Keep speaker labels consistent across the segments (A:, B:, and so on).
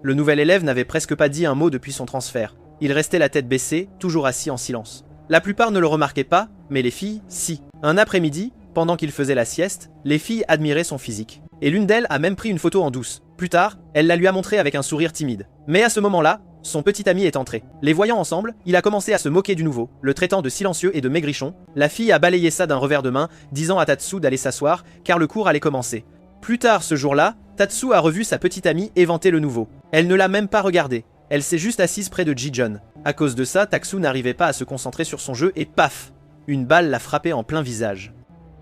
A: Le nouvel élève n'avait presque pas dit un mot depuis son transfert. Il restait la tête baissée, toujours assis en silence. La plupart ne le remarquaient pas, mais les filles, si. Un après-midi, pendant qu'il faisait la sieste, les filles admiraient son physique. Et l'une d'elles a même pris une photo en douce. Plus tard, elle la lui a montrée avec un sourire timide. Mais à ce moment-là, son petit ami est entré. Les voyant ensemble, il a commencé à se moquer du nouveau, le traitant de silencieux et de maigrichon. La fille a balayé ça d'un revers de main, disant à Tatsu d'aller s'asseoir, car le cours allait commencer. Plus tard ce jour-là, Tatsu a revu sa petite amie éventer le nouveau. Elle ne l'a même pas regardé. Elle s'est juste assise près de Ji-Jeon. À cause de ça, Tatsu n'arrivait pas à se concentrer sur son jeu et paf! Une balle l'a frappé en plein visage.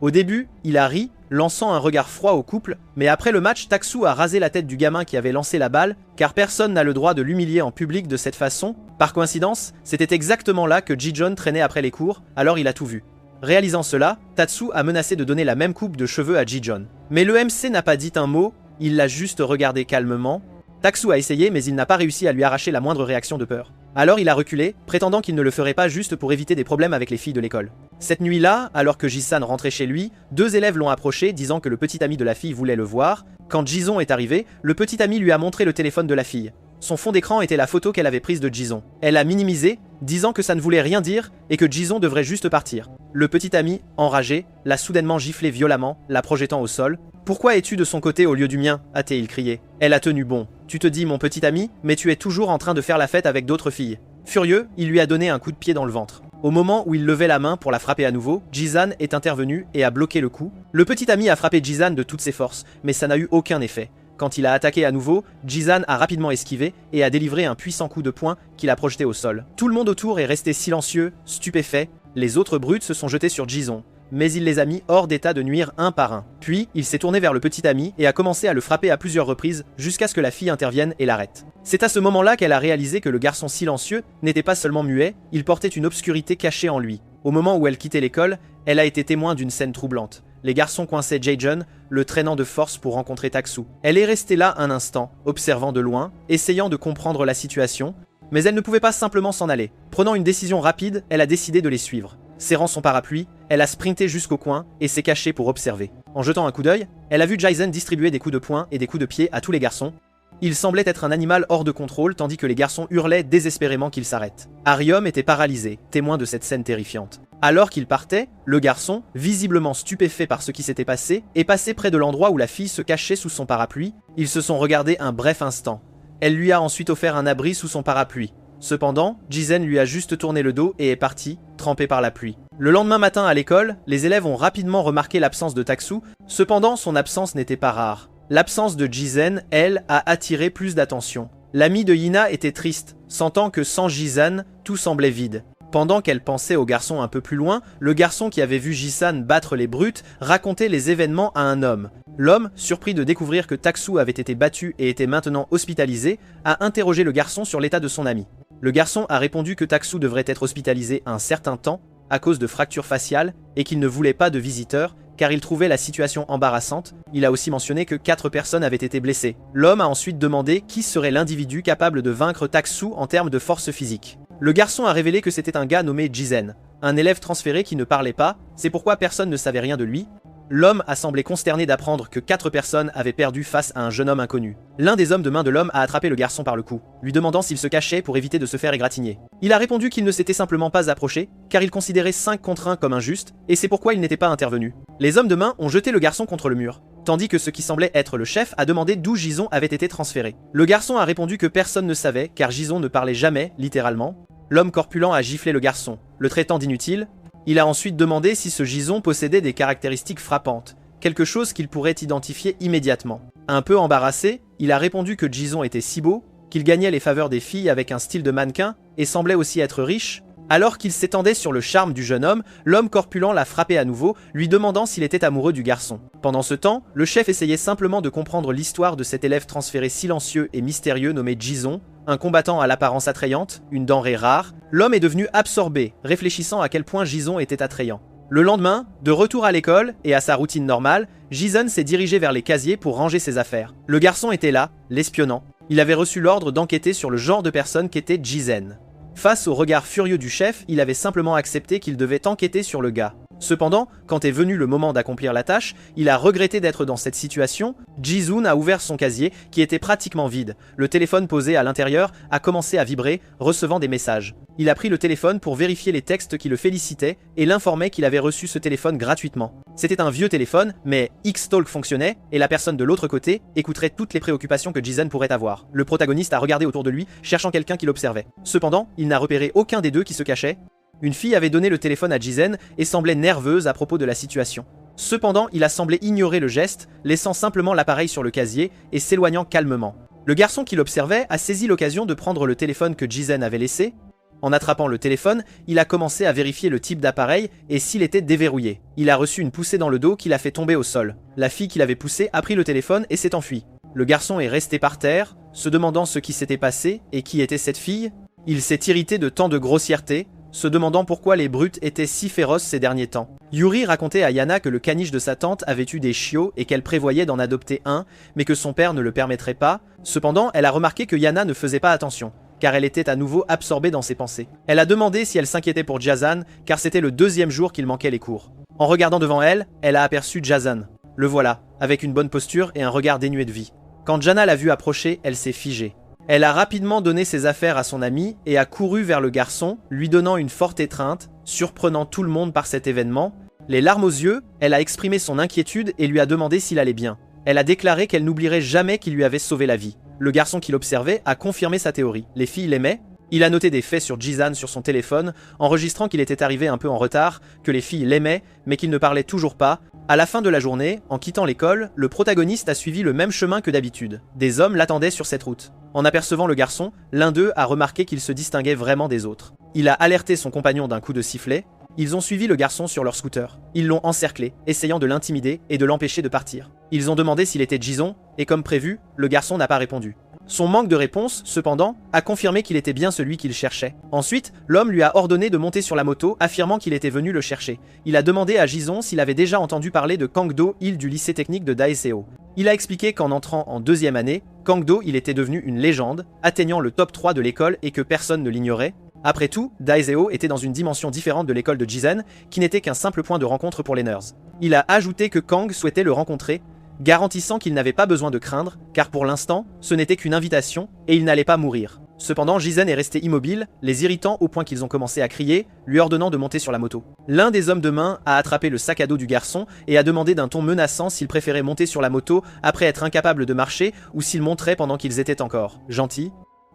A: Au début, il a ri, lançant un regard froid au couple, mais après le match, Tatsu a rasé la tête du gamin qui avait lancé la balle, car personne n'a le droit de l'humilier en public de cette façon. Par coïncidence, c'était exactement là que Ji-Jeon traînait après les cours, alors il a tout vu. Réalisant cela, Tatsu a menacé de donner la même coupe de cheveux à Ji-Jeon. Mais le MC n'a pas dit un mot, il l'a juste regardé calmement. Tatsu a essayé, mais il n'a pas réussi à lui arracher la moindre réaction de peur. Alors il a reculé, prétendant qu'il ne le ferait pas juste pour éviter des problèmes avec les filles de l'école. Cette nuit-là, alors que Ji-san rentrait chez lui, deux élèves l'ont approché, disant que le petit ami de la fille voulait le voir. Quand Ji-Son est arrivé, le petit ami lui a montré le téléphone de la fille. Son fond d'écran était la photo qu'elle avait prise de Ji-Son. Elle a minimisé, disant que ça ne voulait rien dire et que Ji-Son devrait juste partir. Le petit ami, enragé, l'a soudainement giflé violemment, la projetant au sol. « Pourquoi es-tu de son côté au lieu du mien » a-t-il crié. Elle a tenu bon. « Tu te dis mon petit ami, mais tu es toujours en train de faire la fête avec d'autres filles. » Furieux, il lui a donné un coup de pied dans le ventre. Au moment où il levait la main pour la frapper à nouveau, Ji-san est intervenu et a bloqué le coup. Le petit ami a frappé Ji-san de toutes ses forces, mais ça n'a eu aucun effet. Quand il a attaqué à nouveau, Ji-san a rapidement esquivé et a délivré un puissant coup de poing qu'il a projeté au sol. Tout le monde autour est resté silencieux, stupéfait. Les autres brutes se sont jetés sur Ji-Son, mais il les a mis hors d'état de nuire un par un. Puis, il s'est tourné vers le petit ami et a commencé à le frapper à plusieurs reprises jusqu'à ce que la fille intervienne et l'arrête. C'est à ce moment-là qu'elle a réalisé que le garçon silencieux n'était pas seulement muet, il portait une obscurité cachée en lui. Au moment où elle quittait l'école, elle a été témoin d'une scène troublante. Les garçons coinçaient Ji-Jeon, le traînant de force pour rencontrer Tatsu. Elle est restée là un instant, observant de loin, essayant de comprendre la situation, mais elle ne pouvait pas simplement s'en aller. Prenant une décision rapide, elle a décidé de les suivre. Serrant son parapluie, elle a sprinté jusqu'au coin et s'est cachée pour observer. En jetant un coup d'œil, elle a vu Ji-Jeon distribuer des coups de poing et des coups de pied à tous les garçons. Il semblait être un animal hors de contrôle tandis que les garçons hurlaient désespérément qu'il s'arrête. Ariom était paralysé, témoin de cette scène terrifiante. Alors qu'il partait, le garçon, visiblement stupéfait par ce qui s'était passé, est passé près de l'endroit où la fille se cachait sous son parapluie. Ils se sont regardés un bref instant. Elle lui a ensuite offert un abri sous son parapluie. Cependant, Ji-Jeon lui a juste tourné le dos et est parti, trempé par la pluie. Le lendemain matin à l'école, les élèves ont rapidement remarqué l'absence de Tatsu, cependant son absence n'était pas rare. L'absence de Ji-Jeon, elle, a attiré plus d'attention. L'amie de Yina était triste, sentant que sans Ji-San, tout semblait vide. Pendant qu'elle pensait au garçon un peu plus loin, le garçon qui avait vu Ji-San battre les brutes racontait les événements à un homme. L'homme, surpris de découvrir que Tatsu avait été battu et était maintenant hospitalisé, a interrogé le garçon sur l'état de son ami. Le garçon a répondu que Tatsu devrait être hospitalisé un certain temps à cause de fractures faciales et qu'il ne voulait pas de visiteurs car il trouvait la situation embarrassante. Il a aussi mentionné que 4 personnes avaient été blessées. L'homme a ensuite demandé qui serait l'individu capable de vaincre Tatsu en termes de force physique. Le garçon a révélé que c'était un gars nommé Ji-Sen, un élève transféré qui ne parlait pas, c'est pourquoi personne ne savait rien de lui. L'homme a semblé consterné d'apprendre que 4 personnes avaient perdu face à un jeune homme inconnu. L'un des hommes de main de l'homme a attrapé le garçon par le cou, lui demandant s'il se cachait pour éviter de se faire égratigner. Il a répondu qu'il ne s'était simplement pas approché, car il considérait 5 contre 1 comme injuste, et c'est pourquoi il n'était pas intervenu. Les hommes de main ont jeté le garçon contre le mur, tandis que ce qui semblait être le chef a demandé d'où Ji-Son avait été transféré. Le garçon a répondu que personne ne savait, car Ji-Son ne parlait jamais, littéralement. L'homme corpulent a giflé le garçon, le traitant d'inutile. Il a ensuite demandé si ce Ji-Son possédait des caractéristiques frappantes, quelque chose qu'il pourrait identifier immédiatement. Un peu embarrassé, il a répondu que Ji-Son était si beau, qu'il gagnait les faveurs des filles avec un style de mannequin, et semblait aussi être riche. Alors qu'il s'étendait sur le charme du jeune homme, l'homme corpulent l'a frappé à nouveau, lui demandant s'il était amoureux du garçon. Pendant ce temps, le chef essayait simplement de comprendre l'histoire de cet élève transféré silencieux et mystérieux nommé Ji-Son, un combattant à l'apparence attrayante, une denrée rare. L'homme est devenu absorbé, réfléchissant à quel point Ji-Son était attrayant. Le lendemain, de retour à l'école et à sa routine normale, Ji-Son s'est dirigé vers les casiers pour ranger ses affaires. Le garçon était là, l'espionnant. Il avait reçu l'ordre d'enquêter sur le genre de personne qu'était Ji-Sen. Face au regard furieux du chef, il avait simplement accepté qu'il devait enquêter sur le gars. Cependant, quand est venu le moment d'accomplir la tâche, il a regretté d'être dans cette situation. Ji-Zoon a ouvert son casier, qui était pratiquement vide. Le téléphone posé à l'intérieur a commencé à vibrer, recevant des messages. Il a pris le téléphone pour vérifier les textes qui le félicitaient et l'informait qu'il avait reçu ce téléphone gratuitement. C'était un vieux téléphone, mais X-Talk fonctionnait et la personne de l'autre côté écouterait toutes les préoccupations que Ji-Zoon pourrait avoir. Le protagoniste a regardé autour de lui, cherchant quelqu'un qui l'observait. Cependant, il n'a repéré aucun des deux qui se cachait. Une fille avait donné le téléphone à Ji-Zoon et semblait nerveuse à propos de la situation. Cependant, il a semblé ignorer le geste, laissant simplement l'appareil sur le casier et s'éloignant calmement. Le garçon qui l'observait a saisi l'occasion de prendre le téléphone que Ji-Zoon avait laissé. En attrapant le téléphone, il a commencé à vérifier le type d'appareil et s'il était déverrouillé. Il a reçu une poussée dans le dos qui l'a fait tomber au sol. La fille qui l'avait poussé a pris le téléphone et s'est enfuie. Le garçon est resté par terre, se demandant ce qui s'était passé et qui était cette fille. Il s'est irrité de tant de grossièreté, se demandant pourquoi les brutes étaient si féroces ces derniers temps. Yuri racontait à Yana que le caniche de sa tante avait eu des chiots et qu'elle prévoyait d'en adopter un, mais que son père ne le permettrait pas. Cependant, elle a remarqué que Yana ne faisait pas attention, car elle était à nouveau absorbée dans ses pensées. Elle a demandé si elle s'inquiétait pour Jason, car c'était le deuxième jour qu'il manquait les cours. En regardant devant elle, elle a aperçu Jason. Le voilà, avec une bonne posture et un regard dénué de vie. Quand Jana l'a vu approcher, elle s'est figée. Elle a rapidement donné ses affaires à son ami et a couru vers le garçon, lui donnant une forte étreinte, surprenant tout le monde par cet événement. Les larmes aux yeux, elle a exprimé son inquiétude et lui a demandé s'il allait bien. Elle a déclaré qu'elle n'oublierait jamais qu'il lui avait sauvé la vie. Le garçon qui l'observait a confirmé sa théorie. Les filles l'aimaient. Il a noté des faits sur Ji-Zoon sur son téléphone, enregistrant qu'il était arrivé un peu en retard, que les filles l'aimaient, mais qu'il ne parlait toujours pas. À la fin de la journée, en quittant l'école, le protagoniste a suivi le même chemin que d'habitude. Des hommes l'attendaient sur cette route. En apercevant le garçon, l'un d'eux a remarqué qu'il se distinguait vraiment des autres. Il a alerté son compagnon d'un coup de sifflet. Ils ont suivi le garçon sur leur scooter. Ils l'ont encerclé, essayant de l'intimider et de l'empêcher de partir. Ils ont demandé s'il était Ji-Zoon, et comme prévu, le garçon n'a pas répondu. Son manque de réponse, cependant, a confirmé qu'il était bien celui qu'il cherchait. Ensuite, l'homme lui a ordonné de monter sur la moto, affirmant qu'il était venu le chercher. Il a demandé à Ji-Zoon s'il avait déjà entendu parler de Kangdo, île du lycée technique de Daeseo. Il a expliqué qu'en entrant en deuxième année, Kangdo il était devenu une légende, atteignant le top 3 de l'école et que personne ne l'ignorait. Après tout, Daeseo était dans une dimension différente de l'école de Ji-Zoon, qui n'était qu'un simple point de rencontre pour les nerds. Il a ajouté que Kang souhaitait le rencontrer, garantissant qu'il n'avait pas besoin de craindre, car pour l'instant, ce n'était qu'une invitation, et il n'allait pas mourir. Cependant, Ji-Zoon est resté immobile, les irritant au point qu'ils ont commencé à crier, lui ordonnant de monter sur la moto. L'un des hommes de main a attrapé le sac à dos du garçon et a demandé d'un ton menaçant s'il préférait monter sur la moto après être incapable de marcher ou s'il monterait pendant qu'ils étaient encore gentils.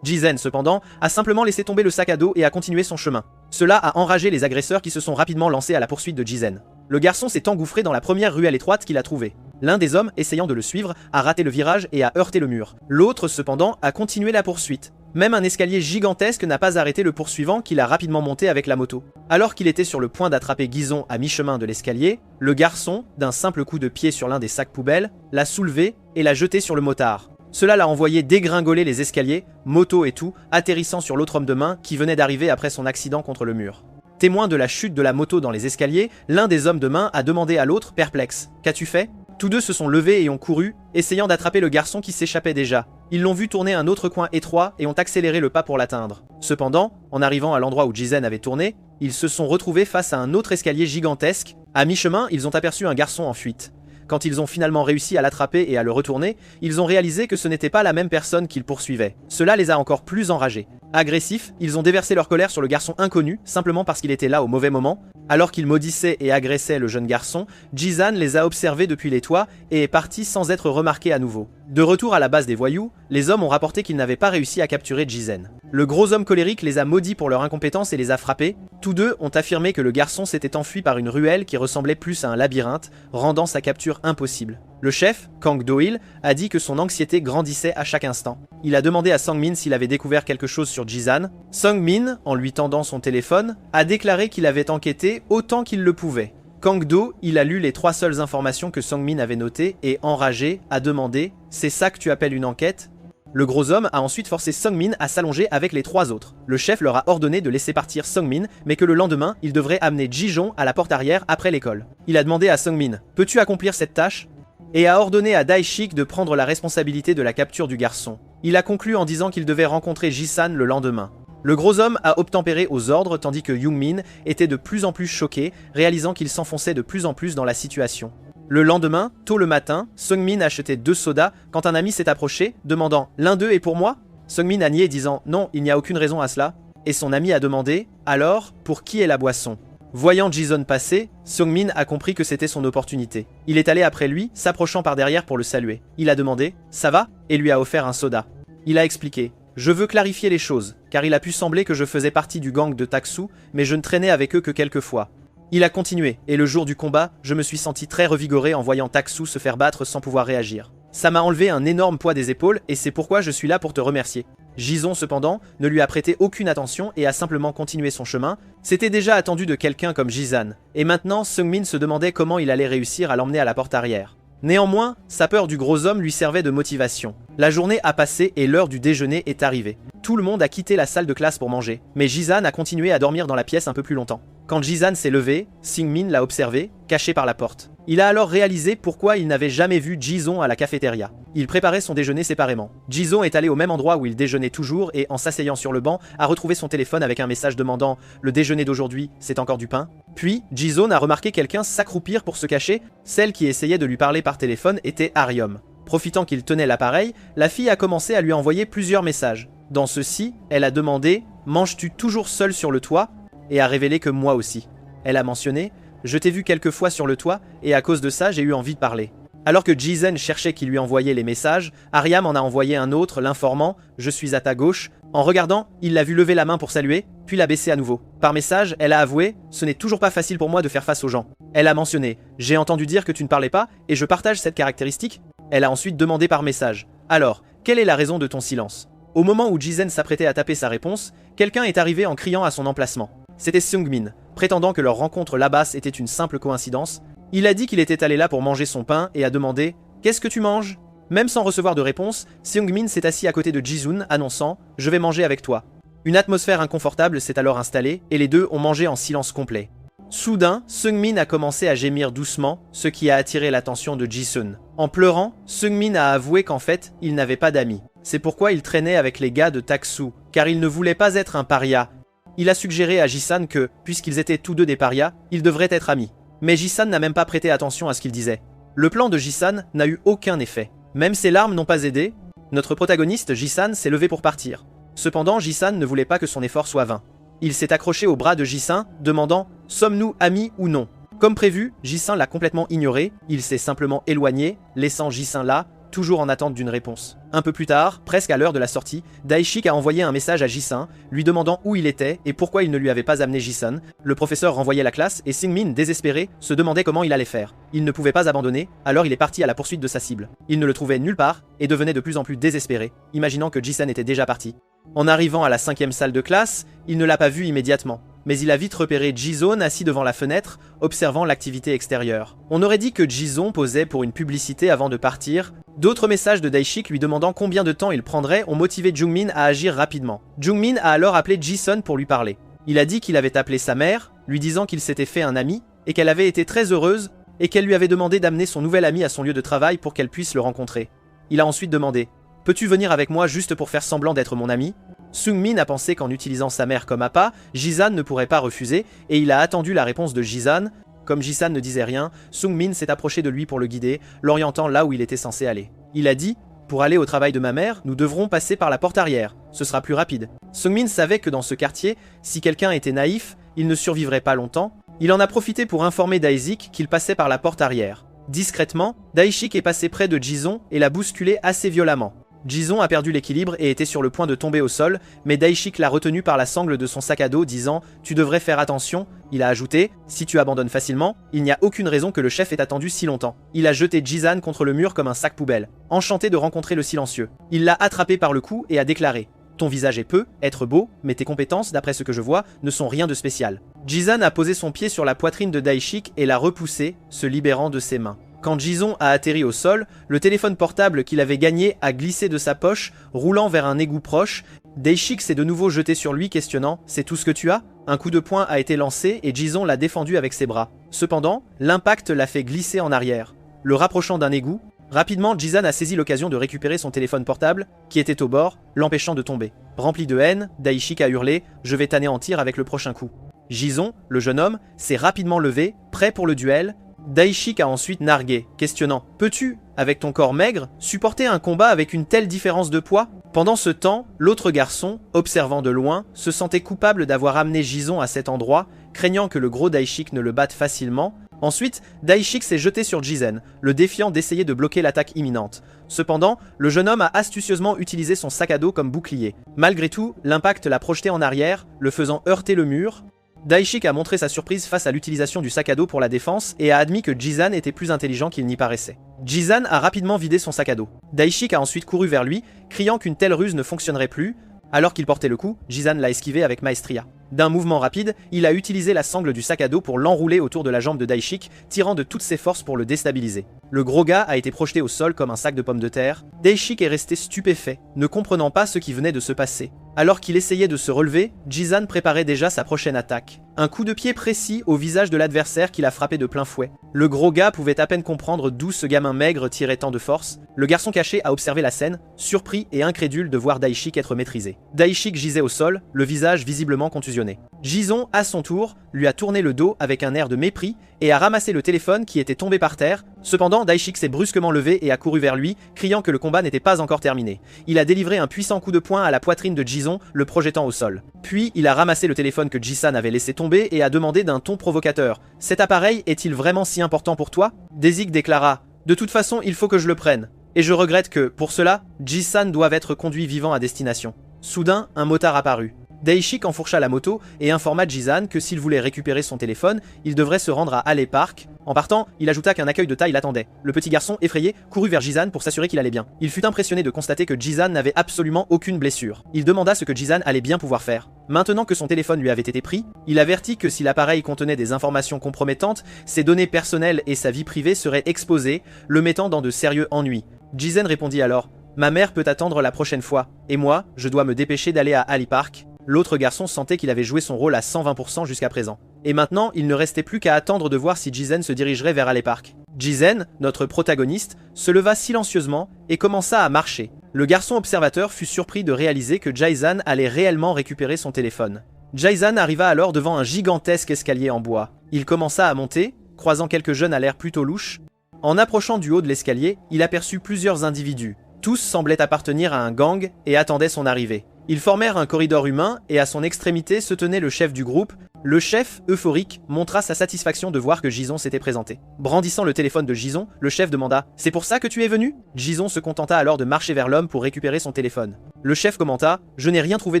A: Ji-Zoon, cependant, a simplement laissé tomber le sac à dos et a continué son chemin. Cela a enragé les agresseurs qui se sont rapidement lancés à la poursuite de Ji-Zoon. Le garçon s'est engouffré dans la première ruelle étroite qu'il a trouvée. L'un des hommes, essayant de le suivre, a raté le virage et a heurté le mur. L'autre, cependant, a continué la poursuite. Même un escalier gigantesque n'a pas arrêté le poursuivant qu'il a rapidement monté avec la moto. Alors qu'il était sur le point d'attraper Gi-Zon à mi-chemin de l'escalier, le garçon, d'un simple coup de pied sur l'un des sacs poubelles, l'a soulevé et l'a jeté sur le motard. Cela l'a envoyé dégringoler les escaliers, moto et tout, atterrissant sur l'autre homme de main qui venait d'arriver après son accident contre le mur. Témoin de la chute de la moto dans les escaliers, l'un des hommes de main a demandé à l'autre, perplexe, « Qu'as-tu fait ?» Tous deux se sont levés et ont couru, essayant d'attraper le garçon qui s'échappait déjà. Ils l'ont vu tourner un autre coin étroit et ont accéléré le pas pour l'atteindre. Cependant, en arrivant à l'endroit où Ji-Zoon avait tourné, ils se sont retrouvés face à un autre escalier gigantesque. À mi-chemin, ils ont aperçu un garçon en fuite. Quand ils ont finalement réussi à l'attraper et à le retourner, ils ont réalisé que ce n'était pas la même personne qu'ils poursuivaient. Cela les a encore plus enragés. Agressifs, ils ont déversé leur colère sur le garçon inconnu, simplement parce qu'il était là au mauvais moment. Alors qu'ils maudissaient et agressaient le jeune garçon, Ji-Zoon les a observés depuis les toits et est parti sans être remarqué à nouveau. De retour à la base des voyous, les hommes ont rapporté qu'ils n'avaient pas réussi à capturer Ji-Zoon. Le gros homme colérique les a maudits pour leur incompétence et les a frappés. Tous deux ont affirmé que le garçon s'était enfui par une ruelle qui ressemblait plus à un labyrinthe, rendant sa capture impossible. Le chef, Kang Do-il, a dit que son anxiété grandissait à chaque instant. Il a demandé à Sang-min s'il avait découvert quelque chose sur Ji-Zoon. Sang-min, en lui tendant son téléphone, a déclaré qu'il avait enquêté autant qu'il le pouvait. Kang Do, il a lu les 3 seules informations que Sang-min avait notées et, enragé, a demandé « C'est ça que tu appelles une enquête ?» Le gros homme a ensuite forcé Sang-min à s'allonger avec les 3 autres. Le chef leur a ordonné de laisser partir Sang-min, mais que le lendemain, il devrait amener Ji-Jong à la porte arrière après l'école. Il a demandé à Sang-min « Peux-tu accomplir cette tâche ?» et a ordonné à Dae-shik de prendre la responsabilité de la capture du garçon. Il a conclu en disant qu'il devait rencontrer Ji-san le lendemain. Le gros homme a obtempéré aux ordres tandis que Young-min était de plus en plus choqué, réalisant qu'il s'enfonçait de plus en plus dans la situation. Le lendemain, tôt le matin, Sung-min achetait 2 sodas quand un ami s'est approché, demandant « L'un d'eux est pour moi ?» Sung-min a nié disant « Non, il n'y a aucune raison à cela ». Et son ami a demandé « Alors, pour qui est la boisson ?» Voyant Ji-sun passer, Sung-min a compris que c'était son opportunité. Il est allé après lui, s'approchant par derrière pour le saluer. Il a demandé « Ça va ?» et lui a offert un soda. Il a expliqué « Je veux clarifier les choses, car il a pu sembler que je faisais partie du gang de Taksu, mais je ne traînais avec eux que quelques fois. » Il a continué, et le jour du combat, je me suis senti très revigoré en voyant Taksu se faire battre sans pouvoir réagir. Ça m'a enlevé un énorme poids des épaules, et c'est pourquoi je suis là pour te remercier. Ji-sun, cependant, ne lui a prêté aucune attention et a simplement continué son chemin. C'était déjà attendu de quelqu'un comme Ji-san. Et maintenant, Sung-min se demandait comment il allait réussir à l'emmener à la porte arrière. Néanmoins, sa peur du gros homme lui servait de motivation. La journée a passé et l'heure du déjeuner est arrivée. Tout le monde a quitté la salle de classe pour manger, mais Ji-san a continué à dormir dans la pièce un peu plus longtemps. Quand Ji-san s'est levé, Sung-min l'a observé, caché par la porte. Il a alors réalisé pourquoi il n'avait jamais vu Ji-sun à la cafétéria. Il préparait son déjeuner séparément. Ji-sun est allé au même endroit où il déjeunait toujours et, en s'asseyant sur le banc, a retrouvé son téléphone avec un message demandant « Le déjeuner d'aujourd'hui, c'est encore du pain ?» Puis, Ji-sun a remarqué quelqu'un s'accroupir pour se cacher. Celle qui essayait de lui parler par téléphone était Aryom. Profitant qu'il tenait l'appareil, la fille a commencé à lui envoyer plusieurs messages. Dans ceux-ci, elle a demandé « Manges-tu toujours seul sur le toit ?» et a révélé que moi aussi. Elle a mentionné « Je t'ai vu quelques fois sur le toit et à cause de ça j'ai eu envie de parler ». Alors que Ji-sun cherchait qui lui envoyait les messages, Aryam en a envoyé un autre l'informant « Je suis à ta gauche ». En regardant, il l'a vu lever la main pour saluer, puis l'a baisser à nouveau. Par message, elle a avoué « Ce n'est toujours pas facile pour moi de faire face aux gens ». Elle a mentionné « J'ai entendu dire que tu ne parlais pas et je partage cette caractéristique ». Elle a ensuite demandé par message « Alors, quelle est la raison de ton silence ?» Au moment où Ji-sun s'apprêtait à taper sa réponse, quelqu'un est arrivé en criant à son emplacement. C'était Sung-min. Prétendant que leur rencontre là-bas était une simple coïncidence, il a dit qu'il était allé là pour manger son pain et a demandé « Qu'est-ce que tu manges ?» Même sans recevoir de réponse, Sung-min s'est assis à côté de Ji-sun, annonçant « Je vais manger avec toi ». Une atmosphère inconfortable s'est alors installée et les deux ont mangé en silence complet. Soudain, Sung-min a commencé à gémir doucement, ce qui a attiré l'attention de Ji-sun. En pleurant, Sung-min a avoué qu'en fait, il n'avait pas d'amis. C'est pourquoi il traînait avec les gars de Taksu, car il ne voulait pas être un paria. Il a suggéré à Ji-san que, puisqu'ils étaient tous deux des parias, ils devraient être amis. Mais Ji-san n'a même pas prêté attention à ce qu'il disait. Le plan de Ji-san n'a eu aucun effet. Même ses larmes n'ont pas aidé. Notre protagoniste, Ji-san, s'est levé pour partir. Cependant, Ji-san ne voulait pas que son effort soit vain. Il s'est accroché au bras de Ji-san, demandant « Sommes-nous amis ou non ?» Comme prévu, Ji-san l'a complètement ignoré, il s'est simplement éloigné, laissant Ji-san là, toujours en attente d'une réponse. Un peu plus tard, presque à l'heure de la sortie, Daishik a envoyé un message à Ji-san, lui demandant où il était et pourquoi il ne lui avait pas amené Ji-san. Le professeur renvoyait la classe et Sung-min, désespéré, se demandait comment il allait faire. Il ne pouvait pas abandonner, alors il est parti à la poursuite de sa cible. Il ne le trouvait nulle part et devenait de plus en plus désespéré, imaginant que Ji-san était déjà parti. En arrivant à la 5e salle de classe, il ne l'a pas vu immédiatement. Mais il a vite repéré Ji-sun assis devant la fenêtre, observant l'activité extérieure. On aurait dit que Ji-sun posait pour une publicité avant de partir. D'autres messages de Daishik lui demandant combien de temps il prendrait ont motivé Jung-min à agir rapidement. Jung-min a alors appelé Ji-sun pour lui parler. Il a dit qu'il avait appelé sa mère, lui disant qu'il s'était fait un ami, et qu'elle avait été très heureuse, et qu'elle lui avait demandé d'amener son nouvel ami à son lieu de travail pour qu'elle puisse le rencontrer. Il a ensuite demandé « Peux-tu venir avec moi juste pour faire semblant d'être mon ami ?» Sung-min a pensé qu'en utilisant sa mère comme appât, Ji-san ne pourrait pas refuser, et il a attendu la réponse de Ji-san. Comme Ji-san ne disait rien, Sung-min s'est approché de lui pour le guider, l'orientant là où il était censé aller. Il a dit « Pour aller au travail de ma mère, nous devrons passer par la porte arrière, ce sera plus rapide. » Sung-min savait que dans ce quartier, si quelqu'un était naïf, il ne survivrait pas longtemps. Il en a profité pour informer Daishik qu'il passait par la porte arrière. Discrètement, Daishik est passé près de Ji-sun et l'a bousculé assez violemment. Ji-sun a perdu l'équilibre et était sur le point de tomber au sol, mais Daishik l'a retenu par la sangle de son sac à dos, disant « Tu devrais faire attention ». Il a ajouté « Si tu abandonnes facilement, il n'y a aucune raison que le chef ait attendu si longtemps ». Il a jeté Ji-san contre le mur comme un sac poubelle, enchanté de rencontrer le silencieux. Il l'a attrapé par le cou et a déclaré « Ton visage est peu, être beau, mais tes compétences, d'après ce que je vois, ne sont rien de spécial ». Ji-san a posé son pied sur la poitrine de Daishik et l'a repoussé, se libérant de ses mains. Quand Ji-sun a atterri au sol, le téléphone portable qu'il avait gagné a glissé de sa poche, roulant vers un égout proche. Daishik s'est de nouveau jeté sur lui, questionnant « C'est tout ce que tu as ?» Un coup de poing a été lancé et Ji-sun l'a défendu avec ses bras. Cependant, l'impact l'a fait glisser en arrière. Le rapprochant d'un égout, rapidement Ji-san a saisi l'occasion de récupérer son téléphone portable, qui était au bord, l'empêchant de tomber. Rempli de haine, Daishik a hurlé « Je vais t'anéantir avec le prochain coup ». Jison, le jeune homme, s'est rapidement levé, prêt pour le duel. Daishik a ensuite nargué, questionnant « Peux-tu, avec ton corps maigre, supporter un combat avec une telle différence de poids ?» Pendant ce temps, l'autre garçon, observant de loin, se sentait coupable d'avoir amené Jison à cet endroit, craignant que le gros Daishik ne le batte facilement. Ensuite, Daishik s'est jeté sur Jizen, le défiant d'essayer de bloquer l'attaque imminente. Cependant, le jeune homme a astucieusement utilisé son sac à dos comme bouclier. Malgré tout, l'impact l'a projeté en arrière, le faisant heurter le mur. Daishik a montré sa surprise face à l'utilisation du sac à dos pour la défense et a admis que Jizan était plus intelligent qu'il n'y paraissait. Jizan a rapidement vidé son sac à dos. Daishik a ensuite couru vers lui, criant qu'une telle ruse ne fonctionnerait plus. Alors qu'il portait le coup, Jizan l'a esquivé avec maestria. D'un mouvement rapide, il a utilisé la sangle du sac à dos pour l'enrouler autour de la jambe de Daishik, tirant de toutes ses forces pour le déstabiliser. Le gros gars a été projeté au sol comme un sac de pommes de terre. Daishik est resté stupéfait, ne comprenant pas ce qui venait de se passer. Alors qu'il essayait de se relever, Jizan préparait déjà sa prochaine attaque. Un coup de pied précis au visage de l'adversaire qui l'a frappé de plein fouet. Le gros gars pouvait à peine comprendre d'où ce gamin maigre tirait tant de force. Le garçon caché a observé la scène, surpris et incrédule de voir Daishik être maîtrisé. Daishik gisait au sol, le visage visiblement contusionné. Jison, à son tour, lui a tourné le dos avec un air de mépris et a ramassé le téléphone qui était tombé par terre. Cependant, Daishik s'est brusquement levé et a couru vers lui, criant que le combat n'était pas encore terminé. Il a délivré un puissant coup de poing à la poitrine de Jison, le projetant au sol. Puis, il a ramassé le téléphone que Jisan avait laissé tomber et a demandé d'un ton provocateur « Cet appareil est-il vraiment si important pour toi ?» Daishik déclara « De toute façon, il faut que je le prenne. Et je regrette que, pour cela, Jisan doive être conduit vivant à destination. » Soudain, un motard apparut. Daishik enfourcha la moto et informa Jizan que s'il voulait récupérer son téléphone, il devrait se rendre à Alley Park. En partant, il ajouta qu'un accueil de taille l'attendait. Le petit garçon, effrayé, courut vers Jizan pour s'assurer qu'il allait bien. Il fut impressionné de constater que Jizan n'avait absolument aucune blessure. Il demanda ce que Jizan allait bien pouvoir faire. Maintenant que son téléphone lui avait été pris, il avertit que si l'appareil contenait des informations compromettantes, ses données personnelles et sa vie privée seraient exposées, le mettant dans de sérieux ennuis. Jizan répondit alors « Ma mère peut attendre la prochaine fois, et moi, je dois me dépêcher d'aller à Alley Park. » L'autre garçon sentait qu'il avait joué son rôle à 120% jusqu'à présent. Et maintenant, il ne restait plus qu'à attendre de voir si Jizen se dirigerait vers Alley Park. Jizen, notre protagoniste, se leva silencieusement et commença à marcher. Le garçon observateur fut surpris de réaliser que Jizan allait réellement récupérer son téléphone. Jizan arriva alors devant un gigantesque escalier en bois. Il commença à monter, croisant quelques jeunes à l'air plutôt louche. En approchant du haut de l'escalier, il aperçut plusieurs individus. Tous semblaient appartenir à un gang et attendaient son arrivée. Ils formèrent un corridor humain et à son extrémité se tenait le chef du groupe. Le chef, euphorique, montra sa satisfaction de voir que Jison s'était présenté. Brandissant le téléphone de Jison, le chef demanda « C'est pour ça que tu es venu ?» Jison se contenta alors de marcher vers l'homme pour récupérer son téléphone. Le chef commenta « Je n'ai rien trouvé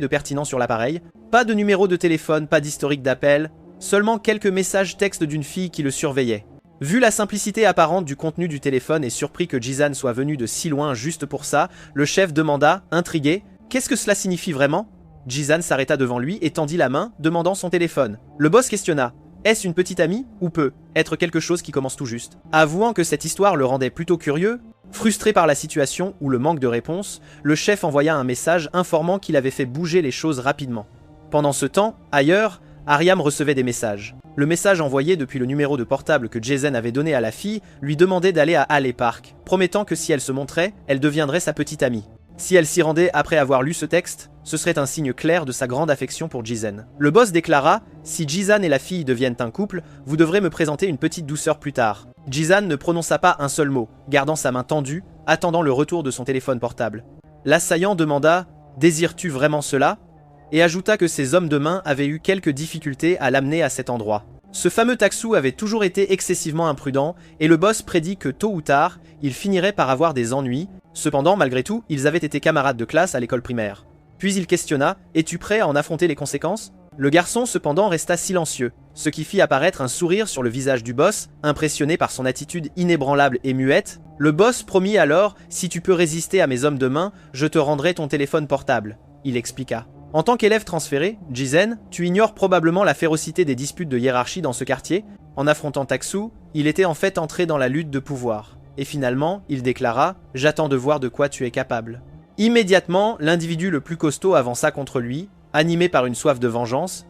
A: de pertinent sur l'appareil. Pas de numéro de téléphone, pas d'historique d'appel. Seulement quelques messages textes d'une fille qui le surveillait. » Vu la simplicité apparente du contenu du téléphone et surpris que Jizan soit venu de si loin juste pour ça, le chef demanda, intrigué, « Qu'est-ce que cela signifie vraiment ?» Jizan s'arrêta devant lui et tendit la main, demandant son téléphone. Le boss questionna, « Est-ce une petite amie ou peut être quelque chose qui commence tout juste ?» Avouant que cette histoire le rendait plutôt curieux, frustré par la situation ou le manque de réponse, le chef envoya un message informant qu'il avait fait bouger les choses rapidement. Pendant ce temps, ailleurs, Aryam recevait des messages. Le message envoyé depuis le numéro de portable que Jizen avait donné à la fille lui demandait d'aller à Alley Park, promettant que si elle se montrait, elle deviendrait sa petite amie. Si elle s'y rendait après avoir lu ce texte, ce serait un signe clair de sa grande affection pour Jizen. Le boss déclara « Si Jizan et la fille deviennent un couple, vous devrez me présenter une petite douceur plus tard. » Jizan ne prononça pas un seul mot, gardant sa main tendue, attendant le retour de son téléphone portable. L'assaillant demanda « Désires-tu vraiment cela ?» et ajouta que ses hommes de main avaient eu quelques difficultés à l'amener à cet endroit. Ce fameux Taksu avait toujours été excessivement imprudent et le boss prédit que tôt ou tard, il finirait par avoir des ennuis. Cependant, malgré tout, ils avaient été camarades de classe à l'école primaire. Puis il questionna « Es-tu prêt à en affronter les conséquences ?» Le garçon cependant resta silencieux, ce qui fit apparaître un sourire sur le visage du boss, impressionné par son attitude inébranlable et muette. Le boss promit alors « Si tu peux résister à mes hommes de main, je te rendrai ton téléphone portable », il expliqua. En tant qu'élève transféré, Jizen, tu ignores probablement la férocité des disputes de hiérarchie dans ce quartier. En affrontant Taksu, il était en fait entré dans la lutte de pouvoir. Et finalement, il déclara « J'attends de voir de quoi tu es capable ». Immédiatement, l'individu le plus costaud avança contre lui, animé par une soif de vengeance.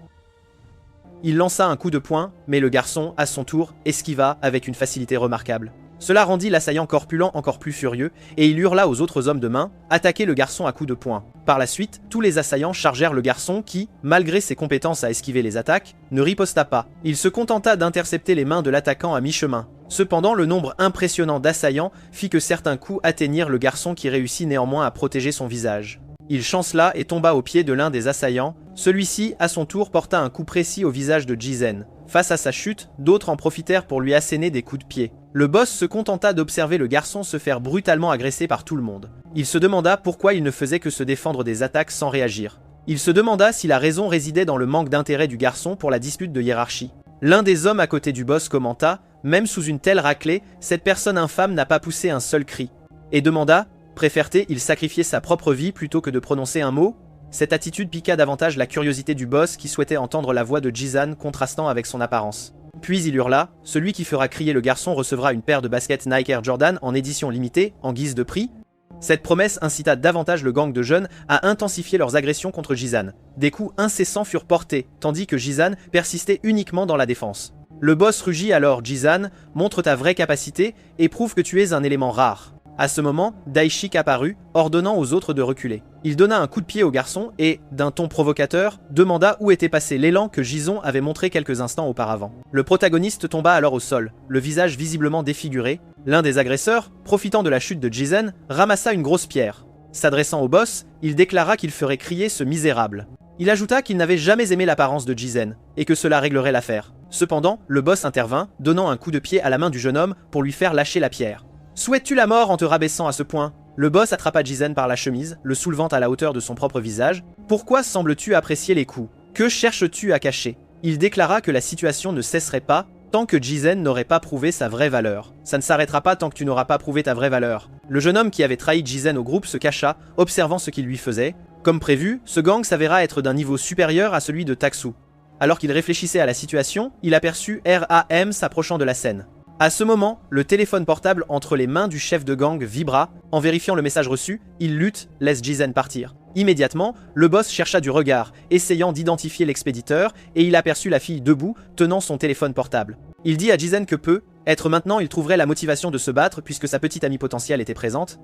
A: Il lança un coup de poing, mais le garçon, à son tour, esquiva avec une facilité remarquable. Cela rendit l'assaillant corpulent encore plus furieux, et il hurla aux autres hommes de main, attaquez le garçon à coups de poing. Par la suite, tous les assaillants chargèrent le garçon qui, malgré ses compétences à esquiver les attaques, ne riposta pas. Il se contenta d'intercepter les mains de l'attaquant à mi-chemin. Cependant, le nombre impressionnant d'assaillants fit que certains coups atteignirent le garçon qui réussit néanmoins à protéger son visage. Il chancela et tomba aux pieds de l'un des assaillants. Celui-ci, à son tour, porta un coup précis au visage de Jizen. Face à sa chute, d'autres en profitèrent pour lui asséner des coups de pied. Le boss se contenta d'observer le garçon se faire brutalement agresser par tout le monde. Il se demanda pourquoi il ne faisait que se défendre des attaques sans réagir. Il se demanda si la raison résidait dans le manque d'intérêt du garçon pour la dispute de hiérarchie. L'un des hommes à côté du boss commenta, même sous une telle raclée, cette personne infâme n'a pas poussé un seul cri. Et demanda, préfère-t-il sacrifier sa propre vie plutôt que de prononcer un mot? Cette attitude piqua davantage la curiosité du boss qui souhaitait entendre la voix de Jizen contrastant avec son apparence. Puis il hurla, celui qui fera crier le garçon recevra une paire de baskets Nike Air Jordan en édition limitée, en guise de prix. Cette promesse incita davantage le gang de jeunes à intensifier leurs agressions contre Jizen. Des coups incessants furent portés, tandis que Jizen persistait uniquement dans la défense. Le boss rugit alors, Jizen, montre ta vraie capacité et prouve que tu es un élément rare. À ce moment, Daishik apparut, ordonnant aux autres de reculer. Il donna un coup de pied au garçon et, d'un ton provocateur, demanda où était passé l'élan que Jizon avait montré quelques instants auparavant. Le protagoniste tomba alors au sol, le visage visiblement défiguré. L'un des agresseurs, profitant de la chute de Jizen, ramassa une grosse pierre. S'adressant au boss, il déclara qu'il ferait crier ce misérable. Il ajouta qu'il n'avait jamais aimé l'apparence de Jizen, et que cela réglerait l'affaire. Cependant, le boss intervint, donnant un coup de pied à la main du jeune homme pour lui faire lâcher la pierre. Souhaites-tu la mort en te rabaissant à ce point? Le boss attrapa Jizen par la chemise, le soulevant à la hauteur de son propre visage. Pourquoi sembles-tu apprécier les coups? Que cherches-tu à cacher? Il déclara que la situation ne cesserait pas tant que Jizen n'aurait pas prouvé sa vraie valeur. Ça ne s'arrêtera pas tant que tu n'auras pas prouvé ta vraie valeur. Le jeune homme qui avait trahi Jizen au groupe se cacha, observant ce qu'il lui faisait. Comme prévu, ce gang s'avéra être d'un niveau supérieur à celui de Taksu. Alors qu'il réfléchissait à la situation, il aperçut RAM s'approchant de la scène. À ce moment, le téléphone portable entre les mains du chef de gang vibra. En vérifiant le message reçu, il lutte, laisse Jizen partir. Immédiatement, le boss chercha du regard, essayant d'identifier l'expéditeur, et il aperçut la fille debout, tenant son téléphone portable. Il dit à Jizen que être maintenant il trouverait la motivation de se battre puisque sa petite amie potentielle était présente.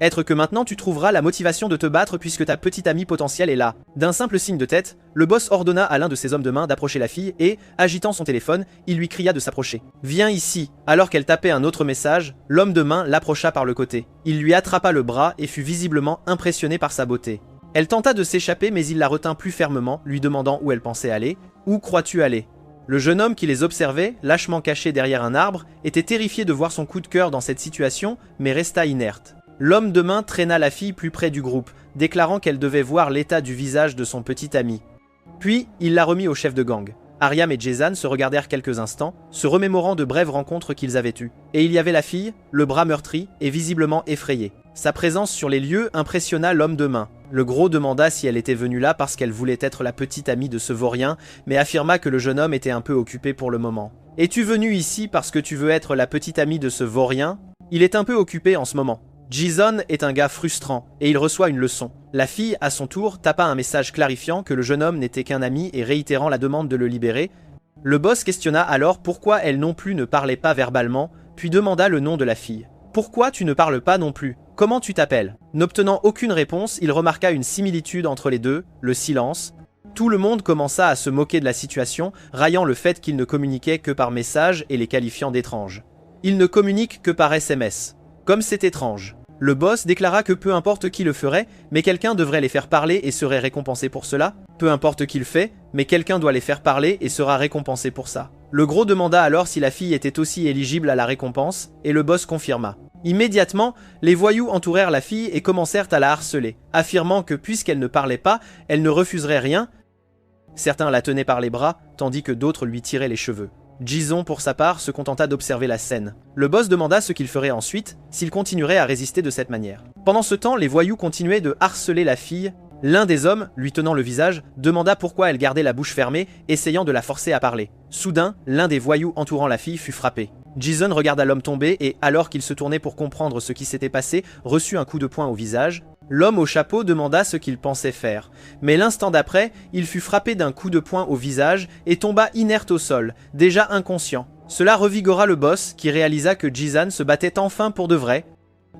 A: Être que maintenant tu trouveras la motivation de te battre puisque ta petite amie potentielle est là. D'un simple signe de tête, le boss ordonna à l'un de ses hommes de main d'approcher la fille et, agitant son téléphone, il lui cria de s'approcher. Viens ici. Alors qu'elle tapait un autre message, l'homme de main l'approcha par le côté. Il lui attrapa le bras et fut visiblement impressionné par sa beauté. Elle tenta de s'échapper mais il la retint plus fermement, lui demandant où elle pensait aller. Où crois-tu aller? Le jeune homme qui les observait, lâchement caché derrière un arbre, était terrifié de voir son coup de cœur dans cette situation, mais resta inerte. L'homme de main traîna la fille plus près du groupe, déclarant qu'elle devait voir l'état du visage de son petit ami. Puis, il la remit au chef de gang. Aryam et Jizen se regardèrent quelques instants, se remémorant de brèves rencontres qu'ils avaient eues. Et il y avait la fille, le bras meurtri et visiblement effrayée. Sa présence sur les lieux impressionna l'homme de main. Le gros demanda si elle était venue là parce qu'elle voulait être la petite amie de ce vaurien, mais affirma que le jeune homme était un peu occupé pour le moment. « Es-tu venu ici parce que tu veux être la petite amie de ce vaurien? Il est un peu occupé en ce moment. » Jizon est un gars frustrant, et il reçoit une leçon. La fille, à son tour, tapa un message clarifiant que le jeune homme n'était qu'un ami et réitérant la demande de le libérer. Le boss questionna alors pourquoi elle non plus ne parlait pas verbalement, puis demanda le nom de la fille. « Pourquoi tu ne parles pas non plus? Comment tu t'appelles » N'obtenant aucune réponse, il remarqua une similitude entre les deux, le silence. Tout le monde commença à se moquer de la situation, raillant le fait qu'il ne communiquait que par message et les qualifiant d'étranges. Il ne communique que par SMS. Comme c'est étrange. Le boss déclara que peu importe qui le ferait, mais quelqu'un devrait les faire parler et serait récompensé pour cela. Peu importe qui le fait, mais quelqu'un doit les faire parler et sera récompensé pour ça. Le gros demanda alors si la fille était aussi éligible à la récompense, et le boss confirma. Immédiatement, les voyous entourèrent la fille et commencèrent à la harceler, affirmant que puisqu'elle ne parlait pas, elle ne refuserait rien. Certains la tenaient par les bras, tandis que d'autres lui tiraient les cheveux. Jizon, pour sa part, se contenta d'observer la scène. Le boss demanda ce qu'il ferait ensuite, s'il continuerait à résister de cette manière. Pendant ce temps, les voyous continuaient de harceler la fille. L'un des hommes, lui tenant le visage, demanda pourquoi elle gardait la bouche fermée, essayant de la forcer à parler. Soudain, l'un des voyous entourant la fille fut frappé. Jizon regarda l'homme tomber et, alors qu'il se tournait pour comprendre ce qui s'était passé, reçut un coup de poing au visage. L'homme au chapeau demanda ce qu'il pensait faire, mais l'instant d'après, il fut frappé d'un coup de poing au visage et tomba inerte au sol, déjà inconscient. Cela revigora le boss qui réalisa que Jizan se battait enfin pour de vrai.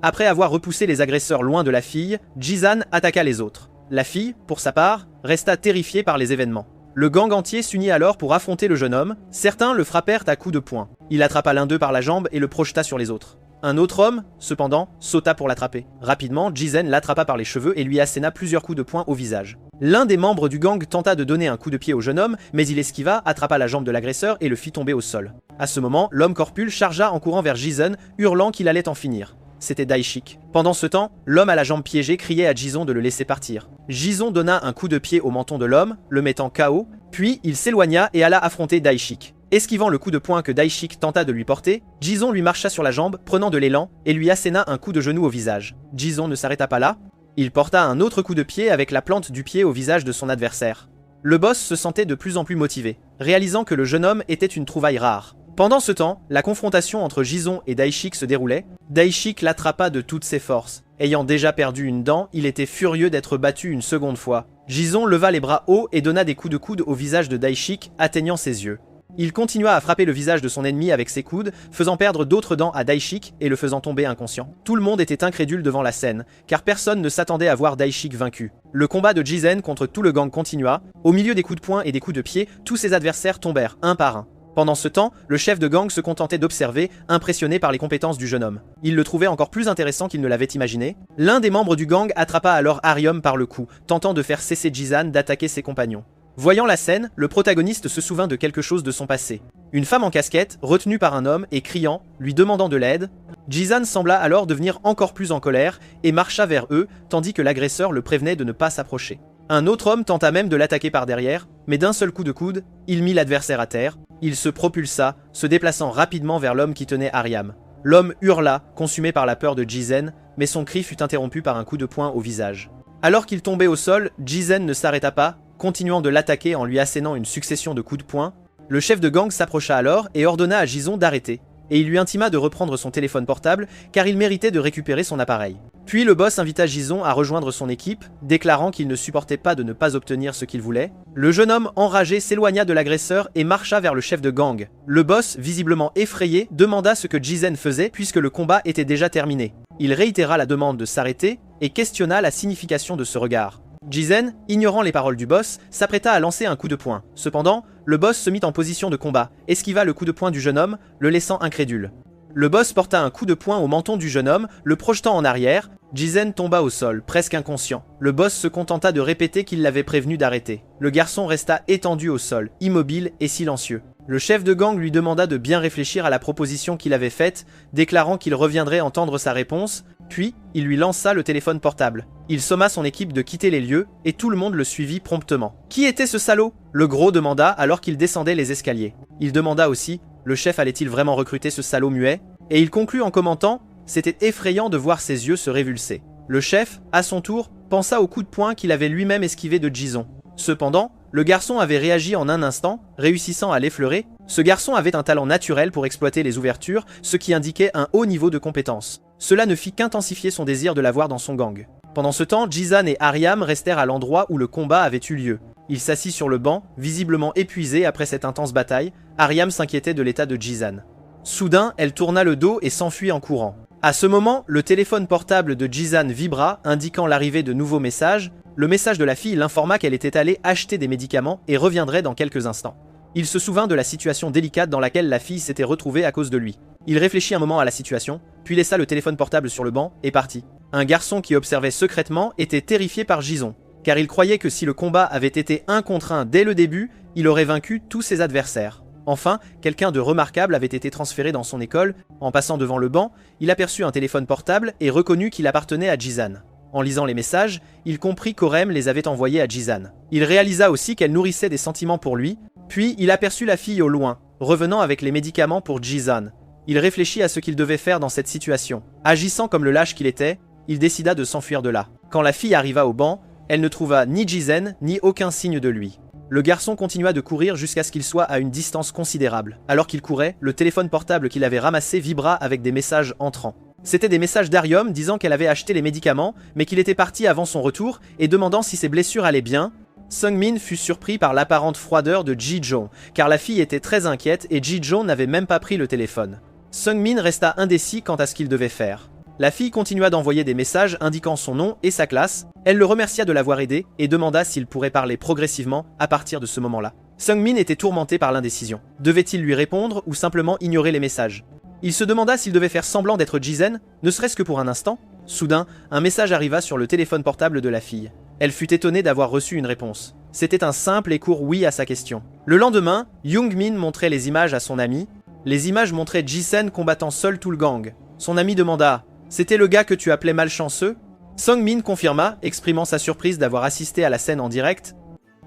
A: Après avoir repoussé les agresseurs loin de la fille, Jizan attaqua les autres. La fille, pour sa part, resta terrifiée par les événements. Le gang entier s'unit alors pour affronter le jeune homme. Certains le frappèrent à coups de poing. Il attrapa l'un d'eux par la jambe et le projeta sur les autres. Un autre homme, cependant, sauta pour l'attraper. Rapidement, Jizan l'attrapa par les cheveux et lui asséna plusieurs coups de poing au visage. L'un des membres du gang tenta de donner un coup de pied au jeune homme, mais il esquiva, attrapa la jambe de l'agresseur et le fit tomber au sol. À ce moment, l'homme corpule chargea en courant vers Jizan, hurlant qu'il allait en finir. C'était Daishik. Pendant ce temps, l'homme à la jambe piégée criait à Jizon de le laisser partir. Jizon donna un coup de pied au menton de l'homme, le mettant KO, puis il s'éloigna et alla affronter Daishik. Esquivant le coup de poing que Daishik tenta de lui porter, Jizon lui marcha sur la jambe, prenant de l'élan, et lui asséna un coup de genou au visage. Jizon ne s'arrêta pas là, il porta un autre coup de pied avec la plante du pied au visage de son adversaire. Le boss se sentait de plus en plus motivé, réalisant que le jeune homme était une trouvaille rare. Pendant ce temps, la confrontation entre Jizon et Daishik se déroulait. Daishik l'attrapa de toutes ses forces. Ayant déjà perdu une dent, il était furieux d'être battu une seconde fois. Jizon leva les bras hauts et donna des coups de coude au visage de Daishik, atteignant ses yeux. Il continua à frapper le visage de son ennemi avec ses coudes, faisant perdre d'autres dents à Daishik et le faisant tomber inconscient. Tout le monde était incrédule devant la scène, car personne ne s'attendait à voir Daishik vaincu. Le combat de Jizan contre tout le gang continua. Au milieu des coups de poing et des coups de pied, tous ses adversaires tombèrent un par un. Pendant ce temps, le chef de gang se contentait d'observer, impressionné par les compétences du jeune homme. Il le trouvait encore plus intéressant qu'il ne l'avait imaginé. L'un des membres du gang attrapa alors Arium par le cou, tentant de faire cesser Jizan d'attaquer ses compagnons. Voyant la scène, le protagoniste se souvint de quelque chose de son passé. Une femme en casquette, retenue par un homme et criant, lui demandant de l'aide. Jizan sembla alors devenir encore plus en colère et marcha vers eux, tandis que l'agresseur le prévenait de ne pas s'approcher. Un autre homme tenta même de l'attaquer par derrière, mais d'un seul coup de coude, il mit l'adversaire à terre. Il se propulsa, se déplaçant rapidement vers l'homme qui tenait Ariam. L'homme hurla, consumé par la peur de Jizan, mais son cri fut interrompu par un coup de poing au visage. Alors qu'il tombait au sol, Jizan ne s'arrêta pas, continuant de l'attaquer en lui assénant une succession de coups de poing. Le chef de gang s'approcha alors et ordonna à Jizon d'arrêter, et il lui intima de reprendre son téléphone portable car il méritait de récupérer son appareil. Puis le boss invita Jizon à rejoindre son équipe, déclarant qu'il ne supportait pas de ne pas obtenir ce qu'il voulait. Le jeune homme enragé s'éloigna de l'agresseur et marcha vers le chef de gang. Le boss, visiblement effrayé, demanda ce que Jizan faisait puisque le combat était déjà terminé. Il réitéra la demande de s'arrêter et questionna la signification de ce regard. Jizan, ignorant les paroles du boss, s'apprêta à lancer un coup de poing. Cependant, le boss se mit en position de combat, esquiva le coup de poing du jeune homme, le laissant incrédule. Le boss porta un coup de poing au menton du jeune homme, le projetant en arrière. Jizan tomba au sol, presque inconscient. Le boss se contenta de répéter qu'il l'avait prévenu d'arrêter. Le garçon resta étendu au sol, immobile et silencieux. Le chef de gang lui demanda de bien réfléchir à la proposition qu'il avait faite, déclarant qu'il reviendrait entendre sa réponse, puis il lui lança le téléphone portable. Il somma son équipe de quitter les lieux, et tout le monde le suivit promptement. « Qui était ce salaud ?» le gros demanda alors qu'il descendait les escaliers. Il demanda aussi, le chef allait-il vraiment recruter ce salaud muet? Et il conclut en commentant, c'était effrayant de voir ses yeux se révulser. Le chef, à son tour, pensa au coup de poing qu'il avait lui-même esquivé de Jizon. Cependant, le garçon avait réagi en un instant, réussissant à l'effleurer. Ce garçon avait un talent naturel pour exploiter les ouvertures, ce qui indiquait un haut niveau de compétence. Cela ne fit qu'intensifier son désir de l'avoir dans son gang. Pendant ce temps, Jizan et Ariam restèrent à l'endroit où le combat avait eu lieu. Il s'assit sur le banc, visiblement épuisé après cette intense bataille. Ariam s'inquiétait de l'état de Jizan. Soudain, elle tourna le dos et s'enfuit en courant. À ce moment, le téléphone portable de Jizan vibra, indiquant l'arrivée de nouveaux messages. Le message de la fille l'informa qu'elle était allée acheter des médicaments et reviendrait dans quelques instants. Il se souvint de la situation délicate dans laquelle la fille s'était retrouvée à cause de lui. Il réfléchit un moment à la situation, puis laissa le téléphone portable sur le banc et partit. Un garçon qui observait secrètement était terrifié par Jizon, car il croyait que si le combat avait été 1 contre 1 dès le début, il aurait vaincu tous ses adversaires. Enfin, quelqu'un de remarquable avait été transféré dans son école. En passant devant le banc, il aperçut un téléphone portable et reconnut qu'il appartenait à Jizan. En lisant les messages, il comprit qu'Orem les avait envoyés à Jizan. Il réalisa aussi qu'elle nourrissait des sentiments pour lui, puis il aperçut la fille au loin, revenant avec les médicaments pour Jizan. Il réfléchit à ce qu'il devait faire dans cette situation. Agissant comme le lâche qu'il était, il décida de s'enfuir de là. Quand la fille arriva au banc, elle ne trouva ni Jizan ni aucun signe de lui. Le garçon continua de courir jusqu'à ce qu'il soit à une distance considérable. Alors qu'il courait, le téléphone portable qu'il avait ramassé vibra avec des messages entrants. C'étaient des messages d'Arium disant qu'elle avait acheté les médicaments, mais qu'il était parti avant son retour et demandant si ses blessures allaient bien. Seung-min fut surpris par l'apparente froideur de Ji-jong, car la fille était très inquiète et Ji-jong n'avait même pas pris le téléphone. Seung-min resta indécis quant à ce qu'il devait faire. La fille continua d'envoyer des messages indiquant son nom et sa classe, elle le remercia de l'avoir aidé et demanda s'il pourrait parler progressivement à partir de ce moment-là. Seung-min était tourmenté par l'indécision. Devait-il lui répondre ou simplement ignorer les messages? Il se demanda s'il devait faire semblant d'être Jizen, ne serait-ce que pour un instant. Soudain, un message arriva sur le téléphone portable de la fille. Elle fut étonnée d'avoir reçu une réponse. C'était un simple et court oui à sa question. Le lendemain, Young-min montrait les images à son ami. Les images montraient Ji-sen combattant seul tout le gang. Son ami demanda « C'était le gars que tu appelais malchanceux ?» Seung-min confirma, exprimant sa surprise d'avoir assisté à la scène en direct.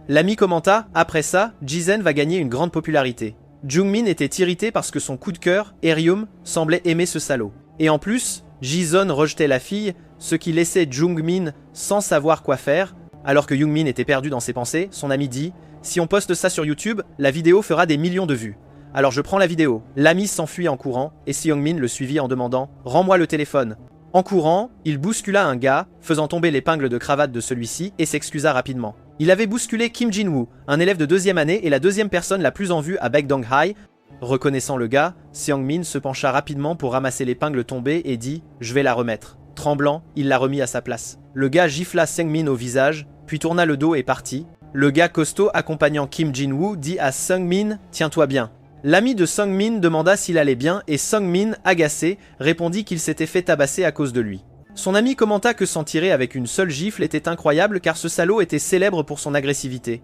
A: L'ami commenta « Après ça, Ji-sen va gagner une grande popularité. » Jung-min était irrité parce que son coup de cœur, Eryum, semblait aimer ce salaud. Et en plus, Ji-sun rejetait la fille, ce qui laissait Jung-min sans savoir quoi faire. Alors que Young-min était perdu dans ses pensées, son ami dit « Si on poste ça sur YouTube, la vidéo fera des millions de vues. Alors je prends la vidéo. » L'ami s'enfuit en courant et Seung-min le suivit en demandant « Rends-moi le téléphone. » En courant, il bouscula un gars, faisant tomber l'épingle de cravate de celui-ci et s'excusa rapidement. Il avait bousculé Kim Jin-woo, un élève de 2e année et la 2e personne la plus en vue à Baekdong High. Reconnaissant le gars, Seung-min se pencha rapidement pour ramasser l'épingle tombée et dit « Je vais la remettre ». Tremblant, il la remit à sa place. Le gars gifla Seung-min au visage, puis tourna le dos et partit. Le gars costaud accompagnant Kim Jin-woo dit à Seung-min « Tiens-toi bien ». L'ami de Seung-min demanda s'il allait bien et Seung-min, agacé, répondit qu'il s'était fait tabasser à cause de lui. Son ami commenta que s'en tirer avec une seule gifle était incroyable car ce salaud était célèbre pour son agressivité.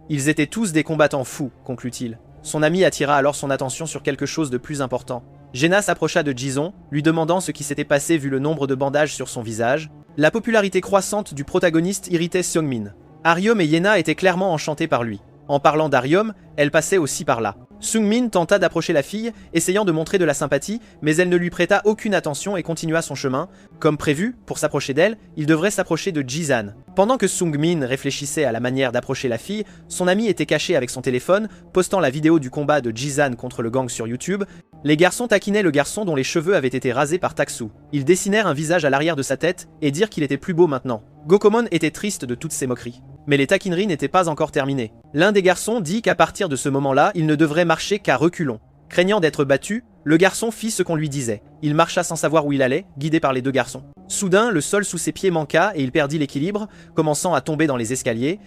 A: Ils étaient tous des combattants fous, conclut-il. Son ami attira alors son attention sur quelque chose de plus important. Jenna s'approcha de Ji-sun, lui demandant ce qui s'était passé vu le nombre de bandages sur son visage. La popularité croissante du protagoniste irritait Seung-min. Aryum et Yena étaient clairement enchantés par lui. En parlant d'Aryum, elle passait aussi par là. Seung-min tenta d'approcher la fille, essayant de montrer de la sympathie, mais elle ne lui prêta aucune attention et continua son chemin. Comme prévu, pour s'approcher d'elle, il devrait s'approcher de Ji-san. Pendant que Seung-min réfléchissait à la manière d'approcher la fille, son ami était caché avec son téléphone, postant la vidéo du combat de Ji-san contre le gang sur YouTube. Les garçons taquinaient le garçon dont les cheveux avaient été rasés par Taksu. Ils dessinèrent un visage à l'arrière de sa tête et dirent qu'il était plus beau maintenant. Gokomon était triste de toutes ces moqueries. Mais les taquineries n'étaient pas encore terminées. L'un des garçons dit qu'à partir de ce moment-là, il ne devrait marcher qu'à reculons. Craignant d'être battu, le garçon fit ce qu'on lui disait. Il marcha sans savoir où il allait, guidé par les deux garçons. Soudain, le sol sous ses pieds manqua et il perdit l'équilibre, commençant à tomber dans les escaliers.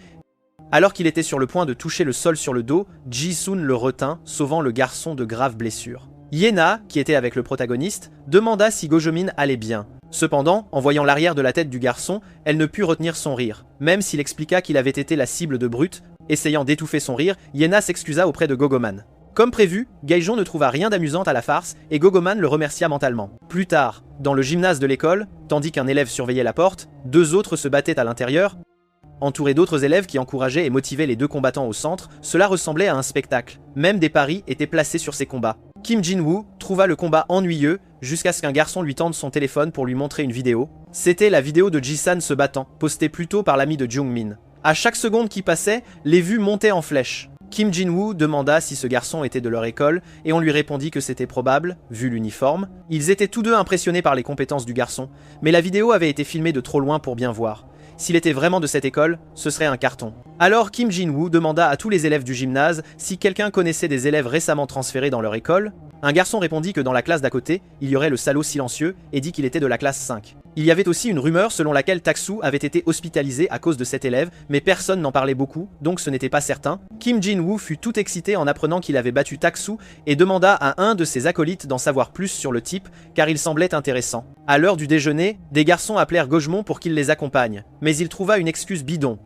A: Alors qu'il était sur le point de toucher le sol sur le dos, Ji-sun le retint, sauvant le garçon de graves blessures. Yena, qui était avec le protagoniste, demanda si Gojomin allait bien. Cependant, en voyant l'arrière de la tête du garçon, elle ne put retenir son rire. Même s'il expliqua qu'il avait été la cible de Brute, essayant d'étouffer son rire, Yena s'excusa auprès de Gogoman. Comme prévu, Gaejon ne trouva rien d'amusant à la farce et Gogoman le remercia mentalement. Plus tard, dans le gymnase de l'école, tandis qu'un élève surveillait la porte, 2 autres se battaient à l'intérieur. Entourés d'autres élèves qui encourageaient et motivaient les 2 combattants au centre, cela ressemblait à un spectacle. Même des paris étaient placés sur ces combats. Kim Jin-woo trouva le combat ennuyeux jusqu'à ce qu'un garçon lui tende son téléphone pour lui montrer une vidéo. C'était la vidéo de Ji-san se battant, postée plus tôt par l'ami de Jung-min. À chaque seconde qui passait, les vues montaient en flèche. Kim Jin-woo demanda si ce garçon était de leur école et on lui répondit que c'était probable, vu l'uniforme. Ils étaient tous deux impressionnés par les compétences du garçon, mais la vidéo avait été filmée de trop loin pour bien voir. S'il était vraiment de cette école, ce serait un carton. Alors Kim Jin-woo demanda à tous les élèves du gymnase si quelqu'un connaissait des élèves récemment transférés dans leur école. Un garçon répondit que dans la classe d'à côté, il y aurait le salaud silencieux et dit qu'il était de la classe 5. Il y avait aussi une rumeur selon laquelle Taksu avait été hospitalisé à cause de cet élève, mais personne n'en parlait beaucoup, donc ce n'était pas certain. Kim Jin-woo fut tout excité en apprenant qu'il avait battu Taksu et demanda à un de ses acolytes d'en savoir plus sur le type, car il semblait intéressant. À l'heure du déjeuner, des garçons appelèrent Gojmon pour qu'il les accompagne, mais il trouva une excuse bidon.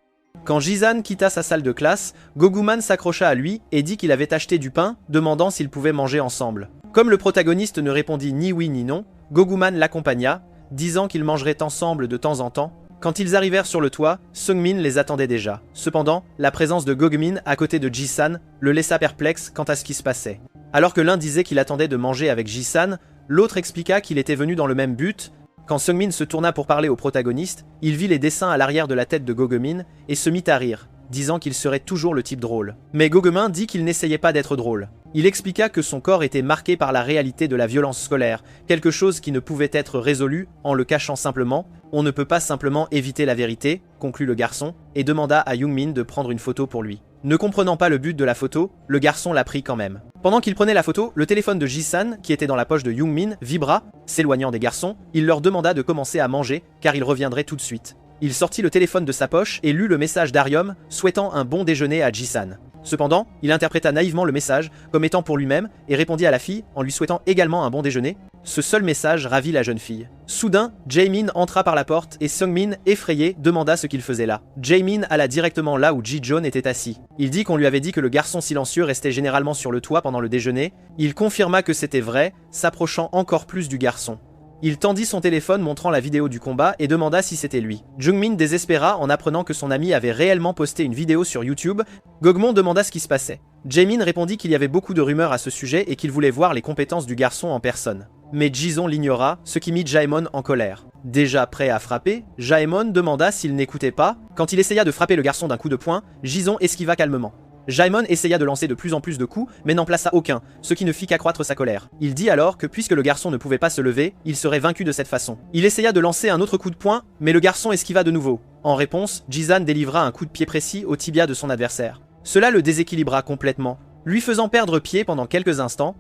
A: Quand Ji-san quitta sa salle de classe, Goguman s'accrocha à lui et dit qu'il avait acheté du pain, demandant s'ils pouvaient manger ensemble. Comme le protagoniste ne répondit ni oui ni non, Goguman l'accompagna, disant qu'ils mangeraient ensemble de temps en temps. Quand ils arrivèrent sur le toit, Seung-min les attendait déjà. Cependant, la présence de Gogumin à côté de Ji-san le laissa perplexe quant à ce qui se passait. Alors que l'un disait qu'il attendait de manger avec Ji-san, l'autre expliqua qu'il était venu dans le même but. Quand Seung-min se tourna pour parler au protagoniste, il vit les dessins à l'arrière de la tête de Gogumin et se mit à rire. disant qu'il serait toujours le type drôle. Mais Gogumin dit qu'il n'essayait pas d'être drôle. Il expliqua que son corps était marqué par la réalité de la violence scolaire, quelque chose qui ne pouvait être résolu en le cachant simplement. On ne peut pas simplement éviter la vérité, conclut le garçon, et demanda à Youngmin de prendre une photo pour lui. Ne comprenant pas le but de la photo, le garçon la prit quand même. Pendant qu'il prenait la photo, le téléphone de Ji-san, qui était dans la poche de Youngmin, vibra. S'éloignant des garçons, il leur demanda de commencer à manger, car il reviendrait tout de suite. Il sortit le téléphone de sa poche et lut le message d'Arium, souhaitant un bon déjeuner à Ji-san. Cependant, il interpréta naïvement le message comme étant pour lui-même et répondit à la fille en lui souhaitant également un bon déjeuner. Ce seul message ravit la jeune fille. Soudain, Jaemin entra par la porte et Seungmin, effrayé, demanda ce qu'il faisait là. Jaemin alla directement là où Ji-jeon était assis. Il dit qu'on lui avait dit que le garçon silencieux restait généralement sur le toit pendant le déjeuner. Il confirma que c'était vrai, s'approchant encore plus du garçon. Il tendit son téléphone montrant la vidéo du combat et demanda si c'était lui. Jungmin désespéra en apprenant que son ami avait réellement posté une vidéo sur YouTube. Gogmon demanda ce qui se passait. Jaemin répondit qu'il y avait beaucoup de rumeurs à ce sujet et qu'il voulait voir les compétences du garçon en personne. Mais Jison l'ignora, ce qui mit Jaemon en colère. Déjà prêt à frapper, Jaemon demanda s'il n'écoutait pas. Quand il essaya de frapper le garçon d'un coup de poing, Jison esquiva calmement. Jaemon essaya de lancer de plus en plus de coups, mais n'en plaça aucun, ce qui ne fit qu'accroître sa colère. Il dit alors que puisque le garçon ne pouvait pas se lever, il serait vaincu de cette façon. Il essaya de lancer un autre coup de poing, mais le garçon esquiva de nouveau. En réponse, Ji-san délivra un coup de pied précis au tibia de son adversaire. Cela le déséquilibra complètement, lui faisant perdre pied pendant quelques instants.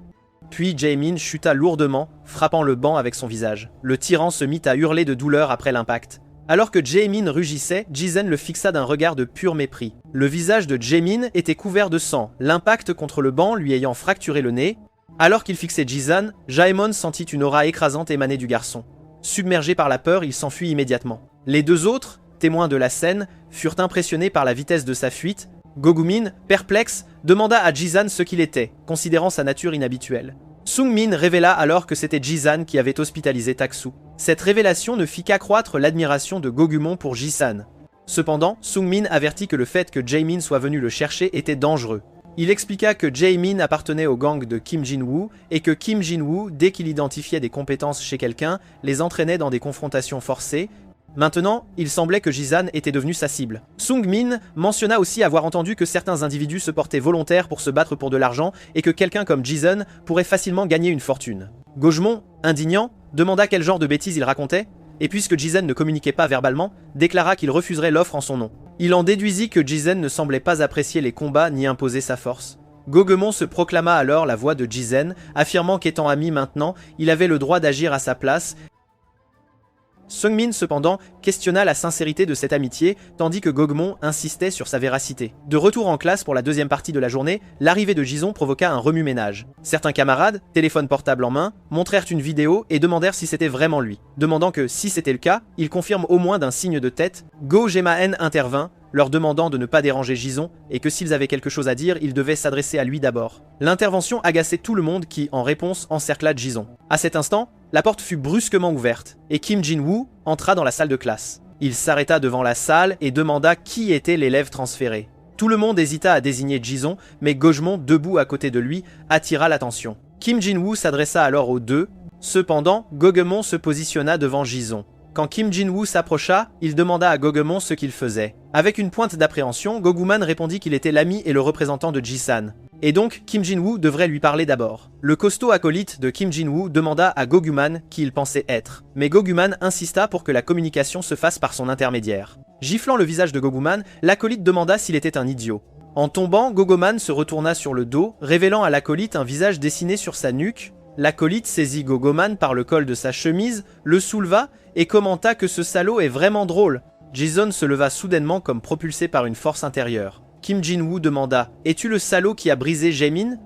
A: Puis Jaemin chuta lourdement, frappant le banc avec son visage. Le tyran se mit à hurler de douleur après l'impact. Alors que Jaemin rugissait, Ji-sen le fixa d'un regard de pur mépris. Le visage de Jaemin était couvert de sang, l'impact contre le banc lui ayant fracturé le nez. Alors qu'il fixait Ji-san, Jaemon sentit une aura écrasante émaner du garçon. Submergé par la peur, il s'enfuit immédiatement. Les deux autres, témoins de la scène, furent impressionnés par la vitesse de sa fuite. Gogumin, perplexe, demanda à Ji-san ce qu'il était, considérant sa nature inhabituelle. Seungmin révéla alors que c'était Ji-san qui avait hospitalisé Taksu. Cette révélation ne fit qu'accroître l'admiration de Gogumon pour Ji-san. Cependant, Seungmin avertit que le fait que Jaemin soit venu le chercher était dangereux. Il expliqua que Jaemin appartenait au gang de Kim Jin-woo et que Kim Jin-woo, dès qu'il identifiait des compétences chez quelqu'un, les entraînait dans des confrontations forcées. Maintenant, il semblait que Ji-san était devenu sa cible. Seungmin mentionna aussi avoir entendu que certains individus se portaient volontaires pour se battre pour de l'argent et que quelqu'un comme Ji-sun pourrait facilement gagner une fortune. Gojmon, indignant, demanda quel genre de bêtises il racontait, et puisque Ji-sun ne communiquait pas verbalement, déclara qu'il refuserait l'offre en son nom. Il en déduisit que Ji-sun ne semblait pas apprécier les combats ni imposer sa force. Gogumon se proclama alors la voix de Ji-sun, affirmant qu'étant ami maintenant, il avait le droit d'agir à sa place. Seungmin, cependant, questionna la sincérité de cette amitié, tandis que Gogmon insistait sur sa véracité. De retour en classe pour la deuxième partie de la journée, l'arrivée de Jison provoqua un remue-ménage. Certains camarades, téléphone portable en main, montrèrent une vidéo et demandèrent si c'était vraiment lui. Demandant que, si c'était le cas, il confirme au moins d'un signe de tête. Go Jemaen intervint, leur demandant de ne pas déranger Jison et que s'ils avaient quelque chose à dire, ils devaient s'adresser à lui d'abord. L'intervention agaçait tout le monde qui, en réponse, encercla Jison. À cet instant, la porte fut brusquement ouverte et Kim Jin-woo entra dans la salle de classe. Il s'arrêta devant la salle et demanda qui était l'élève transféré. Tout le monde hésita à désigner Jison, mais Gojmon, debout à côté de lui, attira l'attention. Kim Jin-woo s'adressa alors aux deux. Cependant, Gogumon se positionna devant Jison. Quand Kim Jin-woo s'approcha, il demanda à Gogumon ce qu'il faisait. Avec une pointe d'appréhension, Goguman répondit qu'il était l'ami et le représentant de Ji-san. Et donc, Kim Jin-woo devrait lui parler d'abord. Le costaud acolyte de Kim Jin-woo demanda à Goguman qui il pensait être. Mais Goguman insista pour que la communication se fasse par son intermédiaire. Giflant le visage de Goguman, l'acolyte demanda s'il était un idiot. En tombant, Goguman se retourna sur le dos, révélant à l'acolyte un visage dessiné sur sa nuque. L'acolyte saisit Gogoman par le col de sa chemise, le souleva et commenta que ce salaud est vraiment drôle. Jison se leva soudainement comme propulsé par une force intérieure. Kim Jin-woo demanda « Es-tu le salaud qui a brisé Jaemin ?»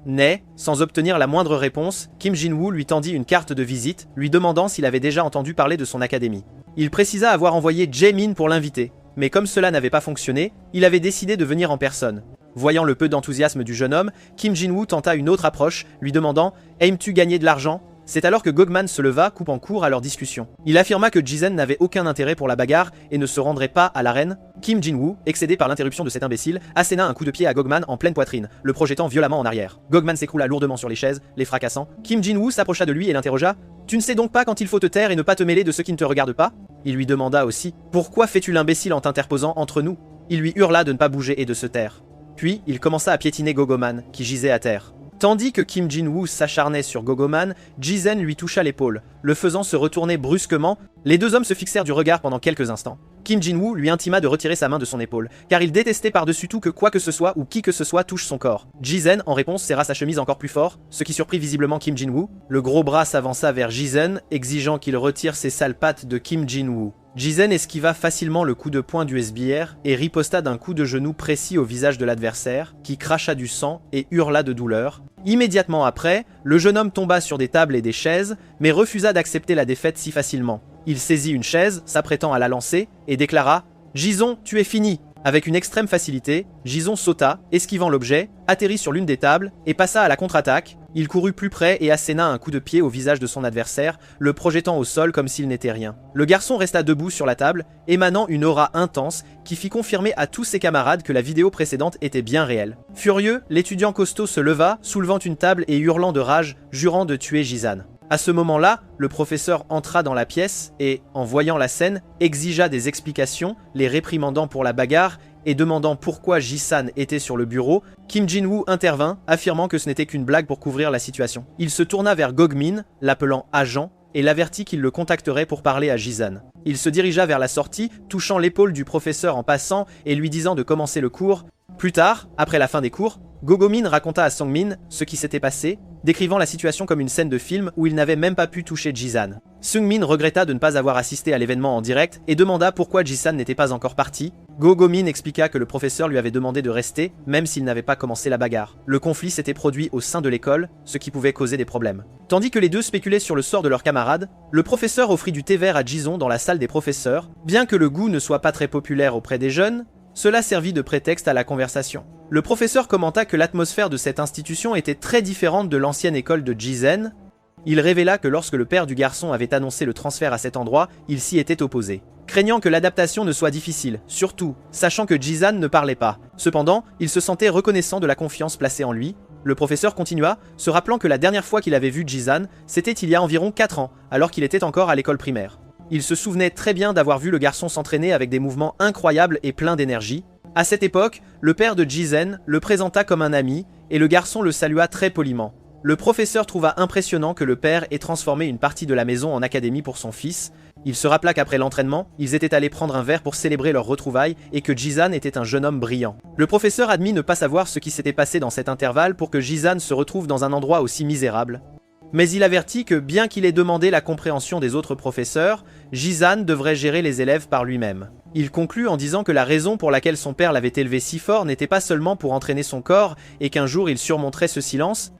A: Mais, sans obtenir la moindre réponse, Kim Jin-woo lui tendit une carte de visite, lui demandant s'il avait déjà entendu parler de son académie. Il précisa avoir envoyé Jaemin pour l'inviter, mais comme cela n'avait pas fonctionné, il avait décidé de venir en personne. Voyant le peu d'enthousiasme du jeune homme, Kim Jin-woo tenta une autre approche, lui demandant « Aimes-tu gagner de l'argent ?» C'est alors que Gogman se leva, coupant court à leur discussion. Il affirma que Ji-sen n'avait aucun intérêt pour la bagarre et ne se rendrait pas à l'arène. Kim Jin-woo, excédé par l'interruption de cet imbécile, asséna un coup de pied à Gogman en pleine poitrine, le projetant violemment en arrière. Gogman s'écroula lourdement sur les chaises, les fracassant. Kim Jin-woo s'approcha de lui et l'interrogea « Tu ne sais donc pas quand il faut te taire et ne pas te mêler de ce qui ne te regarde pas ?» Il lui demanda aussi « Pourquoi fais-tu l'imbécile en t'interposant entre nous ?» Il lui hurla de ne pas bouger et de se taire. Puis, il commença à piétiner Gogoman, qui gisait à terre. Tandis que Kim Jin-woo s'acharnait sur Gogoman, Ji-sen lui toucha l'épaule, le faisant se retourner brusquement. Les deux hommes se fixèrent du regard pendant quelques instants. Kim Jin-woo lui intima de retirer sa main de son épaule, car il détestait par-dessus tout que quoi que ce soit ou qui que ce soit touche son corps. Ji-sen, en réponse, serra sa chemise encore plus fort, ce qui surprit visiblement Kim Jin-woo. Le gros bras s'avança vers Ji-sen, exigeant qu'il retire ses sales pattes de Kim Jin-woo. Ji-sen esquiva facilement le coup de poing du sbire et riposta d'un coup de genou précis au visage de l'adversaire, qui cracha du sang et hurla de douleur. Immédiatement après, le jeune homme tomba sur des tables et des chaises, mais refusa d'accepter la défaite si facilement. Il saisit une chaise, s'apprêtant à la lancer, et déclara « Jison, tu es fini !» Avec une extrême facilité, Jison sauta, esquivant l'objet, atterrit sur l'une des tables et passa à la contre-attaque. Il courut plus près et asséna un coup de pied au visage de son adversaire, le projetant au sol comme s'il n'était rien. Le garçon resta debout sur la table, émanant une aura intense qui fit confirmer à tous ses camarades que la vidéo précédente était bien réelle. Furieux, l'étudiant costaud se leva, soulevant une table et hurlant de rage, jurant de tuer Ji-san. À ce moment-là, le professeur entra dans la pièce et, en voyant la scène, exigea des explications, les réprimandant pour la bagarre et demandant pourquoi Ji-san était sur le bureau. Kim Jin-woo intervint, affirmant que ce n'était qu'une blague pour couvrir la situation. Il se tourna vers Gogmin, l'appelant agent, et l'avertit qu'il le contacterait pour parler à Ji-san. Il se dirigea vers la sortie, touchant l'épaule du professeur en passant et lui disant de commencer le cours. Plus tard, après la fin des cours, Gogomin raconta à Sungmin ce qui s'était passé, décrivant la situation comme une scène de film où il n'avait même pas pu toucher Ji-san. Sungmin regretta de ne pas avoir assisté à l'événement en direct et demanda pourquoi Ji-san n'était pas encore parti. Gogomin expliqua que le professeur lui avait demandé de rester, même s'il n'avait pas commencé la bagarre. Le conflit s'était produit au sein de l'école, ce qui pouvait causer des problèmes. Tandis que les deux spéculaient sur le sort de leurs camarades, le professeur offrit du thé vert à Jison dans la salle des professeurs. Bien que le goût ne soit pas très populaire auprès des jeunes, cela servit de prétexte à la conversation. Le professeur commenta que l'atmosphère de cette institution était très différente de l'ancienne école de Ji-sen. Il révéla que lorsque le père du garçon avait annoncé le transfert à cet endroit, il s'y était opposé, craignant que l'adaptation ne soit difficile, surtout sachant que Ji-san ne parlait pas. Cependant, il se sentait reconnaissant de la confiance placée en lui. Le professeur continua, se rappelant que la dernière fois qu'il avait vu Ji-san, c'était il y a environ 4 ans, alors qu'il était encore à l'école primaire. Il se souvenait très bien d'avoir vu le garçon s'entraîner avec des mouvements incroyables et pleins d'énergie. À cette époque, le père de Ji-sen le présenta comme un ami, et le garçon le salua très poliment. Le professeur trouva impressionnant que le père ait transformé une partie de la maison en académie pour son fils. Il se rappela qu'après l'entraînement, ils étaient allés prendre un verre pour célébrer leur retrouvaille et que Ji-san était un jeune homme brillant. Le professeur admit ne pas savoir ce qui s'était passé dans cet intervalle pour que Ji-san se retrouve dans un endroit aussi misérable. Mais il avertit que bien qu'il ait demandé la compréhension des autres professeurs, Ji-san devrait gérer les élèves par lui-même. Il conclut en disant que la raison pour laquelle son père l'avait élevé si fort n'était pas seulement pour entraîner son corps et qu'un jour il surmonterait ce silence.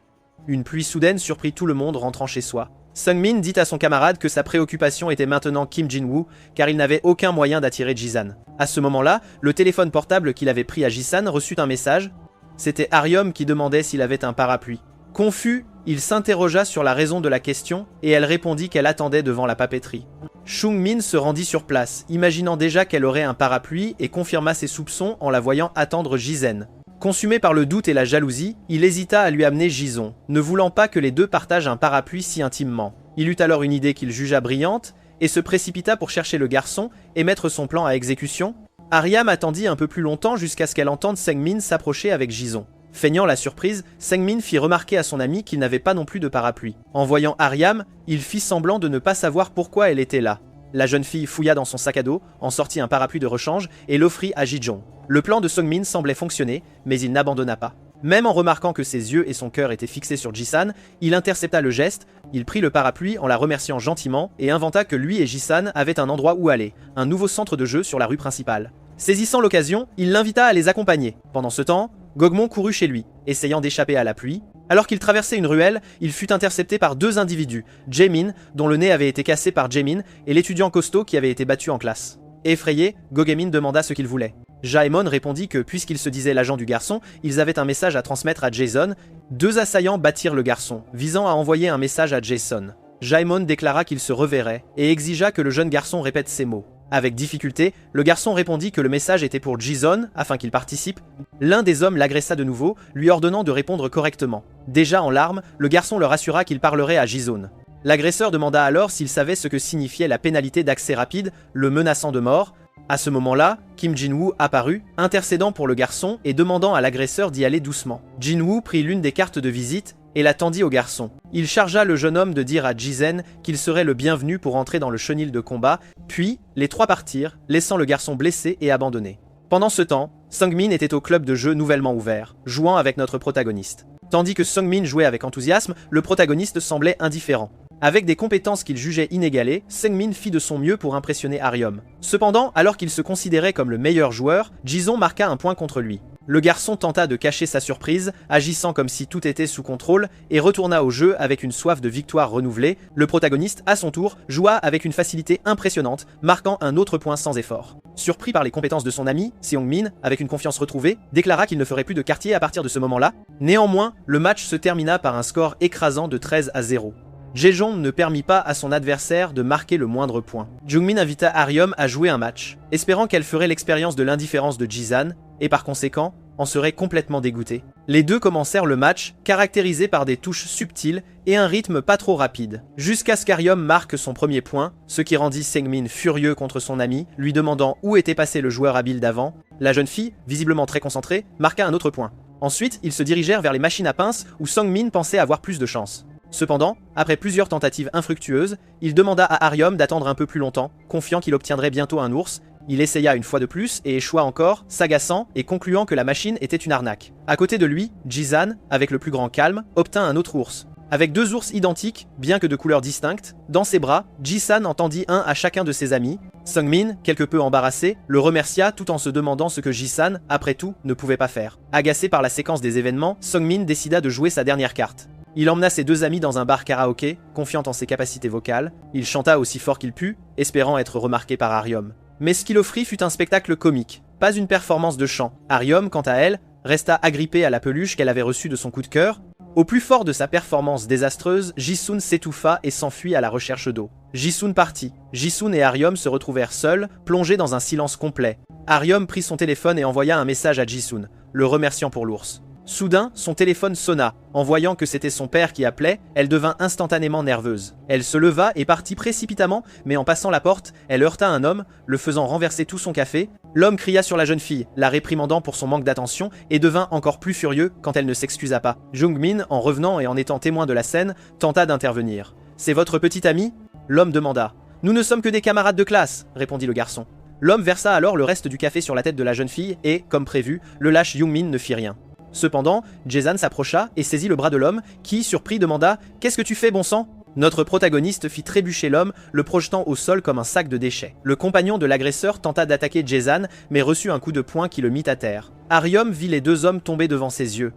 A: Une pluie soudaine surprit tout le monde rentrant chez soi. Sungmin dit à son camarade que sa préoccupation était maintenant Kim Jin-woo, car il n'avait aucun moyen d'attirer Ji-san. À ce moment-là, le téléphone portable qu'il avait pris à Ji-san reçut un message. C'était Aryom qui demandait s'il avait un parapluie. Confus, il s'interrogea sur la raison de la question et elle répondit qu'elle attendait devant la papeterie. Sungmin se rendit sur place, imaginant déjà qu'elle aurait un parapluie et confirma ses soupçons en la voyant attendre Ji-sen. Consumé par le doute et la jalousie, il hésita à lui amener Jison, ne voulant pas que les deux partagent un parapluie si intimement. Il eut alors une idée qu'il jugea brillante et se précipita pour chercher le garçon et mettre son plan à exécution. Aryam attendit un peu plus longtemps jusqu'à ce qu'elle entende Sungmin s'approcher avec Jison. Feignant la surprise, Sungmin fit remarquer à son ami qu'il n'avait pas non plus de parapluie. En voyant Aryam, il fit semblant de ne pas savoir pourquoi elle était là. La jeune fille fouilla dans son sac à dos, en sortit un parapluie de rechange et l'offrit à Ji-jong. Le plan de Sungmin semblait fonctionner, mais il n'abandonna pas. Même en remarquant que ses yeux et son cœur étaient fixés sur Ji-san, il intercepta le geste, il prit le parapluie en la remerciant gentiment et inventa que lui et Ji-san avaient un endroit où aller, un nouveau centre de jeu sur la rue principale. Saisissant l'occasion, il l'invita à les accompagner. Pendant ce temps, Gogmon courut chez lui, essayant d'échapper à la pluie. Alors qu'il traversait une ruelle, il fut intercepté par deux individus, Jaemin, dont le nez avait été cassé par Jaemin, et l'étudiant costaud qui avait été battu en classe. Effrayé, Gogemin demanda ce qu'il voulait. Jaemon répondit que puisqu'il se disait l'agent du garçon, ils avaient un message à transmettre à Jason. Deux assaillants battirent le garçon, visant à envoyer un message à Jason. Jaemon déclara qu'il se reverrait et exigea que le jeune garçon répète ces mots. Avec difficulté, le garçon répondit que le message était pour Jason, afin qu'il participe. L'un des hommes l'agressa de nouveau, lui ordonnant de répondre correctement. Déjà en larmes, le garçon leur assura qu'il parlerait à Jason. L'agresseur demanda alors s'il savait ce que signifiait la pénalité d'accès rapide, le menaçant de mort. À ce moment-là, Kim Jin-woo apparut, intercédant pour le garçon et demandant à l'agresseur d'y aller doucement. Jin-woo prit l'une des cartes de visite et la tendit au garçon. Il chargea le jeune homme de dire à Ji-sen qu'il serait le bienvenu pour entrer dans le chenil de combat, puis les trois partirent, laissant le garçon blessé et abandonné. Pendant ce temps, Sung-min était au club de jeu nouvellement ouvert, jouant avec notre protagoniste. Tandis que Sung-min jouait avec enthousiasme, le protagoniste semblait indifférent. Avec des compétences qu'il jugeait inégalées, Sung-min fit de son mieux pour impressionner Aryom. Cependant, alors qu'il se considérait comme le meilleur joueur, Ji-son marqua un point contre lui. Le garçon tenta de cacher sa surprise, agissant comme si tout était sous contrôle, et retourna au jeu avec une soif de victoire renouvelée. Le protagoniste, à son tour, joua avec une facilité impressionnante, marquant un autre point sans effort. Surpris par les compétences de son ami, Seong-min, avec une confiance retrouvée, déclara qu'il ne ferait plus de quartier à partir de ce moment-là. Néanmoins, le match se termina par un score écrasant de 13-0. Jae-jong ne permit pas à son adversaire de marquer le moindre point. Jung-min invita Aryom à jouer un match, espérant qu'elle ferait l'expérience de l'indifférence de Ji-san, et par conséquent, en serait complètement dégoûtée. Les deux commencèrent le match, caractérisé par des touches subtiles et un rythme pas trop rapide, jusqu'à ce qu'Aryom marque son premier point, ce qui rendit Seung-min furieux contre son ami, lui demandant où était passé le joueur habile d'avant. La jeune fille, visiblement très concentrée, marqua un autre point. Ensuite, ils se dirigèrent vers les machines à pince où Sung-min pensait avoir plus de chance. Cependant, après plusieurs tentatives infructueuses, il demanda à Aryom d'attendre un peu plus longtemps, confiant qu'il obtiendrait bientôt un ours. Il essaya une fois de plus et échoua encore, s'agaçant et concluant que la machine était une arnaque. À côté de lui, Ji-san, avec le plus grand calme, obtint un autre ours. Avec deux ours identiques, bien que de couleurs distinctes, dans ses bras, Ji-san en tendit un à chacun de ses amis. Sung-min, quelque peu embarrassé, le remercia tout en se demandant ce que Ji-san, après tout, ne pouvait pas faire. Agacé par la séquence des événements, Sung-min décida de jouer sa dernière carte. Il emmena ses deux amis dans un bar karaoké, confiant en ses capacités vocales. Il chanta aussi fort qu'il put, espérant être remarqué par Aryom. Mais ce qu'il offrit fut un spectacle comique, pas une performance de chant. Aryom, quant à elle, resta agrippée à la peluche qu'elle avait reçue de son coup de cœur. Au plus fort de sa performance désastreuse, Ji-sun s'étouffa et s'enfuit à la recherche d'eau. Ji-sun partit. Ji-sun et Aryom se retrouvèrent seuls, plongés dans un silence complet. Aryom prit son téléphone et envoya un message à Ji-sun, le remerciant pour l'ours. Soudain, son téléphone sonna. En voyant que c'était son père qui appelait, elle devint instantanément nerveuse. Elle se leva et partit précipitamment, mais en passant la porte, elle heurta un homme, le faisant renverser tout son café. L'homme cria sur la jeune fille, la réprimandant pour son manque d'attention, et devint encore plus furieux quand elle ne s'excusa pas. Jung-min, en revenant et en étant témoin de la scène, tenta d'intervenir. « C'est votre petit ami ?» L'homme demanda. « Nous ne sommes que des camarades de classe », répondit le garçon. L'homme versa alors le reste du café sur la tête de la jeune fille et, comme prévu, le lâche Jung-min ne fit rien. Cependant, Jae-san s'approcha et saisit le bras de l'homme qui, surpris, demanda « Qu'est-ce que tu fais, bon sang ?» Notre protagoniste fit trébucher l'homme, le projetant au sol comme un sac de déchets. Le compagnon de l'agresseur tenta d'attaquer Jae-san, mais reçut un coup de poing qui le mit à terre. Aryom vit les deux hommes tomber devant ses yeux.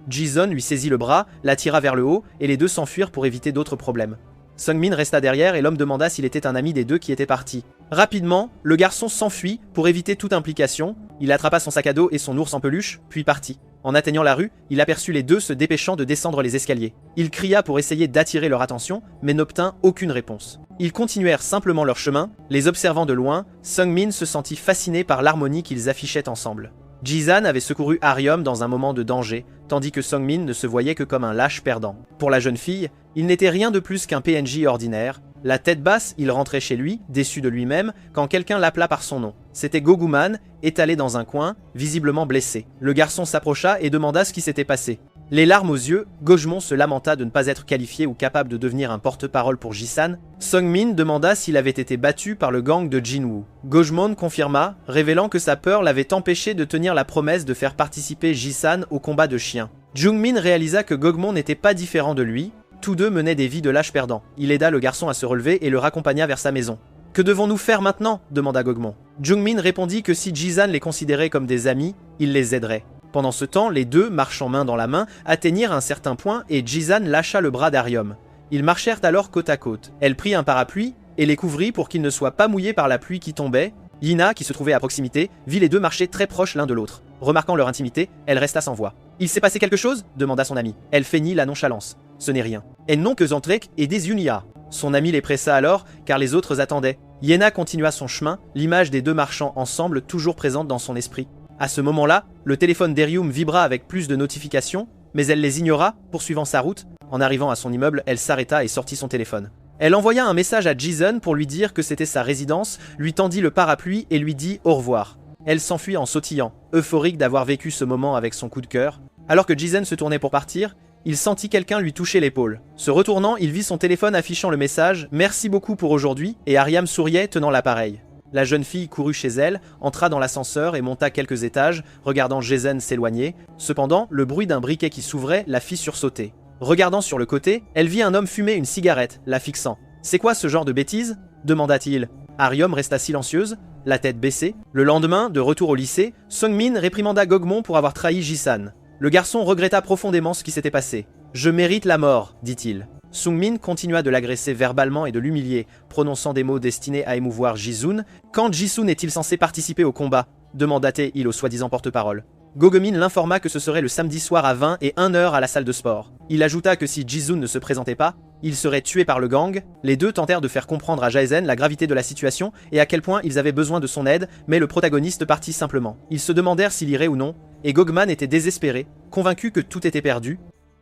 A: Ji-sun lui saisit le bras, l'attira vers le haut, et les deux s'enfuirent pour éviter d'autres problèmes. Sung-min resta derrière et l'homme demanda s'il était un ami des deux qui étaient partis. Rapidement, le garçon s'enfuit pour éviter toute implication. Il attrapa son sac à dos et son ours en peluche, puis partit. En atteignant la rue, il aperçut les deux se dépêchant de descendre les escaliers. Il cria pour essayer d'attirer leur attention, mais n'obtint aucune réponse. Ils continuèrent simplement leur chemin, les observant de loin. Sung-min se sentit fasciné par l'harmonie qu'ils affichaient ensemble. Ji-san avait secouru Aryom dans un moment de danger, tandis que Sung-min ne se voyait que comme un lâche perdant. Pour la jeune fille, il n'était rien de plus qu'un PNJ ordinaire. La tête basse, il rentrait chez lui, déçu de lui-même, quand quelqu'un l'appela par son nom. C'était Goguman, étalé dans un coin, visiblement blessé. Le garçon s'approcha et demanda ce qui s'était passé. Les larmes aux yeux, Gojmon se lamenta de ne pas être qualifié ou capable de devenir un porte-parole pour Ji-san. Sung-min demanda s'il avait été battu par le gang de Jin-woo. Gojmon confirma, révélant que sa peur l'avait empêché de tenir la promesse de faire participer Ji-san au combat de chiens. Jung-min réalisa que Gojmon n'était pas différent de lui. Tous deux menaient des vies de lâches perdants. Il aida le garçon à se relever et le raccompagna vers sa maison. « Que devons-nous faire maintenant ?» demanda Gojmon. Jung-min répondit que si Ji-san les considérait comme des amis, il les aiderait. Pendant ce temps, les deux, marchant main dans la main, atteignirent un certain point et Ji-san lâcha le bras d'Aryom. Ils marchèrent alors côte à côte. Elle prit un parapluie et les couvrit pour qu'ils ne soient pas mouillés par la pluie qui tombait. Yina, qui se trouvait à proximité, vit les deux marcher très proches l'un de l'autre. Remarquant leur intimité, elle resta sans voix. « Il s'est passé quelque chose ?» demanda son ami. Elle feignit la nonchalance. « Ce n'est rien. Elles n'ont que Zantrek et des Unia. » Son ami les pressa alors, car les autres attendaient. Yena continua son chemin, l'image des deux marchant ensemble toujours présente dans son esprit. À ce moment-là, le téléphone d'Erium vibra avec plus de notifications, mais elle les ignora, poursuivant sa route. En arrivant à son immeuble, elle s'arrêta et sortit son téléphone. Elle envoya un message à Jason pour lui dire que c'était sa résidence, lui tendit le parapluie et lui dit au revoir. Elle s'enfuit en sautillant, euphorique d'avoir vécu ce moment avec son coup de cœur. Alors que Jason se tournait pour partir, il sentit quelqu'un lui toucher l'épaule. Se retournant, il vit son téléphone affichant le message « Merci beaucoup pour aujourd'hui » et Ariam souriait tenant l'appareil. La jeune fille courut chez elle, entra dans l'ascenseur et monta quelques étages, regardant Jason s'éloigner. Cependant, le bruit d'un briquet qui s'ouvrait la fit sursauter. Regardant sur le côté, elle vit un homme fumer une cigarette, la fixant. « C'est quoi ce genre de bêtises ?» demanda-t-il. Ariam resta silencieuse, la tête baissée. Le lendemain, de retour au lycée, Sungmin réprimanda Gogmon pour avoir trahi Jisan. Le garçon regretta profondément ce qui s'était passé. « Je mérite la mort », dit-il. Sungmin continua de l'agresser verbalement et de l'humilier, prononçant des mots destinés à émouvoir Jisun. « Quand Jisun est-il censé participer au combat ?» demanda-t-il au soi-disant porte-parole. Gogemin l'informa que ce serait le samedi soir à 20 et 1 heure à la salle de sport. Il ajouta que si Jisun ne se présentait pas, il serait tué par le gang. Les deux tentèrent de faire comprendre à Jason la gravité de la situation et à quel point ils avaient besoin de son aide, mais le protagoniste partit simplement. Ils se demandèrent s'il irait ou non, et Gogman était désespéré, convaincu que tout était perdu.